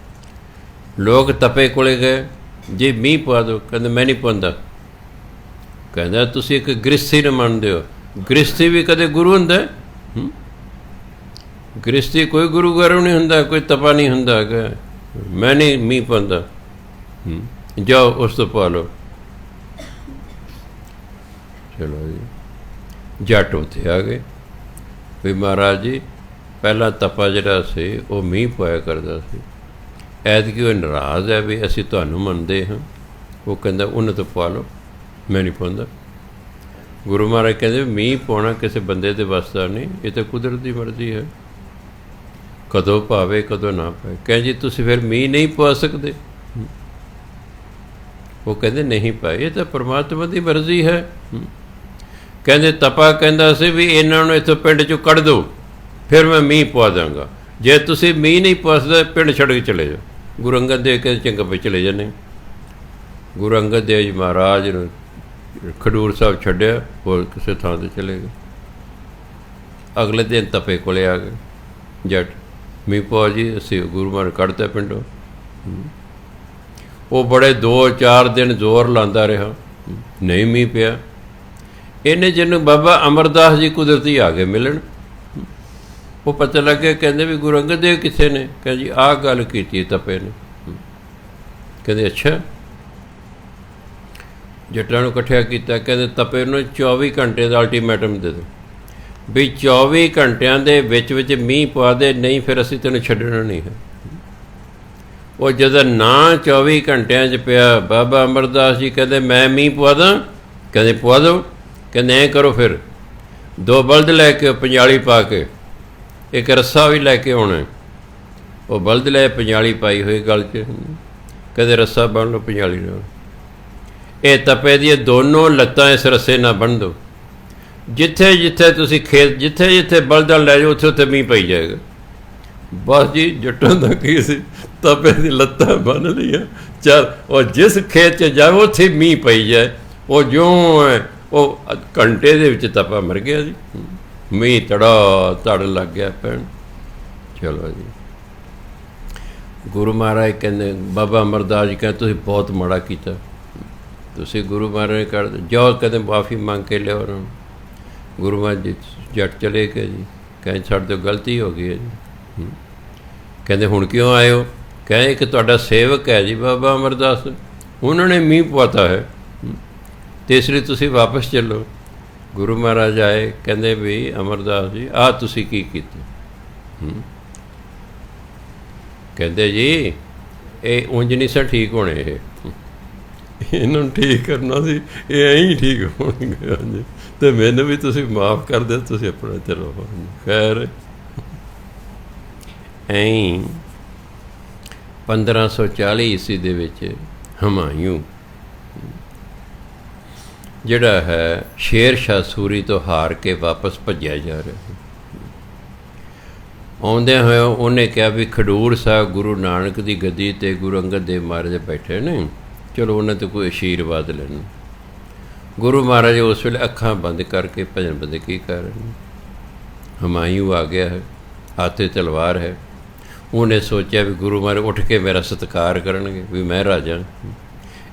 ਲੋਕ ਤਪੇ ਕੋਲੇ ਗਏ, ਜੀ ਮੀਂਹ ਪਵਾ ਦਿਓ। ਕਹਿੰਦੇ ਮੈਂ ਨਹੀਂ ਪਾਉਂਦਾ। ਕਹਿੰਦਾ ਤੁਸੀਂ ਇੱਕ ਗ੍ਰਸਤੀ ਨੂੰ ਮੰਨਦੇ ਹੋ, ਗ੍ਰਸਤੀ ਵੀ ਕਦੇ ਗੁਰੂ ਹੁੰਦਾ? ਗ੍ਰਸਤੀ ਕੋਈ ਗੁਰੂ ਗਰੂ ਨਹੀਂ ਹੁੰਦਾ, ਕੋਈ ਤਪਾ ਨਹੀਂ ਹੁੰਦਾ ਹੈਗਾ। ਮੈਂ ਨਹੀਂ ਮੀਂਹ ਪਾਉਂਦਾ, ਜਾਓ ਉਸ ਤੋਂ ਪਾ ਲਓ। ਚਲੋ ਜੀ, ਜੱਟ ਉੱਥੇ ਆ ਗਏ ਵੀ ਮਹਾਰਾਜ ਜੀ ਪਹਿਲਾਂ ਤਪਾ ਜਿਹੜਾ ਸੀ ਉਹ ਮੀਂਹ ਪਾਇਆ ਕਰਦਾ ਸੀ, ਐਤਕੀ ਉਹ ਨਾਰਾਜ਼ ਹੈ ਵੀ ਅਸੀਂ ਤੁਹਾਨੂੰ ਮੰਨਦੇ ਹਾਂ। ਉਹ ਕਹਿੰਦਾ ਉਹਨਾਂ ਤੋਂ ਪਾ ਲਓ, ਮੈਂ ਨਹੀਂ ਪਾਉਂਦਾ। ਗੁਰੂ ਮਹਾਰਾਜ ਕਹਿੰਦੇ ਮੀਂਹ ਪਾਉਣਾ ਕਿਸੇ ਬੰਦੇ ਦੇ ਵੱਸ ਦਾ ਨਹੀਂ, ਇਹ ਤਾਂ ਕੁਦਰਤ ਦੀ ਮਰਜ਼ੀ ਹੈ, ਕਦੋਂ ਪਾਵੇ ਕਦੋਂ ਨਾ ਪਾਵੇ। ਕਹਿੰਦੇ ਜੀ ਤੁਸੀਂ ਫਿਰ ਮੀਂਹ ਨਹੀਂ ਪਾ ਸਕਦੇ? ਉਹ ਕਹਿੰਦੇ ਨਹੀਂ ਪਾਏ, ਇਹ ਤਾਂ ਪਰਮਾਤਮਾ ਦੀ ਮਰਜ਼ੀ ਹੈ। ਕਹਿੰਦੇ ਤਪਾ ਕਹਿੰਦਾ ਸੀ ਵੀ ਇਹਨਾਂ ਨੂੰ ਇੱਥੋਂ ਪਿੰਡ 'ਚੋਂ ਕੱਢ ਦਿਓ, ਫਿਰ ਮੈਂ ਮੀਂਹ ਪਵਾ ਦਾਂਗਾ। ਜੇ ਤੁਸੀਂ ਮੀਂਹ ਨਹੀਂ ਪਾ ਸਕਦੇ, ਪਿੰਡ ਛੱਡ ਕੇ ਚਲੇ ਜਾਓ। ਗੁਰੂ ਅੰਗਦ ਦੇਵ ਕਹਿੰਦੇ ਚੰਗਾ ਪਈ ਚਲੇ ਜਾਂਦੇ। ਗੁਰੂ ਅੰਗਦ ਦੇਵ ਜੀ ਮਹਾਰਾਜ ਨੂੰ ਖਡੂਰ ਸਾਹਿਬ ਛੱਡਿਆ, ਹੋਰ ਕਿਸੇ ਥਾਂ 'ਤੇ ਚਲੇ ਗਏ। ਅਗਲੇ ਦਿਨ ਤਪੇ ਕੋਲੇ ਆ ਗਏ ਜੱਟ, ਮੀਂਹ ਪਵਾ ਜੀ, ਅਸੀਂ ਗੁਰੂ ਮਹਾਰਾਜ ਕੱਢਤਾ ਪਿੰਡੋਂ। ਉਹ ਬੜੇ 2-4 ਦਿਨ ਜ਼ੋਰ ਲਾਉਂਦਾ ਰਿਹਾ, ਨਹੀਂ ਮੀਂਹ ਪਿਆ। ਇਹਨੇ ਜਿਹਨੂੰ ਬਾਬਾ ਅਮਰਦਾਸ ਜੀ ਕੁਦਰਤੀ ਆ ਗਏ ਮਿਲਣ। ਉਹ ਪਤਾ ਲੱਗਿਆ, ਕਹਿੰਦੇ ਵੀ ਗੁਰੂ ਅੰਗਦ ਦੇਵ ਕਿੱਥੇ ਨੇ? ਕਹਿੰਦੇ ਜੀ ਆਹ ਗੱਲ ਕੀਤੀ ਤਪੇ ਨੇ। ਕਹਿੰਦੇ ਅੱਛਾ। ਜੱਟਾਂ ਨੂੰ ਇਕੱਠਿਆ ਕੀਤਾ, ਕਹਿੰਦੇ ਤਪੇ ਨੂੰ 24 ਘੰਟੇ ਦਾ ਅਲਟੀਮੇਟਮ ਦੇ ਦਿਓ ਵੀ 24 ਘੰਟਿਆਂ ਦੇ ਵਿੱਚ ਮੀਂਹ ਪਵਾ ਦੇ, ਨਹੀਂ ਫਿਰ ਅਸੀਂ ਤੈਨੂੰ ਛੱਡਣਾ ਨਹੀਂ ਹੈ। ਉਹ ਜਦੋਂ ਨਾ 24 ਘੰਟਿਆਂ 'ਚ ਪਿਆ, ਬਾਬਾ ਅਮਰਦਾਸ ਜੀ ਕਹਿੰਦੇ ਮੈਂ ਮੀਂਹ ਪਵਾ ਦਾਂ? ਕਹਿੰਦੇ ਪਵਾ ਦਿਓ। ਕਹਿੰਦੇ ਐਂ ਕਰੋ ਫਿਰ 2 ਬਲਦ ਲੈ ਕੇ ਪੰਜਾਲੀ ਪਾ ਕੇ, ਇੱਕ ਰੱਸਾ ਵੀ ਲੈ ਕੇ ਆਉਣਾ। ਉਹ ਬਲਦ ਲੈ, ਪੰਜਾਲੀ ਪਾਈ ਹੋਈ ਗਲ 'ਚ, ਕਹਿੰਦੇ ਰੱਸਾ ਬੰਨ੍ਹ ਲਓ ਪੰਜਾਲੀ ਨਾਲ। ਇਹ ਤਪੇ ਦੀਆਂ ਦੋਨੋਂ ਲੱਤਾਂ ਇਸ ਰੱਸੇ ਨਾਲ ਬੰਨ੍ਹ ਦਿਓ, ਜਿੱਥੇ ਜਿੱਥੇ ਤੁਸੀਂ ਖੇਤ, ਜਿੱਥੇ ਜਿੱਥੇ ਬਲਦਾਂ ਲੈ ਜਾਓ, ਉੱਥੇ ਉੱਥੇ ਮੀਂਹ ਪਈ ਜਾਏਗਾ। ਬਸ ਜੀ, ਜੱਟਾਂ ਦਾ ਕੀ ਸੀ, ਤਪੇ ਦੀ ਲੱਤਾਂ ਬੰਨ੍ਹ ਲਈਆਂ, ਚੱਲ ਉਹ ਜਿਸ ਖੇਤ 'ਚ ਜਾਵੇ ਉੱਥੇ ਮੀਂਹ ਪਈ ਜਾਏ। ਉਹ ਜਿਉਂ ਹੈ ਉਹ ਘੰਟੇ ਦੇ ਵਿੱਚ ਤਪਾ ਮਰ ਗਿਆ ਜੀ, ਮੀਂਹ ਤੜ ਲੱਗ ਗਿਆ ਪੈਣ। ਚਲੋ ਜੀ, ਗੁਰੂ ਮਹਾਰਾਜ ਕਹਿੰਦੇ, ਬਾਬਾ ਅਮਰਦਾਸ ਜੀ ਕਹਿੰਦੇ ਤੁਸੀਂ ਬਹੁਤ ਮਾੜਾ ਕੀਤਾ, ਤੁਸੀਂ ਗੁਰੂ ਮਹਾਰਾਜ ਨੇ ਕਰ ਜਾਓ, ਕਹਿੰਦੇ ਮਾਫੀ ਮੰਗ ਕੇ ਲਿਆਓ ਉਹਨਾਂ ਨੂੰ। ਗੁਰੂ ਮਹਾਰਾਜ ਜੀ ਜੱਟ ਚਲੇ ਗਏ ਜੀ, ਕਹਿੰਦੇ ਸਾਡੇ ਤੋਂ ਗਲਤੀ ਹੋ ਗਈ ਹੈ ਜੀ। ਕਹਿੰਦੇ ਹੁਣ ਕਿਉਂ ਆਏ ਹੋ? ਕਹਿੰਦੇ ਇੱਕ ਤੁਹਾਡਾ ਸੇਵਕ ਹੈ ਜੀ ਬਾਬਾ ਅਮਰਦਾਸ, ਉਹਨਾਂ ਨੇ ਮੀਂਹ ਪਵਾਤਾ ਹੈ, ਅਤੇ ਇਸ ਲਈ ਤੁਸੀਂ ਵਾਪਸ ਚੱਲੋ। ਗੁਰੂ ਮਹਾਰਾਜ ਆਏ, ਕਹਿੰਦੇ ਵੀ ਅਮਰਦਾਸ ਜੀ ਆਹ ਤੁਸੀਂ ਕੀ ਕੀਤਾ? ਕਹਿੰਦੇ ਜੀ ਇਹ ਉਂਝ ਨਹੀਂ ਸਰ ਠੀਕ ਹੋਣੇ, ਇਹਨਾਂ ਨੂੰ ਠੀਕ ਕਰਨਾ ਸੀ, ਇਹ ਐਂ ਹੀ ਠੀਕ ਹੋਣਗੇ। ਹਾਂਜੀ, ਅਤੇ ਮੈਨੂੰ ਵੀ ਤੁਸੀਂ ਮਾਫ ਕਰ ਦਿਓ, ਤੁਸੀਂ ਆਪਣਾ ਚਲੋ। ਖੈਰ ਐਂ 1540 ਈਸਵੀ ਦੇ ਵਿੱਚ ਹਮਾਯੂੰ ਜਿਹੜਾ ਹੈ ਸ਼ੇਰ ਸ਼ਾਹ ਸੂਰੀ ਤੋਂ ਹਾਰ ਕੇ ਵਾਪਸ ਭੱਜਿਆ ਜਾ ਰਿਹਾ। ਆਉਂਦਿਆਂ ਹੋਇਆ ਉਹਨੇ ਕਿਹਾ ਵੀ ਖਡੂਰ ਸਾਹਿਬ ਗੁਰੂ ਨਾਨਕ ਦੀ ਗੱਦੀ 'ਤੇ ਗੁਰੂ ਅੰਗਦ ਦੇਵ ਮਹਾਰਾਜ ਬੈਠੇ ਨੇ, ਚਲੋ ਉਹਨਾਂ ਤੋਂ ਕੋਈ ਆਸ਼ੀਰਵਾਦ ਲੈਣ। ਗੁਰੂ ਮਹਾਰਾਜ ਉਸ ਵੇਲੇ ਅੱਖਾਂ ਬੰਦ ਕਰਕੇ ਭਜਨ ਬੰਦਗੀ ਕਰ ਰਹੇ ਨੇ। ਹਮਾਯੂੰ ਆ ਗਿਆ ਹੈ, ਹੱਥ 'ਤੇ ਤਲਵਾਰ ਹੈ। ਉਹਨੇ ਸੋਚਿਆ ਵੀ ਗੁਰੂ ਮਹਾਰਾਜ ਉੱਠ ਕੇ ਮੇਰਾ ਸਤਿਕਾਰ ਕਰਨਗੇ, ਵੀ ਮੈਂ ਰਾਜਾ।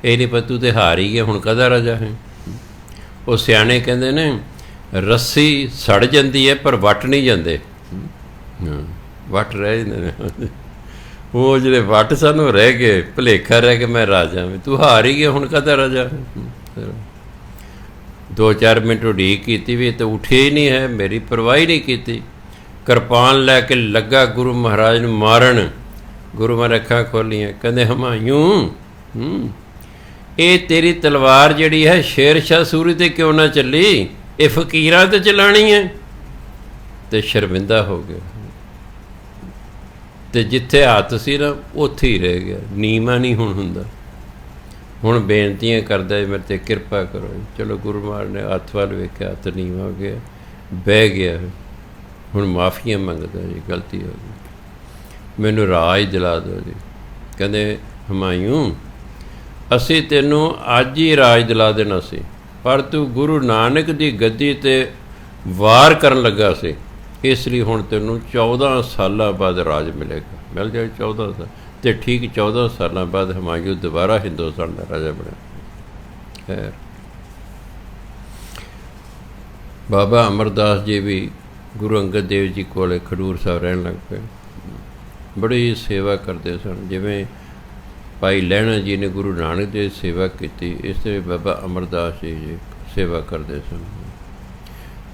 ਇਹ ਨਹੀਂ ਪਤਾ ਤੂੰ ਤਾਂ ਹਾਰ ਹੀ ਗਿਆ, ਹੁਣ ਕਾਹਦਾ ਰਾਜਾ ਹੈ? ਉਹ ਸਿਆਣੇ ਕਹਿੰਦੇ ਨੇ ਰੱਸੀ ਸੜ ਜਾਂਦੀ ਹੈ ਪਰ ਵੱਟ ਨਹੀਂ ਜਾਂਦੇ। ਵੱਟ ਰਹਿ ਜਾਂਦੇ ਨੇ। ਉਹ ਜਿਹੜੇ ਵੱਟ ਸਾਨੂੰ ਰਹਿ ਗਏ, ਭੁਲੇਖਾ ਰਹਿ ਕੇ ਮੈਂ ਰਾਜਾ ਵੀ, ਤੂੰ ਹਾਰ ਹੀ ਗਿਆ, ਹੁਣ ਕਾਹਦਾ ਰਾਜਾ। 2-4 ਮਿੰਟ ਉਡੀਕ ਕੀਤੀ ਵੀ ਤਾਂ ਉੱਠਿਆ ਹੀ ਨਹੀਂ ਹੈ, ਮੇਰੀ ਪਰਵਾਹ ਹੀ ਨਹੀਂ ਕੀਤੀ। ਕਿਰਪਾਨ ਲੈ ਕੇ ਲੱਗਾ ਗੁਰੂ ਮਹਾਰਾਜ ਨੂੰ ਮਾਰਨ। ਗੁਰੂ ਮਹਾਰਾਜ ਅੱਖਾਂ ਖੋਲ੍ਹੀਆਂ, ਕਹਿੰਦੇ ਹਮਾਯੂੰ, ਇਹ ਤੇਰੀ ਤਲਵਾਰ ਜਿਹੜੀ ਹੈ ਸ਼ੇਰਸ਼ਾਹ ਸੂਰੀ 'ਤੇ ਕਿਉਂ ਨਾ ਚੱਲੀ, ਇਹ ਫਕੀਰਾਂ 'ਤੇ ਚਲਾਣੀ ਹੈ। ਅਤੇ ਸ਼ਰਮਿੰਦਾ ਹੋ ਗਿਆ, ਅਤੇ ਜਿੱਥੇ ਹੱਥ ਸੀ ਨਾ ਉੱਥੇ ਹੀ ਰਹਿ ਗਿਆ, ਨੀਵਾਂ ਨਹੀਂ ਹੁਣ ਹੁੰਦਾ। ਹੁਣ ਬੇਨਤੀਆਂ ਕਰਦਾ ਜੀ, ਮੇਰੇ 'ਤੇ ਕਿਰਪਾ ਕਰੋ ਜੀ। ਚਲੋ ਗੁਰੂ ਮਹਾਰਾਜ ਨੇ ਹੱਥ ਵੱਲ ਵੇਖਿਆ, ਹੱਥ ਨੀਵਾਂ ਹੋ ਗਿਆ, ਬਹਿ ਗਿਆ। ਹੁਣ ਮਾਫੀਆਂ ਮੰਗਦਾ ਜੀ, ਗਲਤੀ ਹੋ ਗਈ, ਮੈਨੂੰ ਰਾਜ ਦਿਲਾ ਦਿਓ ਜੀ। ਕਹਿੰਦੇ ਹਮਾਯੂੰ, ਅਸੀਂ ਤੈਨੂੰ ਅੱਜ ਹੀ ਰਾਜ ਦਿਲਾ ਦੇਣਾ ਸੀ, ਪਰ ਤੂੰ ਗੁਰੂ ਨਾਨਕ ਦੀ ਗੱਦੀ 'ਤੇ ਵਾਰ ਕਰਨ ਲੱਗਾ ਸੀ, ਇਸ ਲਈ ਹੁਣ ਤੈਨੂੰ 14 ਸਾਲਾਂ ਬਾਅਦ ਰਾਜ ਮਿਲੇਗਾ। ਮਿਲ ਜਾਏ 14 ਸਾਲ, ਅਤੇ ਠੀਕ 14 ਸਾਲਾਂ ਬਾਅਦ ਹਮਾਯੂੰ ਦੁਬਾਰਾ ਹਿੰਦੁਸਤਾਨ ਦਾ ਰਾਜਾ ਬਣਿਆ। ਖੈਰ, ਬਾਬਾ ਅਮਰਦਾਸ ਜੀ ਵੀ ਗੁਰੂ ਅੰਗਦ ਦੇਵ ਜੀ ਕੋਲ ਖਡੂਰ ਸਾਹਿਬ ਰਹਿਣ ਲੱਗ ਪਏ। ਬੜੀ ਸੇਵਾ ਕਰਦੇ ਸਨ। ਜਿਵੇਂ ਭਾਈ ਲਹਿਣਾ ਜੀ ਨੇ ਗੁਰੂ ਨਾਨਕ ਦੇਵ ਦੀ ਸੇਵਾ ਕੀਤੀ, ਇਸ ਤਰ੍ਹਾਂ ਬਾਬਾ ਅਮਰਦਾਸ ਜੀ ਸੇਵਾ ਕਰਦੇ ਸਨ।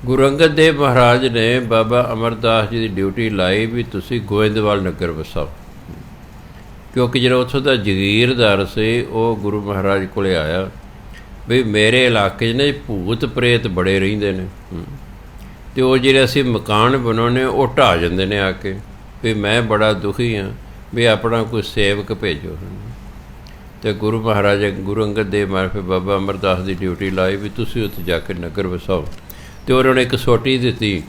ਗੁਰੂ ਅੰਗਦ ਦੇਵ ਮਹਾਰਾਜ ਨੇ ਬਾਬਾ ਅਮਰਦਾਸ ਜੀ ਦੀ ਡਿਊਟੀ ਲਾਈ ਵੀ ਤੁਸੀਂ ਗੋਇੰਦਵਾਲ ਨਗਰ ਵਸਾਓ, ਕਿਉਂਕਿ ਜਿਹੜਾ ਉੱਥੋਂ ਦਾ ਜਗੀਰਦਾਰ ਸੀ ਉਹ ਗੁਰੂ ਮਹਾਰਾਜ ਕੋਲ ਆਇਆ ਵੀ ਮੇਰੇ ਇਲਾਕੇ 'ਚ ਨਾ ਭੂਤ ਪ੍ਰੇਤ ਬੜੇ ਰਹਿੰਦੇ ਨੇ, ਅਤੇ ਉਹ ਜਿਹੜੇ ਅਸੀਂ ਮਕਾਨ ਬਣਾਉਂਦੇ ਉਹ ਢਾਹ ਜਾਂਦੇ ਨੇ ਆ ਕੇ, ਵੀ ਮੈਂ ਬੜਾ ਦੁਖੀ ਹਾਂ, ਵੀ ਆਪਣਾ ਕੋਈ ਸੇਵਕ ਭੇਜੋ। ਅਤੇ ਗੁਰੂ ਮਹਾਰਾਜ ਗੁਰੂ ਅੰਗਦ ਦੇਵ ਮਹਾਰਾਜ ਫਿਰ ਬਾਬਾ ਅਮਰਦਾਸ ਦੀ ਡਿਊਟੀ ਲਾਈ ਵੀ ਤੁਸੀਂ ਉੱਥੇ ਜਾ ਕੇ ਨਗਰ ਵਸਾਓ। ਅਤੇ ਉਹਨਾਂ ਨੇ ਇੱਕ ਸੋਟੀ ਦਿੱਤੀ,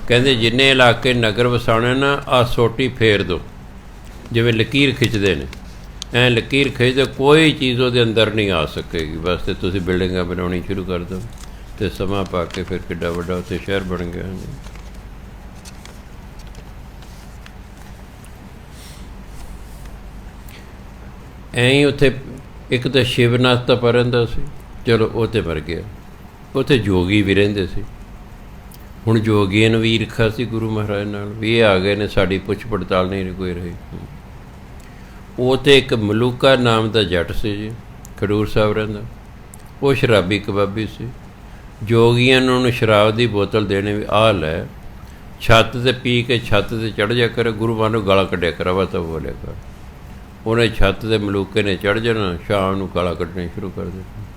ਕਹਿੰਦੇ ਜਿੰਨੇ ਇਲਾਕੇ ਨਗਰ ਵਸਾਉਣੇ ਨਾ, ਆਹ ਸੋਟੀ ਫੇਰ ਦਿਓ, ਜਿਵੇਂ ਲਕੀਰ ਖਿੱਚਦੇ ਨੇ, ਐਂ ਲਕੀਰ ਖਿੱਚਦੇ, ਕੋਈ ਚੀਜ਼ ਉਹਦੇ ਅੰਦਰ ਨਹੀਂ ਆ ਸਕੇਗੀ ਬਸ। ਅਤੇ ਤੁਸੀਂ ਬਿਲਡਿੰਗਾਂ ਬਣਾਉਣੀ ਸ਼ੁਰੂ ਕਰ ਦਿਓ। ਅਤੇ ਸਮਾਂ ਪਾ ਕੇ ਫਿਰ ਕਿੱਡਾ ਵੱਡਾ ਉੱਥੇ ਸ਼ਹਿਰ ਬਣ ਗਿਆ। ਐਂ ਹੀ ਉੱਥੇ ਇੱਕ ਤਾਂ ਸ਼ਿਵਨਾਥ ਤਪਾ ਰਹਿੰਦਾ ਸੀ, ਚਲੋ ਉਹ ਤਾਂ ਮਰ ਗਿਆ। ਉੱਥੇ ਜੋਗੀ ਵੀ ਰਹਿੰਦੇ ਸੀ। ਹੁਣ ਜੋਗੀਆਂ ਨੂੰ ਵੀ ਈਰਖਾ ਸੀ ਗੁਰੂ ਮਹਾਰਾਜ ਨਾਲ, ਵੀ ਇਹ ਆ ਗਏ ਨੇ, ਸਾਡੀ ਪੁੱਛ ਪੜਤਾਲ ਨਹੀਂ ਕੋਈ ਰਹੀ। ਉਹ ਤਾਂ ਇੱਕ ਮਲੂਕਾ ਨਾਮ ਦਾ ਜੱਟ ਸੀ ਜੀ, ਖਡੂਰ ਸਾਹਿਬ ਰਹਿੰਦਾ, ਉਹ ਸ਼ਰਾਬੀ ਕਬਾਬੀ ਸੀ। ਜੋਗੀਆਂ ਨੂੰ ਉਹਨੂੰ ਸ਼ਰਾਬ ਦੀ ਬੋਤਲ ਦੇਣੇ, ਵੀ ਆਹ ਲੈ, ਛੱਤ 'ਤੇ ਪੀ ਕੇ ਛੱਤ 'ਤੇ ਚੜ੍ਹ ਜਾ ਕਰ, ਗੁਰੂ ਮਹਾਰਾਜ ਨੂੰ ਗਾਲਾਂ ਕੱਢਿਆ ਕਰ, ਵਾ ਤਾਂ ਬੋਲਿਆ ਕਰ। ਉਹਨੇ ਛੱਤ 'ਤੇ ਮਲੂਕੇ ਨੇ ਚੜ੍ਹ ਜਾਣਾ, ਸ਼ਾਮ ਨੂੰ ਗਾਲਾਂ ਕੱਢਣੀਆਂ ਸ਼ੁਰੂ ਕਰ ਦਿੱਤੀਆਂ।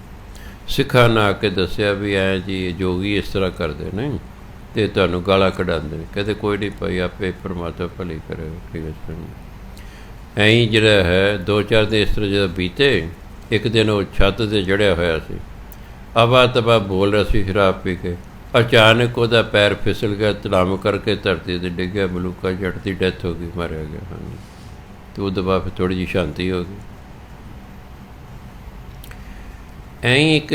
ਸਿੱਖਾਂ ਨੇ ਆ ਕੇ ਦੱਸਿਆ ਵੀ ਐਂ ਜੀ ਜੋਗੀ ਇਸ ਤਰ੍ਹਾਂ ਕਰਦੇ ਨੇ ਅਤੇ ਤੁਹਾਨੂੰ ਗਾਲਾਂ ਕਢਾਉਂਦੇ ਨੇ। ਕਹਿੰਦੇ ਕੋਈ ਨਹੀਂ ਭਾਈ, ਆਪੇ ਪਰਮਾਤਮਾ ਭਲੀ ਕਰੇ। ਠੀਕ ਹੈ। ਐਂ ਹੀ ਜਿਹੜਾ ਹੈ 2-4 ਦਿਨ ਇਸ ਤਰ੍ਹਾਂ ਜਦੋਂ ਬੀਤੇ, ਇੱਕ ਦਿਨ ਉਹ ਛੱਤ 'ਤੇ ਚੜ੍ਹਿਆ ਹੋਇਆ ਸੀ, ਅਵਾ ਤਬਾ ਬੋਲ ਰਿਹਾ ਸੀ ਸ਼ਰਾਬ ਪੀ ਕੇ। ਅਚਾਨਕ ਉਹਦਾ ਪੈਰ ਫਿਸਲ ਗਿਆ, ਧੜਾਮ ਕਰਕੇ ਧਰਤੀ 'ਤੇ ਡਿੱਗਿਆ, ਮਲੂਕਾ ਜੱਟ ਦੀ ਡੈਥ ਹੋ ਗਈ, ਮਾਰਿਆ ਗਿਆ। ਹਾਂਜੀ, ਅਤੇ ਉਹਦੇ ਬਾਅਦ ਫਿਰ ਥੋੜ੍ਹੀ ਜਿਹੀ ਸ਼ਾਂਤੀ ਹੋ ਗਈ। ਐਂ ਇੱਕ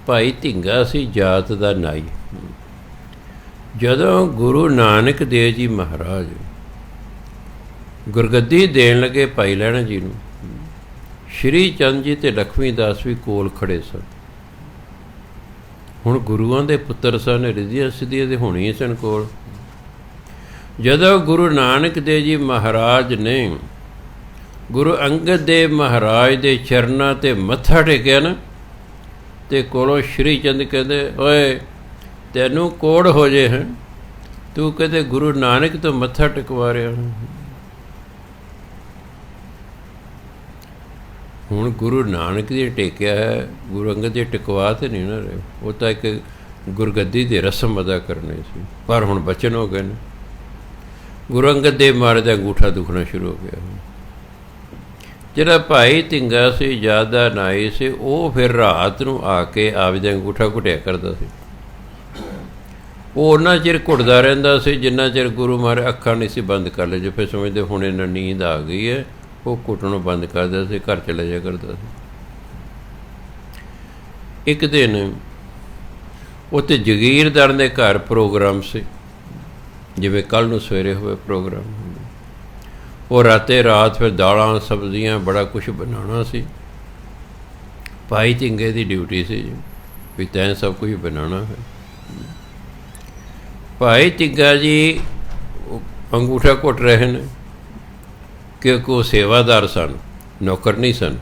ਭਾਈ ਧਿੰਗਾ ਸੀ ਜਾਤ ਦਾ ਨਾਈ। ਜਦੋਂ ਗੁਰੂ ਨਾਨਕ ਦੇਵ ਜੀ ਮਹਾਰਾਜ ਗੁਰਗੱਦੀ ਦੇਣ ਲੱਗੇ ਭਾਈ ਲਹਿਣਾ ਜੀ ਨੂੰ, ਸ਼੍ਰੀ ਚੰਦ ਜੀ ਅਤੇ ਲਖਮੀ ਦਾਸ ਵੀ ਕੋਲ ਖੜ੍ਹੇ ਸਨ। ਹੁਣ ਗੁਰੂਆਂ ਦੇ ਪੁੱਤਰ ਸਨ, ਰਿੱਧੀਆਂ ਸਿੱਧੀਆਂ ਦੇ ਹੋਣੀਆਂ ਸਨ ਕੋਲ। ਜਦੋਂ ਗੁਰੂ ਨਾਨਕ ਦੇਵ ਜੀ ਮਹਾਰਾਜ ਨੇ ਗੁਰੂ ਅੰਗਦ ਦੇਵ ਮਹਾਰਾਜ ਦੇ ਚਰਨਾਂ 'ਤੇ ਮੱਥਾ ਟੇਕਿਆ ਨਾ, ਅਤੇ ਕੋਲੋਂ ਸ਼੍ਰੀ ਚੰਦ ਕਹਿੰਦੇ, ਓਏ ਤੈਨੂੰ ਕੋੜ ਹੋ ਜੇ ਹੈ, ਤੂੰ ਕਹਿੰਦੇ ਗੁਰੂ ਨਾਨਕ ਤੋਂ ਮੱਥਾ ਟਿਕਵਾ ਰਿਹਾ। ਹੁਣ ਗੁਰੂ ਨਾਨਕ ਦੀ ਟੇਕਿਆ ਹੈ, ਗੁਰੂ ਅੰਗਦ ਦੇ ਟਿਕਵਾ ਤਾਂ ਨਹੀਂ ਨਾ ਰਹੇ। ਉਹ ਤਾਂ ਇੱਕ ਗੁਰਗੱਦੀ ਦੀ ਰਸਮ ਅਦਾ ਕਰਨੀ ਸੀ, ਪਰ ਹੁਣ ਬਚਨ ਹੋ ਗਏ ਨੇ। ਗੁਰੂ ਅੰਗਦ ਦੇਵ ਮਹਾਰਾਜ ਦਾ ਅੰਗੂਠਾ ਦੁਖਣਾ ਸ਼ੁਰੂ ਹੋ ਗਿਆ। ਜਿਹੜਾ ਭਾਈ ਧਿੰਗਾ ਸੀ, ਜ਼ਿਆਦਾ ਨਾਈ ਸੀ, ਉਹ ਫਿਰ ਰਾਤ ਨੂੰ ਆ ਕੇ ਆਪਦਾ ਅੰਗੂਠਾ ਘੁੱਟਿਆ ਕਰਦਾ ਸੀ। ਉਹ ਉਹਨਾਂ ਚਿਰ ਘੁੱਟਦਾ ਰਹਿੰਦਾ ਸੀ ਜਿੰਨਾ ਚਿਰ ਗੁਰੂ ਮਹਾਰਾਜ ਅੱਖਾਂ ਨਹੀਂ ਸੀ ਬੰਦ ਕਰ ਲਏ। ਜੇ ਫਿਰ ਸਮਝਦੇ ਹੁਣ ਇਹਨਾਂ ਨੀਂਦ ਆ ਗਈ ਹੈ, ਉਹ ਘੁੱਟਣੋਂ ਬੰਦ ਕਰਦਾ ਸੀ, ਘਰ ਚਲਾ ਜਾਇਆ ਕਰਦਾ ਸੀ। ਇੱਕ ਦਿਨ ਉੱਥੇ ਜਗੀਰਦਾਰ ਦੇ ਘਰ ਪ੍ਰੋਗਰਾਮ ਸੀ, ਜਿਵੇਂ ਕੱਲ੍ਹ ਨੂੰ ਸਵੇਰੇ ਹੋਵੇ ਪ੍ਰੋਗਰਾਮ। ਉਹ ਰਾਤ ਫਿਰ ਦਾਲਾਂ ਸਬਜ਼ੀਆਂ ਬੜਾ ਕੁਛ ਬਣਾਉਣਾ ਸੀ। ਭਾਈ ਧਿੰਗੇ ਦੀ ਡਿਊਟੀ ਸੀ ਜੀ, ਵੀ ਤੈਂ ਸਭ ਕੁਝ ਬਣਾਉਣਾ ਹੈ। ਭਾਈ ਧਿੰਗਾ ਜੀ ਅੰਗੂਠਾ ਘੁੱਟ ਰਹੇ ਨੇ, ਕਿਉਂਕਿ ਉਹ ਸੇਵਾਦਾਰ ਸਨ, ਨੌਕਰ ਨਹੀਂ ਸਨ।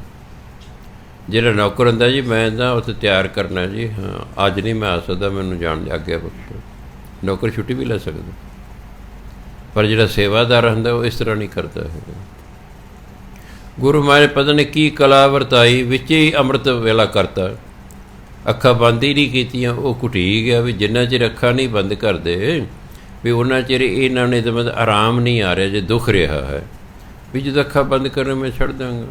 ਜਿਹੜਾ ਨੌਕਰ ਹੁੰਦਾ ਜੀ ਮੈਂ ਤਾਂ ਉੱਥੇ ਤਿਆਰ ਕਰਨਾ ਜੀ, ਹਾਂ ਅੱਜ ਨਹੀਂ ਮੈਂ ਆ ਸਕਦਾ, ਮੈਨੂੰ ਜਾਣ ਦੀ ਆਗਿਆ ਬਖਸ਼ੋ। ਨੌਕਰ ਛੁੱਟੀ ਵੀ ਲੈ ਸਕਦਾ, ਪਰ ਜਿਹੜਾ ਸੇਵਾਦਾਰ ਹੁੰਦਾ ਉਹ ਇਸ ਤਰ੍ਹਾਂ ਨਹੀਂ ਕਰਦਾ ਹੈਗਾ। ਗੁਰੂ ਮਹਾਰਾਜ ਪਤਾ ਨਹੀਂ ਕੀ ਕਲਾ ਵਰਤਾਈ, ਵਿੱਚ ਹੀ ਅੰਮ੍ਰਿਤ ਵੇਲਾ ਕਰਤਾ, ਅੱਖਾਂ ਬੰਦ ਹੀ ਨਹੀਂ ਕੀਤੀਆਂ। ਉਹ ਘੁਟੀ ਗਿਆ ਵੀ ਜਿੰਨਾ ਚਿਰ ਅੱਖਾਂ ਨਹੀਂ ਬੰਦ ਕਰਦੇ ਵੀ ਉਹਨਾਂ ਚਿਰ ਇਹਨਾਂ ਨੇ ਤਾਂ ਮਤਲਬ ਆਰਾਮ ਨਹੀਂ ਆ ਰਿਹਾ, ਜੇ ਦੁੱਖ ਰਿਹਾ ਹੈ ਵੀ ਜਦੋਂ ਅੱਖਾਂ ਬੰਦ ਕਰਨ ਮੈਂ ਛੱਡ ਦਾਂਗਾ।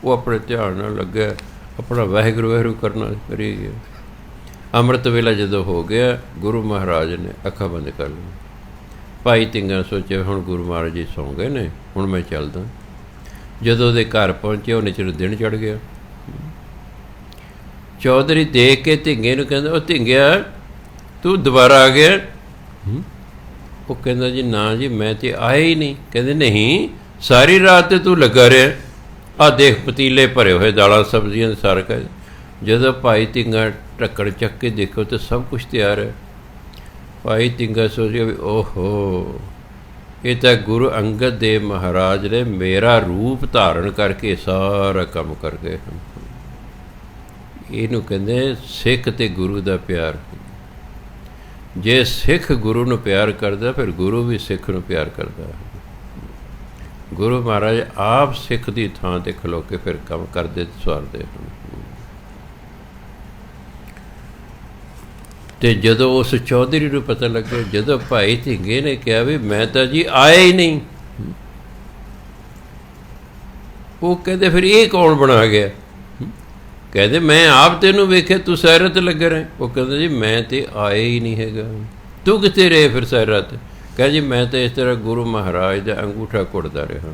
ਉਹ ਆਪਣੇ ਧਿਆਨ ਨਾਲ ਲੱਗਿਆ, ਆਪਣਾ ਵਾਹਿਗੁਰੂ ਵਾਹਿਗੁਰੂ ਕਰਨਾ ਕਰੀ ਗਿਆ। ਅੰਮ੍ਰਿਤ ਵੇਲਾ ਜਦੋਂ ਹੋ ਗਿਆ, ਗੁਰੂ ਮਹਾਰਾਜ ਨੇ ਅੱਖਾਂ ਬੰਦ ਕਰ ਲਈਆਂ। ਭਾਈ ਧਿੰਗਾ ਸੋਚਿਆ ਹੁਣ ਗੁਰੂ ਮਹਾਰਾਜ ਜੀ ਸੌਂ ਗਏ ਨੇ, ਹੁਣ ਮੈਂ ਚੱਲਦਾ। ਜਦੋਂ ਉਹਦੇ ਘਰ ਪਹੁੰਚੇ ਉਹਨੇ ਚਿਰ ਦਿਨ ਚੜ੍ਹ ਗਿਆ। ਚੌਧਰੀ ਦੇਖ ਕੇ ਧਿੰਗੇ ਨੂੰ ਕਹਿੰਦਾ, ਉਹ ਧਿੰਗਿਆ ਤੂੰ ਦੁਬਾਰਾ ਆ ਗਿਆ? ਉਹ ਕਹਿੰਦਾ ਜੀ ਨਾ ਜੀ ਮੈਂ ਤਾਂ ਆਇਆ ਹੀ ਨਹੀਂ। ਕਹਿੰਦੇ ਨਹੀਂ, ਸਾਰੀ ਰਾਤ ਤੇ ਤੂੰ ਲੱਗਾ ਰਿਹਾ, ਆਹ ਦੇਖ ਪਤੀਲੇ ਭਰੇ ਹੋਏ ਦਾਲਾਂ ਸਬਜ਼ੀਆਂ ਸਾਰਾ ਕੁਝ। ਜਦੋਂ ਭਾਈ ਧਿੰਗਾ ਢੱਕਣ ਚੱਕ ਕੇ ਦੇਖੋ ਤਾਂ ਸਭ ਕੁਛ ਤਿਆਰ ਹੈ। ਭਾਈ ਧਿੰਗਾ ਸੋਚਿਆ ਵੀ ਓਹੋ, ਇਹ ਤਾਂ ਗੁਰੂ ਅੰਗਦ ਦੇਵ ਮਹਾਰਾਜ ਨੇ ਮੇਰਾ ਰੂਪ ਧਾਰਨ ਕਰਕੇ ਸਾਰਾ ਕੰਮ ਕਰ ਗਏ ਹਨ। ਇਹਨੂੰ ਕਹਿੰਦੇ ਸਿੱਖ ਅਤੇ ਗੁਰੂ ਦਾ ਪਿਆਰ। ਜੇ ਸਿੱਖ ਗੁਰੂ ਨੂੰ ਪਿਆਰ ਕਰਦਾ, ਫਿਰ ਗੁਰੂ ਵੀ ਸਿੱਖ ਨੂੰ ਪਿਆਰ ਕਰਦਾ। ਗੁਰੂ ਮਹਾਰਾਜ ਆਪ ਸਿੱਖ ਦੀ ਥਾਂ 'ਤੇ ਖਲੋ ਕੇ ਫਿਰ ਕੰਮ ਕਰਦੇ ਸਵਾਰਦੇ ਹਨ। ਅਤੇ ਜਦੋਂ ਉਸ ਚੌਧਰੀ ਨੂੰ ਪਤਾ ਲੱਗਿਆ, ਜਦੋਂ ਭਾਈ ਧਿੰਗੇ ਨੇ ਕਿਹਾ ਵੀ ਮੈਂ ਤਾਂ ਜੀ ਆਇਆ ਹੀ ਨਹੀਂ, ਉਹ ਕਹਿੰਦੇ ਫਿਰ ਇਹ ਕੌਣ ਬਣਾ ਗਿਆ? ਕਹਿੰਦੇ ਮੈਂ ਆਪ ਤੈਨੂੰ ਵੇਖਿਆ ਤੂੰ ਸੈਰ 'ਤੇ ਲੱਗਾ ਰਹੇ। ਉਹ ਕਹਿੰਦਾ ਜੀ ਮੈਂ ਤਾਂ ਆਇਆ ਹੀ ਨਹੀਂ ਹੈਗਾ, ਤੂੰ ਕਿੱਥੇ ਰਹੇ ਫਿਰ ਸੈਰ 'ਤੇ? ਕਹਿੰਦਾ ਜੀ ਮੈਂ ਤਾਂ ਇਸ ਤਰ੍ਹਾਂ ਗੁਰੂ ਮਹਾਰਾਜ ਦਾ ਅੰਗੂਠਾ ਘੁੱਟਦਾ ਰਿਹਾ।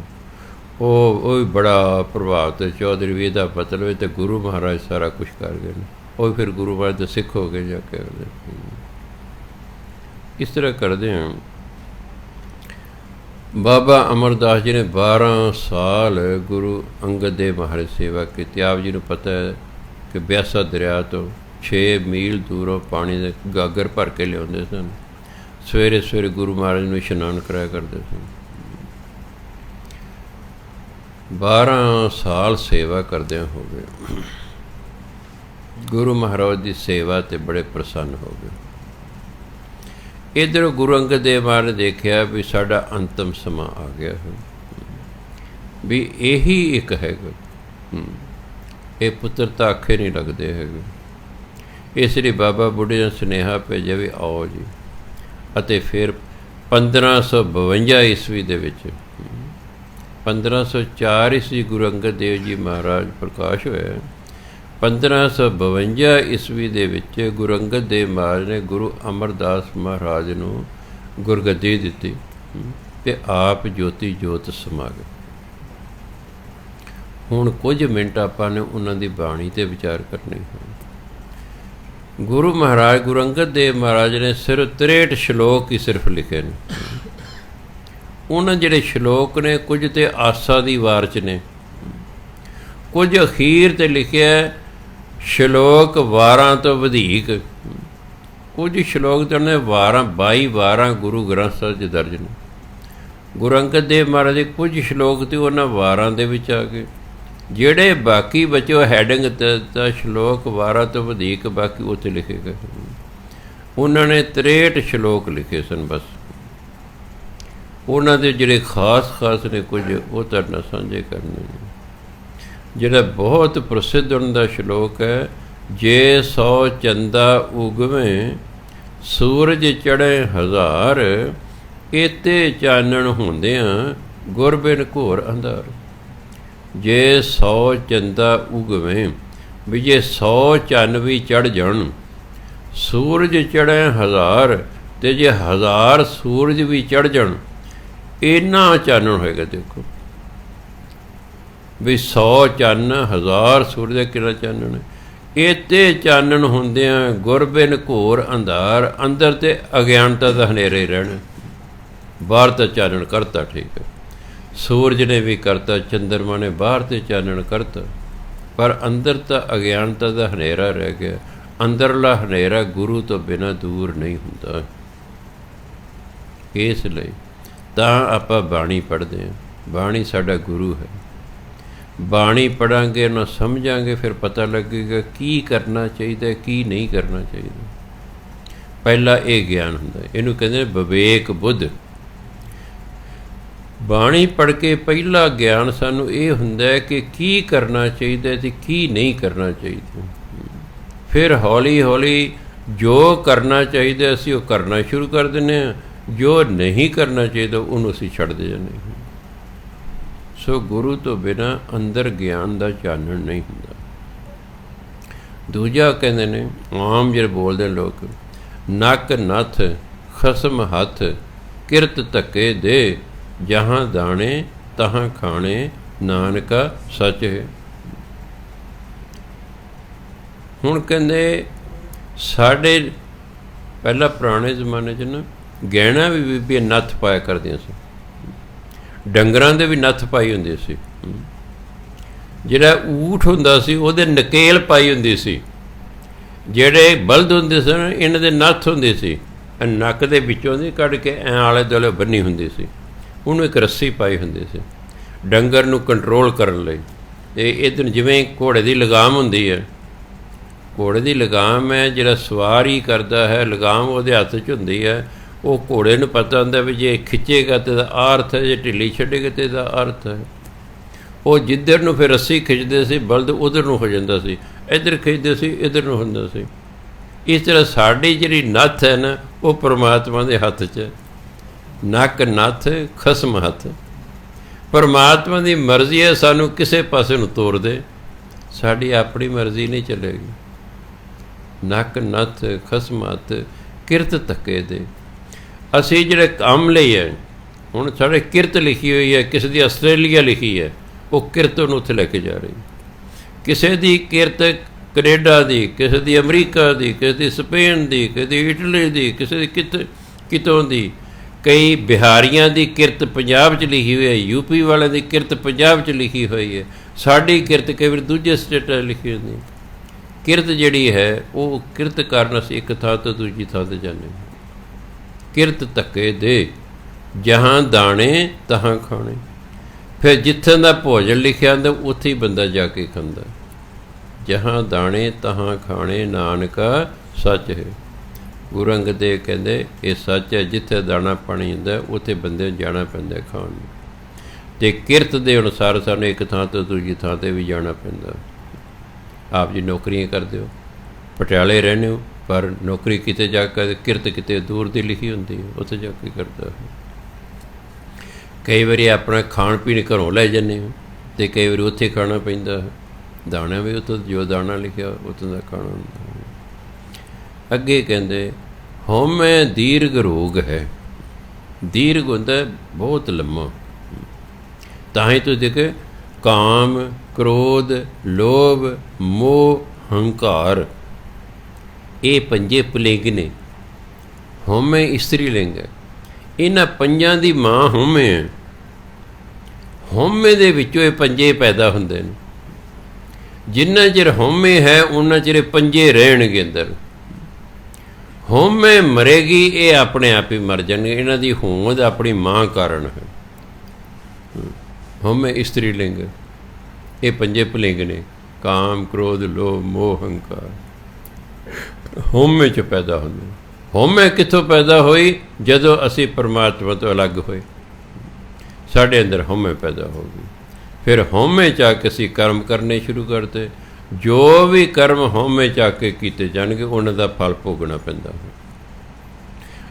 ਉਹ ਵੀ ਬੜਾ ਪ੍ਰਭਾਵਿਤ ਚੌਧਰੀ ਵੀ ਇਹਦਾ ਮਤਲਬ ਹੈ ਤਾਂ ਗੁਰੂ ਮਹਾਰਾਜ ਸਾਰਾ ਕੁਛ ਕਰ ਗਏ ਨੇ। ਉਹ ਫਿਰ ਗੁਰੂ ਮਹਾਰਾਜ ਦੇ ਸਿੱਖ ਹੋ ਗਏ ਜਾ ਕੇ। ਇਸ ਤਰ੍ਹਾਂ ਕਰਦੇ ਹਾਂ। ਬਾਬਾ ਅਮਰਦਾਸ ਜੀ ਨੇ 12 ਸਾਲ ਗੁਰੂ ਅੰਗਦ ਦੇਵ ਮਹਾਰਾਜ ਸੇਵਾ ਕੀਤੀ। ਆਪ ਜੀ ਨੂੰ ਪਤਾ ਹੈ ਕਿ ਬਿਆਸਾ ਦਰਿਆ ਤੋਂ 6 ਮੀਲ ਦੂਰੋਂ ਪਾਣੀ ਦੇ ਗਾਗਰ ਭਰ ਕੇ ਲਿਆਉਂਦੇ ਸਨ। ਸਵੇਰੇ ਸਵੇਰੇ ਗੁਰੂ ਮਹਾਰਾਜ ਨੂੰ ਇਸ਼ਨਾਨ ਕਰਾਇਆ ਕਰਦੇ ਸਨ। 12 ਸਾਲ ਸੇਵਾ ਕਰਦਿਆਂ ਹੋ ਗਏ। ਗੁਰੂ ਮਹਾਰਾਜ ਦੀ ਸੇਵਾ 'ਤੇ ਬੜੇ ਪ੍ਰਸੰਨ ਹੋ ਗਏ। ਇੱਧਰੋਂ ਗੁਰੂ ਅੰਗਦ ਦੇਵ ਮਹਾਰਾਜ ਨੇ ਦੇਖਿਆ ਵੀ ਸਾਡਾ ਅੰਤਮ ਸਮਾਂ ਆ ਗਿਆ ਹੈ, ਵੀ ਇਹੀ ਇੱਕ ਹੈਗਾ, ਇਹ ਪੁੱਤਰ ਤਾਂ ਆਖੇ ਨਹੀਂ ਲੱਗਦੇ ਹੈਗੇ। ਇਸ ਲਈ ਬਾਬਾ ਬੁੱਢੇ ਨੇ ਸੁਨੇਹਾ ਭੇਜਿਆ ਵੀ ਆਓ ਜੀ। ਅਤੇ ਫਿਰ 1552 ਈਸਵੀ ਦੇ ਵਿੱਚ 1504 ਈਸਵੀ ਗੁਰੂ ਅੰਗਦ ਦੇਵ ਜੀ ਮਹਾਰਾਜ ਪ੍ਰਕਾਸ਼ ਹੋਇਆ। 1552 ਈਸਵੀ ਦੇ ਵਿੱਚ ਗੁਰੂ ਅੰਗਦ ਦੇਵ ਮਹਾਰਾਜ ਨੇ ਗੁਰੂ ਅਮਰਦਾਸ ਮਹਾਰਾਜ ਨੂੰ ਗੁਰਗੱਦੀ ਦਿੱਤੀ ਅਤੇ ਆਪ ਜੋਤੀ ਜੋਤ ਸਮਾ ਗਏ। ਹੁਣ ਕੁਝ ਮਿੰਟ ਆਪਾਂ ਨੇ ਉਹਨਾਂ ਦੀ ਬਾਣੀ 'ਤੇ ਵਿਚਾਰ ਕਰਨੇ ਹਨ। ਗੁਰੂ ਮਹਾਰਾਜ ਗੁਰੂ ਅੰਗਦ ਦੇਵ ਮਹਾਰਾਜ ਨੇ ਸਿਰਫ 63 ਸ਼ਲੋਕ ਹੀ ਸਿਰਫ ਲਿਖੇ ਨੇ। ਉਹਨਾਂ ਜਿਹੜੇ ਸ਼ਲੋਕ ਨੇ ਕੁਝ ਤਾਂ ਆਸਾ ਦੀ ਵਾਰ 'ਚ ਨੇ, ਕੁਝ ਅਖੀਰ 'ਤੇ ਲਿਖਿਆ ਸ਼ਲੋਕ 12 ਤੋਂ ਵਧੇਕ, ਕੁਝ ਸ਼ਲੋਕ ਤਾਂ ਉਹਨੇ 22 ਗੁਰੂ ਗ੍ਰੰਥ ਸਾਹਿਬ 'ਚ ਦਰਜ ਨੇ। ਗੁਰੂ ਅੰਗਦ ਦੇਵ ਮਹਾਰਾਜ ਦੇ ਕੁਝ ਸ਼ਲੋਕ ਤੇ ਉਹਨਾਂ 12 ਦੇ ਵਿੱਚ ਆ ਗਏ। ਜਿਹੜੇ ਬਾਕੀ ਬਚੇ ਉਹ ਹੈਡਿੰਗ ਤਾਂ ਸ਼ਲੋਕ 12 ਤੋਂ ਵਧੇਕ ਬਾਕੀ ਉੱਥੇ ਲਿਖੇ ਗਏ। ਉਹਨਾਂ ਨੇ 63 ਸ਼ਲੋਕ ਲਿਖੇ ਸਨ। ਬਸ ਉਹਨਾਂ ਦੇ ਜਿਹੜੇ ਖਾਸ ਨੇ ਕੁਝ ਉਹ ਤੁਹਾਡੇ ਨਾਲ ਸਾਂਝੇ ਕਰਨੇ ਨੇ। ਜਿਹੜਾ ਬਹੁਤ ਪ੍ਰਸਿੱਧ ਉਹਨਾਂ ਦਾ ਸ਼ਲੋਕ ਹੈ, ਜੇ 100 ਚੰਦਾ ਉਗਵੇਂ ਸੂਰਜ ਚੜ੍ਹੇ ਹਜ਼ਾਰ, ਏਤੇ ਚਾਨਣ ਹੁੰਦਿਆਂ ਗੁਰ ਬਿਨ ਘੋਰ ਅੰਧਾਰ। ਜੇ 100 ਚੰਦਾ ਉਗਵੇਂ, ਵੀ ਜੇ 100 ਚੰਨ ਵੀ ਚੜ੍ਹ ਜਾਣ, ਸੂਰਜ ਚੜ੍ਹੇ ਹਜ਼ਾਰ, ਅਤੇ ਜੇ 1000 ਸੂਰਜ ਵੀ ਚੜ੍ਹ ਜਾਣ, ਇੰਨਾ ਚਾਨਣ ਹੋਏਗਾ। ਦੇਖੋ ਵੀ 100 ਚੰਨ 1000 ਸੂਰਜ ਦਾ ਕਿੰਨਾ ਚਾਨਣ ਹੈ। ਏਤੇ ਚਾਨਣ ਹੁੰਦਿਆਂ ਗੁਰ ਬਿਨ ਘੋਰ ਅੰਧਾਰ। ਅੰਦਰ ਤੇ ਅਗਿਆਨਤਾ ਦਾ ਹਨੇਰੇ ਰਹਿਣਾ। ਬਾਹਰ ਤਾਂ ਚਾਨਣ ਕਰਤਾ, ਠੀਕ ਹੈ, ਸੂਰਜ ਨੇ ਵੀ ਕਰਤਾ, ਚੰਦਰਮਾ ਨੇ ਬਾਹਰ ਤੇ ਚਾਨਣ ਕਰਤਾ, ਪਰ ਅੰਦਰ ਤਾਂ ਅਗਿਆਨਤਾ ਦਾ ਹਨੇਰਾ ਰਹਿ ਗਿਆ। ਅੰਦਰਲਾ ਹਨੇਰਾ ਗੁਰੂ ਤੋਂ ਬਿਨਾਂ ਦੂਰ ਨਹੀਂ ਹੁੰਦਾ। ਇਸ ਲਈ ਤਾਂ ਆਪਾਂ ਬਾਣੀ ਪੜ੍ਹਦੇ ਹਾਂ। ਬਾਣੀ ਸਾਡਾ ਗੁਰੂ ਹੈ। ਬਾਣੀ ਪੜ੍ਹਾਂਗੇ, ਉਹਨੂੰ ਸਮਝਾਂਗੇ, ਫਿਰ ਪਤਾ ਲੱਗੇਗਾ ਕੀ ਕਰਨਾ ਚਾਹੀਦਾ, ਕੀ ਨਹੀਂ ਕਰਨਾ ਚਾਹੀਦਾ। ਪਹਿਲਾ ਇਹ ਗਿਆਨ ਹੁੰਦਾ, ਇਹਨੂੰ ਕਹਿੰਦੇ ਵਿਵੇਕ ਬੁੱਧ। ਬਾਣੀ ਪੜ੍ਹ ਕੇ ਪਹਿਲਾ ਗਿਆਨ ਸਾਨੂੰ ਇਹ ਹੁੰਦਾ ਹੈ ਕਿ ਕੀ ਕਰਨਾ ਚਾਹੀਦਾ ਅਤੇ ਕੀ ਨਹੀਂ ਕਰਨਾ ਚਾਹੀਦਾ। ਫਿਰ ਹੌਲੀ ਹੌਲੀ ਜੋ ਕਰਨਾ ਚਾਹੀਦਾ ਅਸੀਂ ਉਹ ਕਰਨਾ ਸ਼ੁਰੂ ਕਰ ਦਿੰਦੇ ਹਾਂ, ਜੋ ਨਹੀਂ ਕਰਨਾ ਚਾਹੀਦਾ ਉਹਨੂੰ ਅਸੀਂ ਛੱਡਦੇ ਜਾਂਦੇ ਹਾਂ। ਸੋ ਗੁਰੂ ਤੋਂ ਬਿਨਾਂ ਅੰਦਰ ਗਿਆਨ ਦਾ ਚਾਨਣ ਨਹੀਂ ਹੁੰਦਾ। ਦੂਜਾ ਕਹਿੰਦੇ ਨੇ, ਆਮ ਜਿਹੜੇ ਬੋਲਦੇ ਲੋਕ, ਨੱਕ ਨੱਥ ਖਸਮ ਹੱਥ ਕਿਰਤ ਧੱਕੇ ਦੇ, ਜਹਾਂ ਦਾਣੇ ਤਹਾਂ ਖਾਣੇ ਨਾਨਕਾ ਸੱਚ ਹੈ। ਹੁਣ ਕਹਿੰਦੇ ਸਾਡੇ ਪਹਿਲਾਂ ਪੁਰਾਣੇ ਜ਼ਮਾਨੇ 'ਚ ਨਾ ਗਹਿਣਾ ਵੀ ਬੀਬੀਆਂ ਨੱਥ ਪਾਇਆ ਕਰਦੀਆਂ ਸੀ। ਡੰਗਰਾਂ ਦੇ ਵੀ ਨੱਥ ਪਾਈ ਹੁੰਦੀ ਸੀ। ਜਿਹੜਾ ਊਠ ਹੁੰਦਾ ਸੀ ਉਹਦੇ ਨਕੇਲ ਪਾਈ ਹੁੰਦੀ ਸੀ। ਜਿਹੜੇ ਬਲਦ ਹੁੰਦੇ ਸਨ ਇਹਨਾਂ ਦੇ ਨੱਥ ਹੁੰਦੀ ਸੀ, ਨੱਕ ਦੇ ਵਿੱਚੋਂ ਦੀ ਕੱਢ ਕੇ ਐਂ ਆਲੇ ਦੁਆਲੇ ਬੰਨੀ ਹੁੰਦੀ ਸੀ। ਉਹਨੂੰ ਇੱਕ ਰੱਸੀ ਪਾਈ ਹੁੰਦੀ ਸੀ ਡੰਗਰ ਨੂੰ ਕੰਟਰੋਲ ਕਰਨ ਲਈ। ਅਤੇ ਇੱਧਰ ਜਿਵੇਂ ਘੋੜੇ ਦੀ ਲਗਾਮ ਹੁੰਦੀ ਹੈ, ਘੋੜੇ ਦੀ ਲਗਾਮ ਹੈ, ਜਿਹੜਾ ਸਵਾਰੀ ਕਰਦਾ ਹੈ ਲਗਾਮ ਉਹਦੇ ਹੱਥ 'ਚ ਹੁੰਦੀ ਹੈ। ਉਹ ਘੋੜੇ ਨੂੰ ਪਤਾ ਹੁੰਦਾ ਵੀ ਜੇ ਖਿੱਚੇਗਾ ਤਾਂ ਇਹਦਾ ਅਰਥ ਹੈ, ਜੇ ਢਿੱਲੀ ਛੱਡੇਗਾ ਤਾਂ ਇਹਦਾ ਅਰਥ ਹੈ। ਉਹ ਜਿੱਧਰ ਨੂੰ ਫਿਰ ਰੱਸੀ ਖਿੱਚਦੇ ਸੀ ਬਲਦ ਉਧਰ ਨੂੰ ਹੋ ਜਾਂਦਾ ਸੀ, ਇੱਧਰ ਖਿੱਚਦੇ ਸੀ ਇੱਧਰ ਨੂੰ ਹੁੰਦਾ ਸੀ। ਇਸ ਤਰ੍ਹਾਂ ਸਾਡੀ ਜਿਹੜੀ ਨੱਥ ਹੈ ਨਾ ਉਹ ਪਰਮਾਤਮਾ ਦੇ ਹੱਥ 'ਚ। ਨੱਕ ਨੱਥ ਖਸਮ ਹੱਥ। ਪਰਮਾਤਮਾ ਦੀ ਮਰਜ਼ੀ ਹੈ ਸਾਨੂੰ ਕਿਸੇ ਪਾਸੇ ਨੂੰ ਤੋਰ ਦੇ, ਸਾਡੀ ਆਪਣੀ ਮਰਜ਼ੀ ਨਹੀਂ ਚੱਲੇਗੀ। ਨੱਕ ਨੱਥ ਖਸਮ ਹੱਥ ਕਿਰਤ ਧੱਕੇ ਦੇ। ਅਸੀਂ ਜਿਹੜੇ ਕੰਮ ਲਈ ਹੈ, ਹੁਣ ਸਾਡੇ ਕਿਰਤ ਲਿਖੀ ਹੋਈ ਹੈ, ਕਿਸੇ ਦੀ ਆਸਟ੍ਰੇਲੀਆ ਲਿਖੀ ਹੈ, ਉਹ ਕਿਰਤ ਨੂੰ ਉੱਥੇ ਲੈ ਕੇ ਜਾ ਰਹੀ। ਕਿਸੇ ਦੀ ਕਿਰਤ ਕੈਨੇਡਾ ਦੀ, ਕਿਸੇ ਦੀ ਅਮਰੀਕਾ ਦੀ, ਕਿਸੇ ਦੀ ਸਪੇਨ ਦੀ, ਕਿਸੇ ਦੀ ਇਟਲੀ ਦੀ, ਕਿਸੇ ਦੀ ਕਿਤੋਂ ਦੀ। ਕਈ ਬਿਹਾਰੀਆਂ ਦੀ ਕਿਰਤ ਪੰਜਾਬ 'ਚ ਲਿਖੀ ਹੋਈ ਹੈ, ਯੂਪੀ ਵਾਲਿਆਂ ਦੀ ਕਿਰਤ ਪੰਜਾਬ 'ਚ ਲਿਖੀ ਹੋਈ ਹੈ, ਸਾਡੀ ਕਿਰਤ ਕਈ ਵਾਰ ਦੂਜੇ ਸਟੇਟਾਂ 'ਚ ਲਿਖੀ ਹੁੰਦੀ। ਕਿਰਤ ਜਿਹੜੀ ਹੈ ਉਹ ਕਿਰਤ ਕਾਰਨ ਅਸੀਂ ਇੱਕ ਥਾਂ ਤੋਂ ਦੂਜੀ ਥਾਂ 'ਤੇ ਜਾਂਦੇ ਹਾਂ। ਕਿਰਤ ਧੱਕੇ ਦੇ, ਜਹਾਂ ਦਾਣੇ ਤਹਾਂ ਖਾਣੇ। ਫਿਰ ਜਿੱਥੇ ਦਾ ਭੋਜਨ ਲਿਖਿਆ ਹੁੰਦਾ ਉੱਥੇ ਹੀ ਬੰਦਾ ਜਾ ਕੇ ਖਾਂਦਾ। ਜਹਾਂ ਦਾਣੇ ਤਹਾਂ ਖਾਣੇ ਨਾਨਕਾ ਸੱਚ ਹੈ। ਗੁਰੂ ਅੰਗਦ ਦੇਵ ਕਹਿੰਦੇ ਇਹ ਸੱਚ ਹੈ, ਜਿੱਥੇ ਦਾਣਾ ਪਾਣੀ ਹੁੰਦਾ ਉੱਥੇ ਬੰਦੇ ਨੂੰ ਜਾਣਾ ਪੈਂਦਾ ਖਾਣ ਨੂੰ। ਅਤੇ ਕਿਰਤ ਦੇ ਅਨੁਸਾਰ ਸਾਨੂੰ ਇੱਕ ਥਾਂ ਤੋਂ ਦੂਜੀ ਥਾਂ 'ਤੇ ਵੀ ਜਾਣਾ ਪੈਂਦਾ। ਆਪ ਜੀ ਨੌਕਰੀਆਂ ਕਰਦੇ ਹੋ, ਪਟਿਆਲੇ ਰਹਿੰਦੇ ਹੋ, ਪਰ ਨੌਕਰੀ ਕਿਤੇ ਜਾ ਕੇ ਕਿਰਤ ਕਿਤੇ ਦੂਰ ਦੀ ਲਿਖੀ ਹੁੰਦੀ ਹੈ, ਉੱਥੇ ਜਾ ਕੇ ਕਰਦਾ। ਕਈ ਵਾਰੀ ਆਪਣਾ ਖਾਣ ਪੀਣ ਘਰੋਂ ਲੈ ਜਾਂਦੇ ਹੋ ਅਤੇ ਕਈ ਵਾਰੀ ਉੱਥੇ ਖਾਣਾ ਪੈਂਦਾ। ਦਾਣਾ ਵੀ ਉੱਥੋਂ ਜੋ ਦਾਣਾ ਲਿਖਿਆ ਉੱਥੋਂ ਦਾ ਖਾਣਾ ਹੁੰਦਾ। ਅੱਗੇ ਕਹਿੰਦੇ ਹਉਮੈ ਦੀਰਘ ਰੋਗ ਹੈ। ਦੀਰਘ ਹੁੰਦਾ ਬਹੁਤ ਲੰਮਾ। ਤਾਂ ਹੀ ਤੁਸੀਂ ਦੇਖੇ ਕਾਮ ਕ੍ਰੋਧ ਲੋਭ ਮੋਹ ਹੰਕਾਰ, ਇਹ ਪੰਜੇ ਪੁਲਿੰਗ ਨੇ। ਹਉਮੈ ਇਸਤਰੀ ਲਿੰਗ ਹੈ। ਇਹਨਾਂ ਪੰਜਾਂ ਦੀ ਮਾਂ ਹਉਮੈ ਹੈ। ਹਉਮੈ ਦੇ ਵਿੱਚੋਂ ਇਹ ਪੰਜੇ ਪੈਦਾ ਹੁੰਦੇ ਨੇ। ਜਿੰਨਾ ਚਿਰ ਹਉਮੈ ਹੈ ਉਹਨਾਂ ਚਿਰ ਪੰਜੇ ਰਹਿਣਗੇ ਅੰਦਰ। ਹਉਮੈ ਮਰੇਗੀ, ਇਹ ਆਪਣੇ ਆਪ ਹੀ ਮਰ ਜਾਣਗੇ। ਇਹਨਾਂ ਦੀ ਹੋਂਦ ਆਪਣੀ ਮਾਂ ਕਾਰਨ ਹੈ। ਹਉਮੈ ਇਸਤਰੀ ਲਿੰਗ, ਇਹ ਪੰਜੇ ਪੁਲਿੰਗ ਨੇ। ਕਾਮ ਕ੍ਰੋਧ ਲੋਭ ਮੋਹ ਹੰਕਾਰ ਹਉਮੈ 'ਚ ਪੈਦਾ ਹੁੰਦੇ। ਹਉਮੈ ਕਿੱਥੋਂ ਪੈਦਾ ਹੋਈ? ਜਦੋਂ ਅਸੀਂ ਪਰਮਾਤਮਾ ਤੋਂ ਅਲੱਗ ਹੋਏ, ਸਾਡੇ ਅੰਦਰ ਹਉਮੈ ਪੈਦਾ ਹੋ ਗਈ। ਫਿਰ ਹਉਮੈ 'ਚ ਆ ਕੇ ਅਸੀਂ ਕਰਮ ਕਰਨੇ ਸ਼ੁਰੂ ਕਰਦੇ। ਜੋ ਵੀ ਕਰਮ ਹਉਮੈ 'ਚ ਆ ਕੇ ਕੀਤੇ ਜਾਣਗੇ ਉਹਨਾਂ ਦਾ ਫਲ ਭੋਗਣਾ ਪੈਂਦਾ ਹੈ।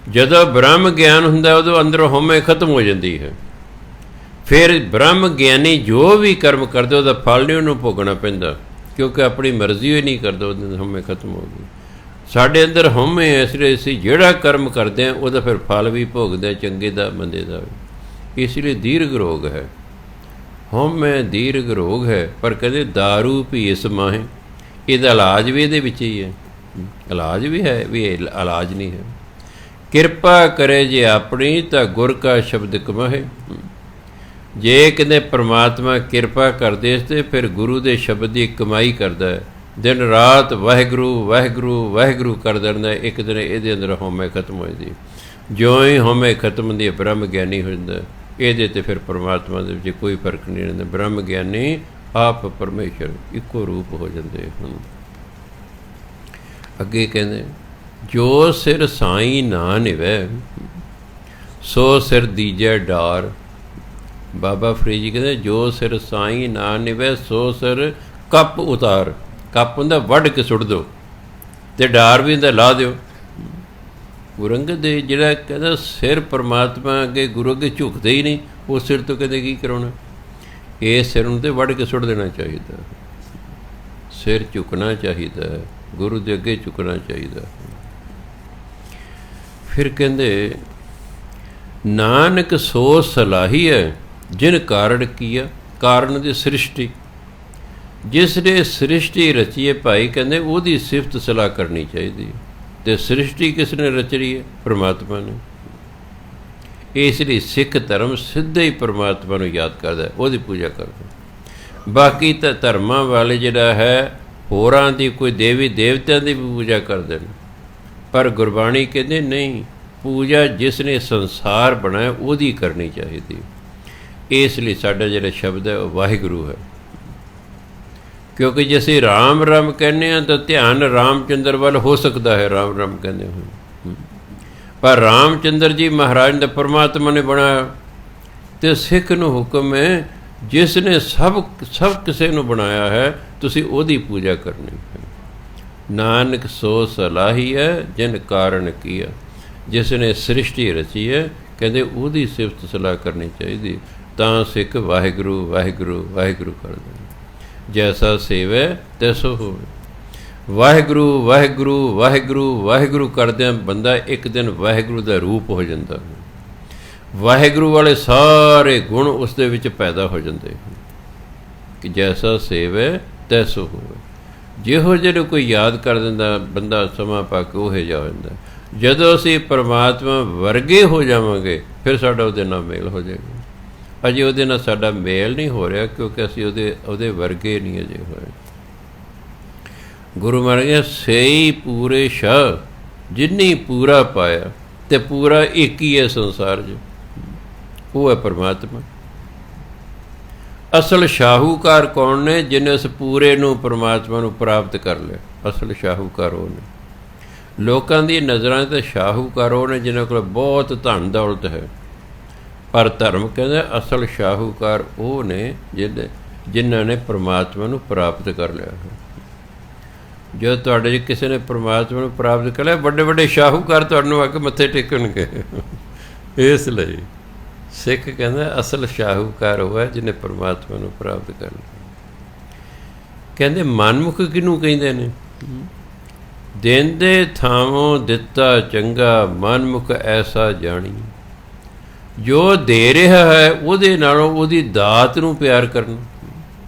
ਜਦੋਂ ਬ੍ਰਹਮ ਗਿਆਨ ਹੁੰਦਾ ਉਦੋਂ ਅੰਦਰੋਂ ਹਉਮੈ ਖਤਮ ਹੋ ਜਾਂਦੀ ਹੈ। ਫਿਰ ਬ੍ਰਹਮ ਗਿਆਨੀ ਜੋ ਵੀ ਕਰਮ ਕਰਦੇ ਉਹਦਾ ਫਲ ਨਹੀਂ ਉਹਨੂੰ ਭੋਗਣਾ ਪੈਂਦਾ, ਕਿਉਂਕਿ ਆਪਣੀ ਮਰਜ਼ੀ ਹੀ ਨਹੀਂ ਕਰਦਾ, ਉਹਦੇ ਹਉਮੈ ਖਤਮ ਹੋ ਗਈ। ਸਾਡੇ ਅੰਦਰ ਹਉਮੈ ਹੈ, ਇਸ ਲਈ ਅਸੀਂ ਜਿਹੜਾ ਕਰਮ ਕਰਦੇ ਹਾਂ ਉਹਦਾ ਫਿਰ ਫਲ ਵੀ ਭੋਗਦੇ, ਚੰਗੇ ਦਾ ਮੰਦੇ ਦਾ ਵੀ। ਇਸ ਲਈ ਦੀਰਘ ਰੋਗ ਹੈ। ਹਉਮੈ ਦੀਰਘ ਰੋਗ ਹੈ। ਪਰ ਕਹਿੰਦੇ ਦਾਰੂ ਵੀ ਇਸ ਮਾਹੇ, ਇਹਦਾ ਇਲਾਜ ਵੀ ਇਹਦੇ ਵਿੱਚ ਹੀ ਹੈ। ਇਲਾਜ ਵੀ ਹੈ, ਵੀ ਇਹ ਇਲਾਜ ਨਹੀਂ ਹੈ। ਕਿਰਪਾ ਕਰੇ ਜੇ ਆਪਣੀ ਤਾਂ ਗੁਰ ਕਾ ਸ਼ਬਦ ਕਮਾਹੇ। ਜੇ ਕਹਿੰਦੇ ਪਰਮਾਤਮਾ ਕਿਰਪਾ ਕਰਦੇ ਤੇ ਫਿਰ ਗੁਰੂ ਦੇ ਸ਼ਬਦ ਦੀ ਕਮਾਈ ਕਰਦਾ ਹੈ। ਦਿਨ ਰਾਤ ਵਾਹਿਗੁਰੂ ਵਾਹਿਗੁਰੂ ਵਾਹਿਗੁਰੂ ਕਰ ਦਿੰਦਾ। ਇੱਕ ਦਿਨ ਇਹਦੇ ਅੰਦਰ ਹਉਮੈ ਖਤਮ ਹੋ ਜਾਂਦੀ। ਜਿਉਂ ਹੀ ਹਉਮੈ ਖਤਮ ਹੁੰਦੀ ਹੈ ਬ੍ਰਹਮ ਗਿਆਨੀ ਹੋ ਜਾਂਦਾ। ਇਹਦੇ 'ਤੇ ਫਿਰ ਪਰਮਾਤਮਾ ਦੇ ਵਿੱਚ ਕੋਈ ਫਰਕ ਨਹੀਂ ਰਹਿੰਦਾ। ਬ੍ਰਹਮ ਗਿਆਨੀ ਆਪ ਪਰਮੇਸ਼ਰ ਇੱਕੋ ਰੂਪ ਹੋ ਜਾਂਦੇ ਹਨ। ਅੱਗੇ ਕਹਿੰਦੇ ਜੋ ਸਿਰ ਸਾਈਂ ਨਾ ਨਿਵੈ ਸੋ ਸਿਰ ਦੀਜੈ ਡਾਰ। ਬਾਬਾ ਫਰੀਦ ਜੀ ਕਹਿੰਦੇ ਜੋ ਸਿਰ ਸਾਈਂ ਨਾ ਨਿਵੈ ਸੋ ਸਿਰ ਕੱਪ ਉਤਾਰ। ਕੱਪ ਹੁੰਦਾ ਵੱਢ ਕੇ ਸੁੱਟ ਦਿਓ, ਅਤੇ ਡਾਰ ਵੀ ਹੁੰਦਾ ਲਾ ਦਿਓ। ਗੁਰੂ ਅੰਗਦ ਦੇਵ ਜਿਹੜਾ ਕਹਿੰਦਾ ਸਿਰ ਪਰਮਾਤਮਾ ਅੱਗੇ ਗੁਰੂ ਅੱਗੇ ਝੁਕਦੇ ਹੀ ਨਹੀਂ, ਉਸ ਸਿਰ ਤੋਂ ਕਹਿੰਦੇ ਕੀ ਕਰਾਉਣਾ। ਇਹ ਸਿਰ ਨੂੰ ਤਾਂ ਵੱਢ ਕੇ ਸੁੱਟ ਦੇਣਾ ਚਾਹੀਦਾ। ਸਿਰ ਝੁਕਣਾ ਚਾਹੀਦਾ, ਗੁਰੂ ਦੇ ਅੱਗੇ ਝੁਕਣਾ ਚਾਹੀਦਾ। ਫਿਰ ਕਹਿੰਦੇ ਨਾਨਕ ਸੋ ਸਲਾਹੀ ਹੈ ਜਿਨ ਕਾਰਣ ਕੀਆ। ਕਾਰਨ ਦੀ ਸ੍ਰਿਸ਼ਟੀ, ਜਿਸ ਨੇ ਸ੍ਰਿਸ਼ਟੀ ਰਚੀ ਹੈ ਭਾਈ ਕਹਿੰਦੇ ਉਹਦੀ ਸਿਫਤ ਸਲਾਹ ਕਰਨੀ ਚਾਹੀਦੀ ਹੈ। ਅਤੇ ਸ੍ਰਿਸ਼ਟੀ ਕਿਸ ਨੇ ਰਚ ਰਹੀ ਹੈ? ਪਰਮਾਤਮਾ ਨੇ। ਇਸ ਲਈ ਸਿੱਖ ਧਰਮ ਸਿੱਧੇ ਹੀ ਪਰਮਾਤਮਾ ਨੂੰ ਯਾਦ ਕਰਦਾ, ਉਹਦੀ ਪੂਜਾ ਕਰਦਾ। ਬਾਕੀ ਤਾਂ ਧਰਮਾਂ ਵਾਲੇ ਜਿਹੜਾ ਹੈ ਹੋਰਾਂ ਦੀ ਕੋਈ ਦੇਵੀ ਦੇਵਤਿਆਂ ਦੀ ਵੀ ਪੂਜਾ ਕਰਦੇ ਨੇ, ਪਰ ਗੁਰਬਾਣੀ ਕਹਿੰਦੇ ਨਹੀਂ, ਪੂਜਾ ਜਿਸ ਨੇ ਸੰਸਾਰ ਬਣਾਇਆ ਉਹਦੀ ਕਰਨੀ ਚਾਹੀਦੀ। ਇਸ ਲਈ ਸਾਡਾ ਜਿਹੜਾ ਸ਼ਬਦ ਹੈ ਉਹ ਵਾਹਿਗੁਰੂ ਹੈ। ਕਿਉਂਕਿ ਜੇ ਅਸੀਂ ਰਾਮ ਰਾਮ ਕਹਿੰਦੇ ਹਾਂ ਤਾਂ ਧਿਆਨ ਰਾਮਚੰਦਰ ਵੱਲ ਹੋ ਸਕਦਾ ਹੈ, ਰਾਮ ਰਾਮ ਕਹਿੰਦੇ ਹੋਏ, ਪਰ ਰਾਮਚੰਦਰ ਜੀ ਮਹਾਰਾਜ ਦਾ ਪਰਮਾਤਮਾ ਨੇ ਬਣਾਇਆ। ਅਤੇ ਸਿੱਖ ਨੂੰ ਹੁਕਮ ਹੈ ਜਿਸ ਨੇ ਸਭ ਕਿਸੇ ਨੂੰ ਬਣਾਇਆ ਹੈ ਤੁਸੀਂ ਉਹਦੀ ਪੂਜਾ ਕਰਨੀ ਹੈ। ਨਾਨਕ ਸੋ ਸਲਾਹੀ ਹੈ ਜਿਨ ਕਾਰਨ ਕੀਆ। ਜਿਸ ਨੇ ਸ੍ਰਿਸ਼ਟੀ ਰਚੀ ਹੈ ਕਹਿੰਦੇ ਉਹਦੀ ਸਿਫਤ ਸਲਾਹ ਕਰਨੀ ਚਾਹੀਦੀ, ਤਾਂ ਸਿੱਖ ਵਾਹਿਗੁਰੂ ਵਾਹਿਗੁਰੂ ਵਾਹਿਗੁਰੂ ਕਰਦੇ। ਜੈਸਾ ਸੇਵੈ ਤੈਸੋ ਹੋਵੇ। ਵਾਹਿਗੁਰੂ ਵਾਹਿਗੁਰੂ ਵਾਹਿਗੁਰੂ ਵਾਹਿਗੁਰੂ ਕਰਦਿਆਂ ਬੰਦਾ ਇੱਕ ਦਿਨ ਵਾਹਿਗੁਰੂ ਦਾ ਰੂਪ ਹੋ ਜਾਂਦਾ। ਵਾਹਿਗੁਰੂ ਵਾਲੇ ਸਾਰੇ ਗੁਣ ਉਸ ਦੇ ਵਿੱਚ ਪੈਦਾ ਹੋ ਜਾਂਦੇ ਹਨ ਕਿ ਜੈਸਾ ਸੇਵੈ ਤੈਸੋ ਹੋਵੇ। ਜਿਹੋ ਜਿਹੇ ਕੋਈ ਯਾਦ ਕਰ ਦਿੰਦਾ ਬੰਦਾ ਸਮਾਂ ਪਾ ਕੇ ਉਹੋ ਜਿਹਾ ਹੋ ਜਾਂਦਾ। ਜਦੋਂ ਅਸੀਂ ਪਰਮਾਤਮਾ ਵਰਗੇ ਹੋ ਜਾਵਾਂਗੇ ਫਿਰ ਸਾਡਾ ਉਹਦੇ ਨਾਲ ਮੇਲ ਹੋ ਜਾਏਗਾ। ਅਜੇ ਉਹਦੇ ਨਾਲ ਸਾਡਾ ਮੇਲ ਨਹੀਂ ਹੋ ਰਿਹਾ ਕਿਉਂਕਿ ਅਸੀਂ ਉਹਦੇ ਵਰਗੇ ਨਹੀਂ ਅਜੇ ਹੋਏ। ਗੁਰੂ ਮਹਾਰਾਜ ਸਈ ਪੂਰੇ ਸ਼ਾਹ ਜਿਨੀ ਪੂਰਾ ਪਾਇਆ, ਅਤੇ ਪੂਰਾ ਇੱਕ ਹੀ ਹੈ ਸੰਸਾਰ 'ਚ, ਉਹ ਹੈ ਪਰਮਾਤਮਾ। ਅਸਲ ਸ਼ਾਹੂਕਾਰ ਕੌਣ ਨੇ? ਜਿਹਨੇ ਉਸ ਪੂਰੇ ਨੂੰ ਪਰਮਾਤਮਾ ਨੂੰ ਪ੍ਰਾਪਤ ਕਰ ਲਿਆ। ਅਸਲ ਸ਼ਾਹੂਕਾਰ ਉਹ ਨੇ। ਲੋਕਾਂ ਦੀ ਨਜ਼ਰਾਂ 'ਚ ਤਾਂ ਸ਼ਾਹੂਕਾਰ ਉਹ ਨੇ ਜਿਹਨਾਂ ਕੋਲ ਬਹੁਤ ਧਨ ਦੌਲਤ ਹੈ, ਪਰ ਧਰਮ ਕਹਿੰਦਾ ਅਸਲ ਸ਼ਾਹੂਕਾਰ ਉਹ ਨੇ ਜਿਨ੍ਹਾਂ ਨੇ ਪਰਮਾਤਮਾ ਨੂੰ ਪ੍ਰਾਪਤ ਕਰ ਲਿਆ ਹੈ। ਜਦੋਂ ਤੁਹਾਡੇ ਕਿਸੇ ਨੇ ਪਰਮਾਤਮਾ ਨੂੰ ਪ੍ਰਾਪਤ ਕਰ ਲਿਆ, ਵੱਡੇ ਵੱਡੇ ਸ਼ਾਹੂਕਾਰ ਤੁਹਾਨੂੰ ਆ ਕੇ ਮੱਥੇ ਟੇਕਣਗੇ। ਇਸ ਲਈ ਸਿੱਖ ਕਹਿੰਦਾ ਅਸਲ ਸ਼ਾਹੂਕਾਰ ਉਹ ਹੈ ਜਿਹਨੇ ਪਰਮਾਤਮਾ ਨੂੰ ਪ੍ਰਾਪਤ ਕਰ ਲਿਆ। ਕਹਿੰਦੇ ਮਨਮੁਖ ਕਿਹਨੂੰ ਕਹਿੰਦੇ ਨੇ? ਦੇਂਦੇ ਥਾਵੋਂ ਦਿੱਤਾ ਚੰਗਾ, ਮਨਮੁਖ ਐਸਾ ਜਾਣੀ। ਜੋ ਦੇ ਰਿਹਾ ਹੈ ਉਹਦੇ ਨਾਲੋਂ ਉਹਦੀ ਦਾਤ ਨੂੰ ਪਿਆਰ ਕਰਨਾ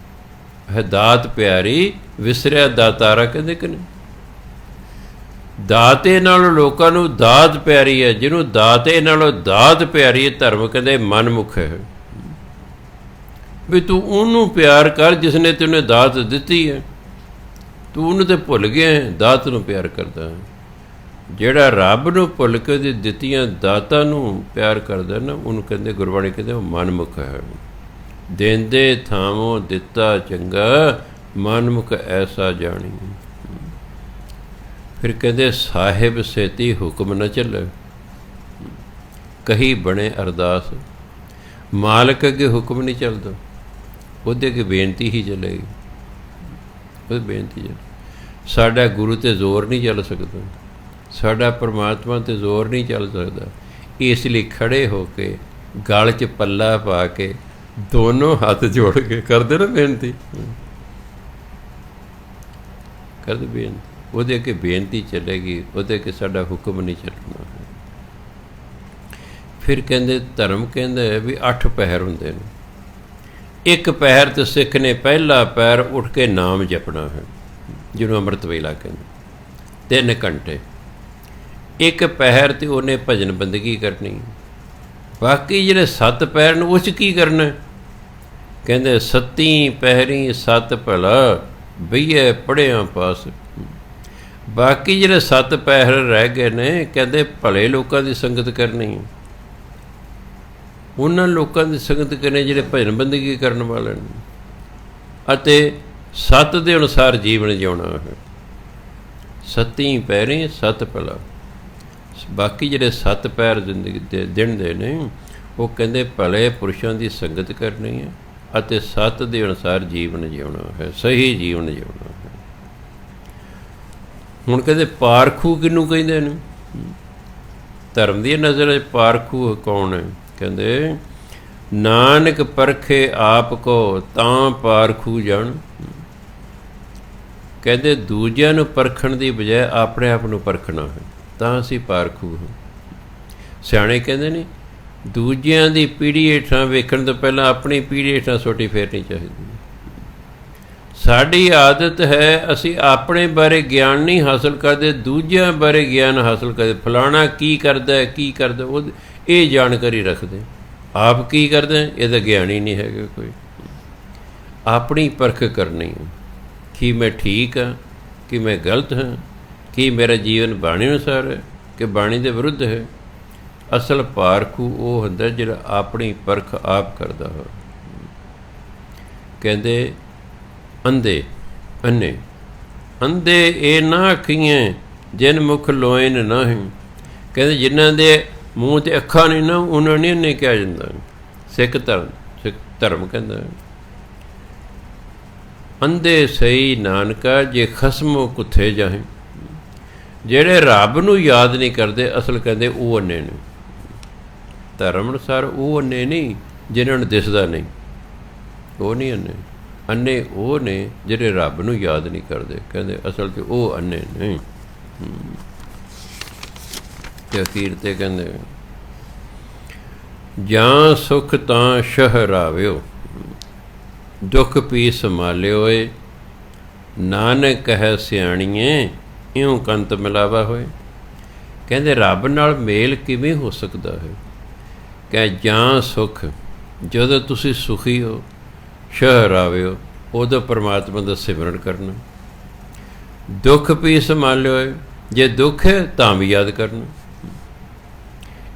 ਹੈ। ਦਾਤ ਪਿਆਰੀ ਵਿਸਰਿਆ ਦਾਤਾਰਾ ਕਹਿੰਦੇ ਕਿ ਨਹੀਂ? ਦਾਤੇ ਨਾਲੋਂ ਲੋਕਾਂ ਨੂੰ ਦਾਤ ਪਿਆਰੀ ਹੈ। ਜਿਹਨੂੰ ਦਾਤੇ ਨਾਲੋਂ ਦਾਤ ਪਿਆਰੀ ਹੈ, ਧਰਮ ਕਹਿੰਦੇ ਮਨਮੁਖ ਹੈ। ਵੀ ਤੂੰ ਉਹਨੂੰ ਪਿਆਰ ਕਰ ਜਿਸ ਨੇ ਤੈਨੂੰ ਦਾਤ ਦਿੱਤੀ ਹੈ। ਤੂੰ ਉਹਨੂੰ ਤਾਂ ਭੁੱਲ ਗਿਆ, ਦਾਤ ਨੂੰ ਪਿਆਰ ਕਰਦਾ। ਜਿਹੜਾ ਰੱਬ ਨੂੰ ਭੁੱਲ ਕੇ ਉਹਦੀ ਦਿੱਤੀਆਂ ਦਾਤਾਂ ਨੂੰ ਪਿਆਰ ਕਰਦਾ ਨਾ, ਉਹਨੂੰ ਕਹਿੰਦੇ ਗੁਰਬਾਣੀ ਕਹਿੰਦੇ ਉਹ ਮਨਮੁਖ ਹੈ। ਦੇਂਦੇ ਥਾਵੋਂ ਦਿੱਤਾ ਚੰਗਾ, ਮਨਮੁਖ ਐਸਾ ਜਾਣੀ। ਫਿਰ ਕਹਿੰਦੇ ਸਾਹਿਬ ਸੇਤੀ ਹੁਕਮ ਨਾ ਚੱਲੇ, ਕਹੀ ਬਣੇ ਅਰਦਾਸ। ਮਾਲਕ ਅੱਗੇ ਹੁਕਮ ਨਹੀਂ ਚੱਲਦਾ, ਉਹਦੇ ਅੱਗੇ ਬੇਨਤੀ ਹੀ ਚੱਲੇਗੀ। ਉਹ ਬੇਨਤੀ ਚੱਲ। ਸਾਡਾ ਗੁਰੂ 'ਤੇ ਜ਼ੋਰ ਨਹੀਂ ਚੱਲ ਸਕਦਾ, ਸਾਡਾ ਪਰਮਾਤਮਾ 'ਤੇ ਜ਼ੋਰ ਨਹੀਂ ਚੱਲ ਸਕਦਾ। ਇਸ ਲਈ ਖੜ੍ਹੇ ਹੋ ਕੇ ਗਲ 'ਚ ਪੱਲਾ ਪਾ ਕੇ ਦੋਨੋਂ ਹੱਥ ਜੋੜ ਕੇ ਕਰਦੇ ਨਾ ਬੇਨਤੀ, ਕਰਦੇ ਬੇਨਤੀ। ਉਹਦੇ ਅੱਗੇ ਬੇਨਤੀ ਚੱਲੇਗੀ, ਉਹਦੇ ਅੱਗੇ ਸਾਡਾ ਹੁਕਮ ਨਹੀਂ ਚੱਲਣਾ। ਫਿਰ ਕਹਿੰਦੇ ਧਰਮ ਕਹਿੰਦੇ ਵੀ 8 ਪਹਿਰ ਹੁੰਦੇ ਨੇ। ਇੱਕ ਪਹਿਰ 'ਤੇ ਸਿੱਖ ਨੇ ਪਹਿਲਾ ਪਹਿਰ ਉੱਠ ਕੇ ਨਾਮ ਜਪਣਾ ਹੈ, ਜਿਹਨੂੰ ਅੰਮ੍ਰਿਤ ਵੇਲਾ ਕਹਿੰਦੇ। 3 ਘੰਟੇ। ਇੱਕ ਪਹਿਰ 'ਤੇ ਉਹਨੇ ਭਜਨ ਬੰਦਗੀ ਕਰਨੀ। ਬਾਕੀ ਜਿਹੜੇ 7 ਪਹਿਰ ਨੇ ਉਹ 'ਚ ਕੀ ਕਰਨਾ? ਕਹਿੰਦੇ 7 ਪਹਿਰੀ 7 ਭਲਾ ਬਈਏ ਪੜ੍ਹਿਆ ਪਾਸ। ਬਾਕੀ ਜਿਹੜੇ 7 ਪਹਿਰ ਰਹਿ ਗਏ ਨੇ, ਕਹਿੰਦੇ ਭਲੇ ਲੋਕਾਂ ਦੀ ਸੰਗਤ ਕਰਨੀ, ਉਹਨਾਂ ਲੋਕਾਂ ਦੀ ਸੰਗਤ ਕਰਨੀ ਜਿਹੜੇ ਭਜਨ ਬੰਦਗੀ ਕਰਨ ਵਾਲੇ ਨੇ, ਅਤੇ ਸੱਤ ਦੇ ਅਨੁਸਾਰ ਜੀਵਨ ਜਿਉਣਾ ਹੈ। 7 ਪਹਿਰੇ 7 ਭਲਾ। ਬਾਕੀ ਜਿਹੜੇ 7 ਪਹਿਰ ਜ਼ਿੰਦਗੀ ਦੇ ਦਿਨ ਦੇ ਨੇ, ਉਹ ਕਹਿੰਦੇ ਭਲੇ ਪੁਰਸ਼ਾਂ ਦੀ ਸੰਗਤ ਕਰਨੀ ਹੈ ਅਤੇ ਸੱਤ ਦੇ ਅਨੁਸਾਰ ਜੀਵਨ ਜਿਉਣਾ ਹੈ, ਸਹੀ ਜੀਵਨ ਜਿਉਣਾ ਹੈ। ਹੁਣ ਕਹਿੰਦੇ ਪਾਰਖੂ ਕਿਹਨੂੰ ਕਹਿੰਦੇ ਨੇ? ਧਰਮ ਦੀ ਨਜ਼ਰ ਵਿੱਚ ਪਾਰਖੂ ਕੌਣ ਹੈ? ਕਹਿੰਦੇ ਨਾਨਕ ਪਰਖੇ ਆਪ ਕੋ ਤਾਂ ਪਾਰਖੂ ਜਣ। ਕਹਿੰਦੇ ਦੂਜਿਆਂ ਨੂੰ ਪਰਖਣ ਦੀ ਬਜਾਏ ਆਪਣੇ ਆਪ ਨੂੰ ਪਰਖਣਾ ਹੈ, ਤਾਂ ਅਸੀਂ ਪਾਰਖੂ ਹਾਂ। ਸਿਆਣੇ ਕਹਿੰਦੇ ਨੇ ਦੂਜਿਆਂ ਦੀ ਪੀੜ੍ਹੀ ਹੇਠਾਂ ਵੇਖਣ ਤੋਂ ਪਹਿਲਾਂ ਆਪਣੀ ਪੀੜ੍ਹੀ ਹੇਠਾਂ ਸੋਟੀ ਫੇਰਨੀ ਚਾਹੀਦੀ। ਸਾਡੀ ਆਦਤ ਹੈ ਅਸੀਂ ਆਪਣੇ ਬਾਰੇ ਗਿਆਨ ਨਹੀਂ ਹਾਸਲ ਕਰਦੇ, ਦੂਜਿਆਂ ਬਾਰੇ ਗਿਆਨ ਹਾਸਲ ਕਰਦੇ। ਫਲਾਣਾ ਕੀ ਕਰਦਾ ਕੀ ਕਰਦਾ, ਉਹ ਇਹ ਜਾਣਕਾਰੀ ਰੱਖਦੇ, ਆਪ ਕੀ ਕਰਦੇ ਇਹਦਾ ਗਿਆਨ ਹੀ ਨਹੀਂ ਹੈਗਾ ਕੋਈ। ਆਪਣੀ ਪਰਖ ਕਰਨੀ ਹੈ ਕਿ ਮੈਂ ਠੀਕ ਹਾਂ ਕਿ ਮੈਂ ਗਲਤ ਹਾਂ, ਕਿ ਮੇਰਾ ਜੀਵਨ ਬਾਣੀ ਅਨੁਸਾਰ ਹੈ ਕਿ ਬਾਣੀ ਦੇ ਵਿਰੁੱਧ ਹੈ। ਅਸਲ ਪਾਰਖੂ ਉਹ ਹੁੰਦਾ ਜਿਹੜਾ ਆਪਣੀ ਪਰਖ ਆਪ ਕਰਦਾ ਹੋ। ਕਹਿੰਦੇ ਅੰਧੇ ਇਹ ਨਾ ਆਖੀਏ ਜਿਨ ਮੁਖ ਲੋਇਨ ਨਾਹੀਂ। ਕਹਿੰਦੇ ਜਿਨ੍ਹਾਂ ਦੇ ਮੂੰਹ 'ਤੇ ਅੱਖਾਂ ਨਹੀਂ ਨਾ, ਉਹਨਾਂ ਨੇ ਨਹੀਂ ਕਿਹਾ ਜਾਂਦਾ। ਸਿੱਖ ਧਰਮ ਕਹਿੰਦਾ ਅੰਧੇ ਸਹੀ ਨਾਨਕਾ ਜੇ ਖਸਮੋ ਕੁੱਥੇ ਜਾਹੇ। ਜਿਹੜੇ ਰੱਬ ਨੂੰ ਯਾਦ ਨਹੀਂ ਕਰਦੇ, ਅਸਲ ਕਹਿੰਦੇ ਉਹ ਅੰਨੇ ਨੇ। ਧਰਮ ਅਨੁਸਾਰ ਉਹ ਅੰਨੇ ਨਹੀਂ ਜਿਹਨਾਂ ਨੂੰ ਦਿਸਦਾ ਨਹੀਂ, ਉਹ ਨਹੀਂ ਅੰਨੇ। ਅੰਨੇ ਉਹ ਨੇ ਜਿਹੜੇ ਰੱਬ ਨੂੰ ਯਾਦ ਨਹੀਂ ਕਰਦੇ, ਕਹਿੰਦੇ ਅਸਲ 'ਚ ਉਹ ਅੰਨੇ ਨੇ। ਅਤੇ ਅਖੀਰ 'ਤੇ ਕਹਿੰਦੇ ਜਾਂ ਸੁਖ ਤਾਂ ਸ਼ਹਰਾਵਿਓ ਦੁੱਖ ਪੀ ਸੰਭਾਲਿਓ ਏ। ਨਾਨਕ ਕਹੈ ਸਿਆਣੀਏ ਇਉਂ ਕੰਤ ਮਿਲਾਵਾ ਹੋਏ। ਕਹਿੰਦੇ ਰੱਬ ਨਾਲ ਮੇਲ ਕਿਵੇਂ ਹੋ ਸਕਦਾ ਹੈ? ਕਹਿ ਜਾਂ ਸੁਖ, ਜਦੋਂ ਤੁਸੀਂ ਸੁਖੀ ਹੋ, ਸ਼ਹਰਾਵਿਓ ਉਦੋਂ ਪਰਮਾਤਮਾ ਦਾ ਸਿਮਰਨ ਕਰਨਾ। ਦੁੱਖ ਵੀ ਸੰਭਾਲਿਓ ਏ, ਜੇ ਦੁੱਖ ਹੈ ਤਾਂ ਵੀ ਯਾਦ ਕਰਨਾ।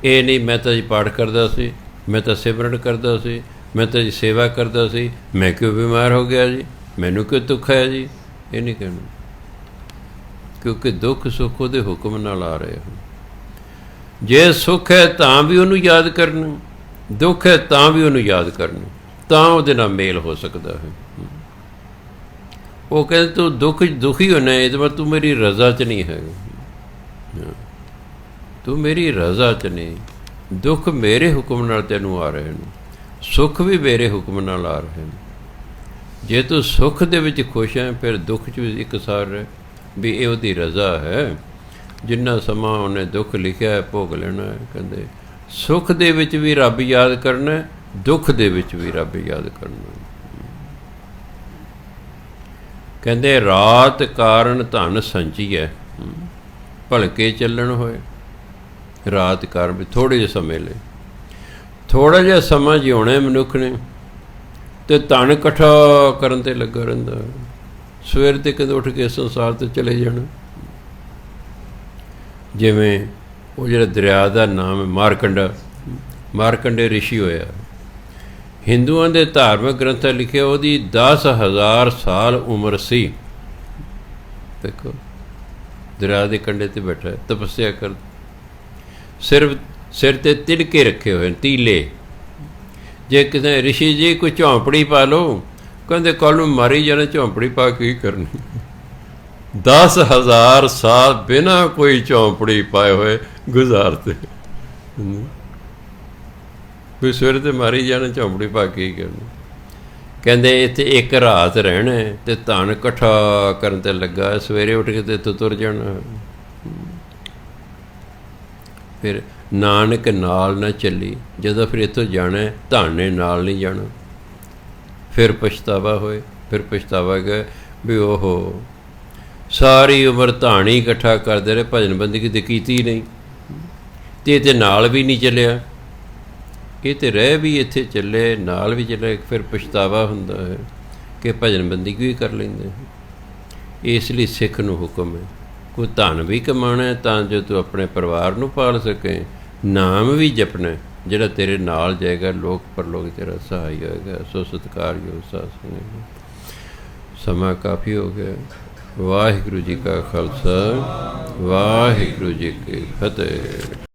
ਇਹ ਨਹੀਂ ਮੈਂ ਤਾਂ ਜੀ ਪਾਠ ਕਰਦਾ ਸੀ, ਮੈਂ ਤਾਂ ਸਿਮਰਨ ਕਰਦਾ ਸੀ, ਮੈਂ ਤਾਂ ਜੀ ਸੇਵਾ ਕਰਦਾ ਸੀ, ਮੈਂ ਕਿਉਂ ਬਿਮਾਰ ਹੋ ਗਿਆ ਜੀ, ਮੈਨੂੰ ਕਿਉਂ ਦੁੱਖ ਹੈ ਜੀ, ਇਹ ਨਹੀਂ ਕਹਿਣਾ। ਕਿਉਂਕਿ ਦੁੱਖ ਸੁੱਖ ਉਹਦੇ ਹੁਕਮ ਨਾਲ ਆ ਰਹੇ ਹਨ। ਜੇ ਸੁੱਖ ਹੈ ਤਾਂ ਵੀ ਉਹਨੂੰ ਯਾਦ ਕਰਨਾ, ਦੁੱਖ ਹੈ ਤਾਂ ਵੀ ਉਹਨੂੰ ਯਾਦ ਕਰਨਾ, ਤਾਂ ਉਹਦੇ ਨਾਲ ਮੇਲ ਹੋ ਸਕਦਾ ਹੈ। ਉਹ ਕਹਿੰਦੇ ਤੂੰ ਦੁਖੀ ਹੋਣਾ, ਇਹਦੇ ਬਾਅਦ ਤੂੰ ਮੇਰੀ ਰਜ਼ਾ 'ਚ ਨਹੀਂ ਹੈਗਾ, ਤੂੰ ਮੇਰੀ ਰਜ਼ਾ 'ਚ ਨਹੀਂ। ਦੁੱਖ ਮੇਰੇ ਹੁਕਮ ਨਾਲ ਤੈਨੂੰ ਆ ਰਹੇ ਨੇ, ਸੁੱਖ ਵੀ ਮੇਰੇ ਹੁਕਮ ਨਾਲ ਆ ਰਹੇ ਨੇ। ਜੇ ਤੂੰ ਸੁੱਖ ਦੇ ਵਿੱਚ ਖੁਸ਼ ਹੈ, ਫਿਰ ਦੁੱਖ 'ਚ ਵੀ ਇਕਸਾਰ ਰਹਿ ਵੀ ਇਹ ਉਹਦੀ ਰਜ਼ਾ ਹੈ। ਜਿੰਨਾ ਸਮਾਂ ਉਹਨੇ ਦੁੱਖ ਲਿਖਿਆ ਹੈ ਭੋਗ ਲੈਣਾ ਹੈ। ਕਹਿੰਦੇ ਸੁੱਖ ਦੇ ਵਿੱਚ ਵੀ ਰੱਬ ਯਾਦ ਕਰਨਾ, ਦੁੱਖ ਦੇ ਵਿੱਚ ਵੀ ਰੱਬ ਯਾਦ ਕਰਨਾ। ਕਹਿੰਦੇ ਰਾਤ ਕਾਰਨ ਧਨ ਸੰਚੀਐ, ਭਲਕੇ ਚੱਲਣ ਹੋਏ। ਰਾਤ ਕਾਰਨ ਵੀ ਥੋੜ੍ਹੇ ਜਿਹੇ ਸਮੇਂ ਲਈ, ਥੋੜ੍ਹਾ ਜਿਹਾ ਸਮਾਂ ਜਿਉਣਾ ਮਨੁੱਖ ਨੇ, ਅਤੇ ਧਨ ਇਕੱਠਾ ਕਰਨ 'ਤੇ ਲੱਗਾ ਰਹਿੰਦਾ। ਸਵੇਰ 'ਤੇ ਕਦੇ ਉੱਠ ਕੇ ਸੰਸਾਰ 'ਤੇ ਚਲੇ ਜਾਣਾ। ਜਿਵੇਂ ਉਹ ਜਿਹੜਾ ਦਰਿਆ ਦਾ ਨਾਮ ਹੈ ਮਾਰਕੰਡੇ ਰਿਸ਼ੀ ਹੋਇਆ। ਹਿੰਦੂਆਂ ਦੇ ਧਾਰਮਿਕ ਗ੍ਰੰਥਾਂ ਲਿਖਿਆ ਉਹਦੀ 10,000 ਸਾਲ ਉਮਰ ਸੀ। ਦੇਖੋ ਦਰਿਆ ਦੇ ਕੰਢੇ 'ਤੇ ਬੈਠਾ ਤਪੱਸਿਆ ਕਰ, ਸਿਰ 'ਤੇ ਤਿਲਕੇ ਰੱਖੇ ਹੋਏ ਤੀਲੇ। ਜੇ ਕਿਸੇ ਰਿਸ਼ੀ ਜੀ ਕੋਈ ਝੌਂਪੜੀ ਪਾ ਲਓ, ਕਹਿੰਦੇ ਕੱਲ੍ਹ ਨੂੰ ਮਾਰੀ ਜਾਣਾ, ਝੌਂਪੜੀ ਪਾ ਕੇ ਕੀ ਕਰਨੀ। 10,000 ਸਾਲ ਬਿਨਾਂ ਕੋਈ ਝੌਂਪੜੀ ਪਾਏ ਹੋਏ ਗੁਜ਼ਾਰਤੇ, ਕੋਈ ਸਵੇਰੇ 'ਤੇ ਮਾਰੀ ਜਾਣਾ, ਝੌਂਪੜੀ ਪਾ ਕੇ ਕੀ ਕਰਨੀ। ਕਹਿੰਦੇ ਇੱਥੇ ਇੱਕ ਰਾਤ ਰਹਿਣਾ ਅਤੇ ਧਨ ਇਕੱਠਾ ਕਰਨ 'ਤੇ ਲੱਗਾ, ਸਵੇਰੇ ਉੱਠ ਕੇ ਤੇ ਤੁਰ ਜਾਣਾ। ਫਿਰ ਨਾਨਕ ਨਾਲ ਨਾ ਚੱਲੀ, ਜਦੋਂ ਫਿਰ ਇੱਥੋਂ ਜਾਣਾ ਧਨ ਨੇ ਨਾਲ ਨਹੀਂ ਜਾਣਾ। ਫਿਰ ਪਛਤਾਵਾ ਹੋਏ, ਫਿਰ ਪਛਤਾਵਾ ਗਿਆ ਵੀ ਉਹ ਸਾਰੀ ਉਮਰ ਧਨ ਹੀ ਇਕੱਠਾ ਕਰਦੇ ਰਹੇ, ਭਜਨ ਬੰਦਗੀ ਤਾਂ ਕੀਤੀ ਨਹੀਂ, ਅਤੇ ਇਹ ਤਾਂ ਨਾਲ ਵੀ ਨਹੀਂ ਚੱਲਿਆ। ਇਹ ਤਾਂ ਰਹਿ ਵੀ ਇੱਥੇ ਚੱਲੇ, ਨਾਲ ਵੀ ਚੱਲੇ, ਫਿਰ ਪਛਤਾਵਾ ਹੁੰਦਾ ਹੈ ਕਿ ਭਜਨ ਬੰਦਗੀ ਵੀ ਕਰ ਲੈਂਦੇ। ਇਸ ਲਈ ਸਿੱਖ ਨੂੰ ਹੁਕਮ ਹੈ ਉਹ ਧਨ ਵੀ ਕਮਾਉਣਾ ਹੈ ਤਾਂ ਜੋ ਤੂੰ ਆਪਣੇ ਪਰਿਵਾਰ ਨੂੰ ਪਾਲ ਸਕੇ, ਨਾਮ ਵੀ ਜਪਣਾ ਜਿਹੜਾ ਤੇਰੇ ਨਾਲ ਜਾਏਗਾ, ਲੋਕ ਪਰਲੋਕ ਤੇਰਾ ਸਹਾਈ ਹੋਏਗਾ। ਸੋ ਸਤਿਕਾਰਯੋਗ ਸਾਧ ਸੰਗਤ, ਸਮਾਂ ਕਾਫੀ ਹੋ ਗਿਆ। ਵਾਹਿਗੁਰੂ ਜੀ ਕਾ ਖਾਲਸਾ, ਵਾਹਿਗੁਰੂ ਜੀ ਕੀ ਫਤਿਹ।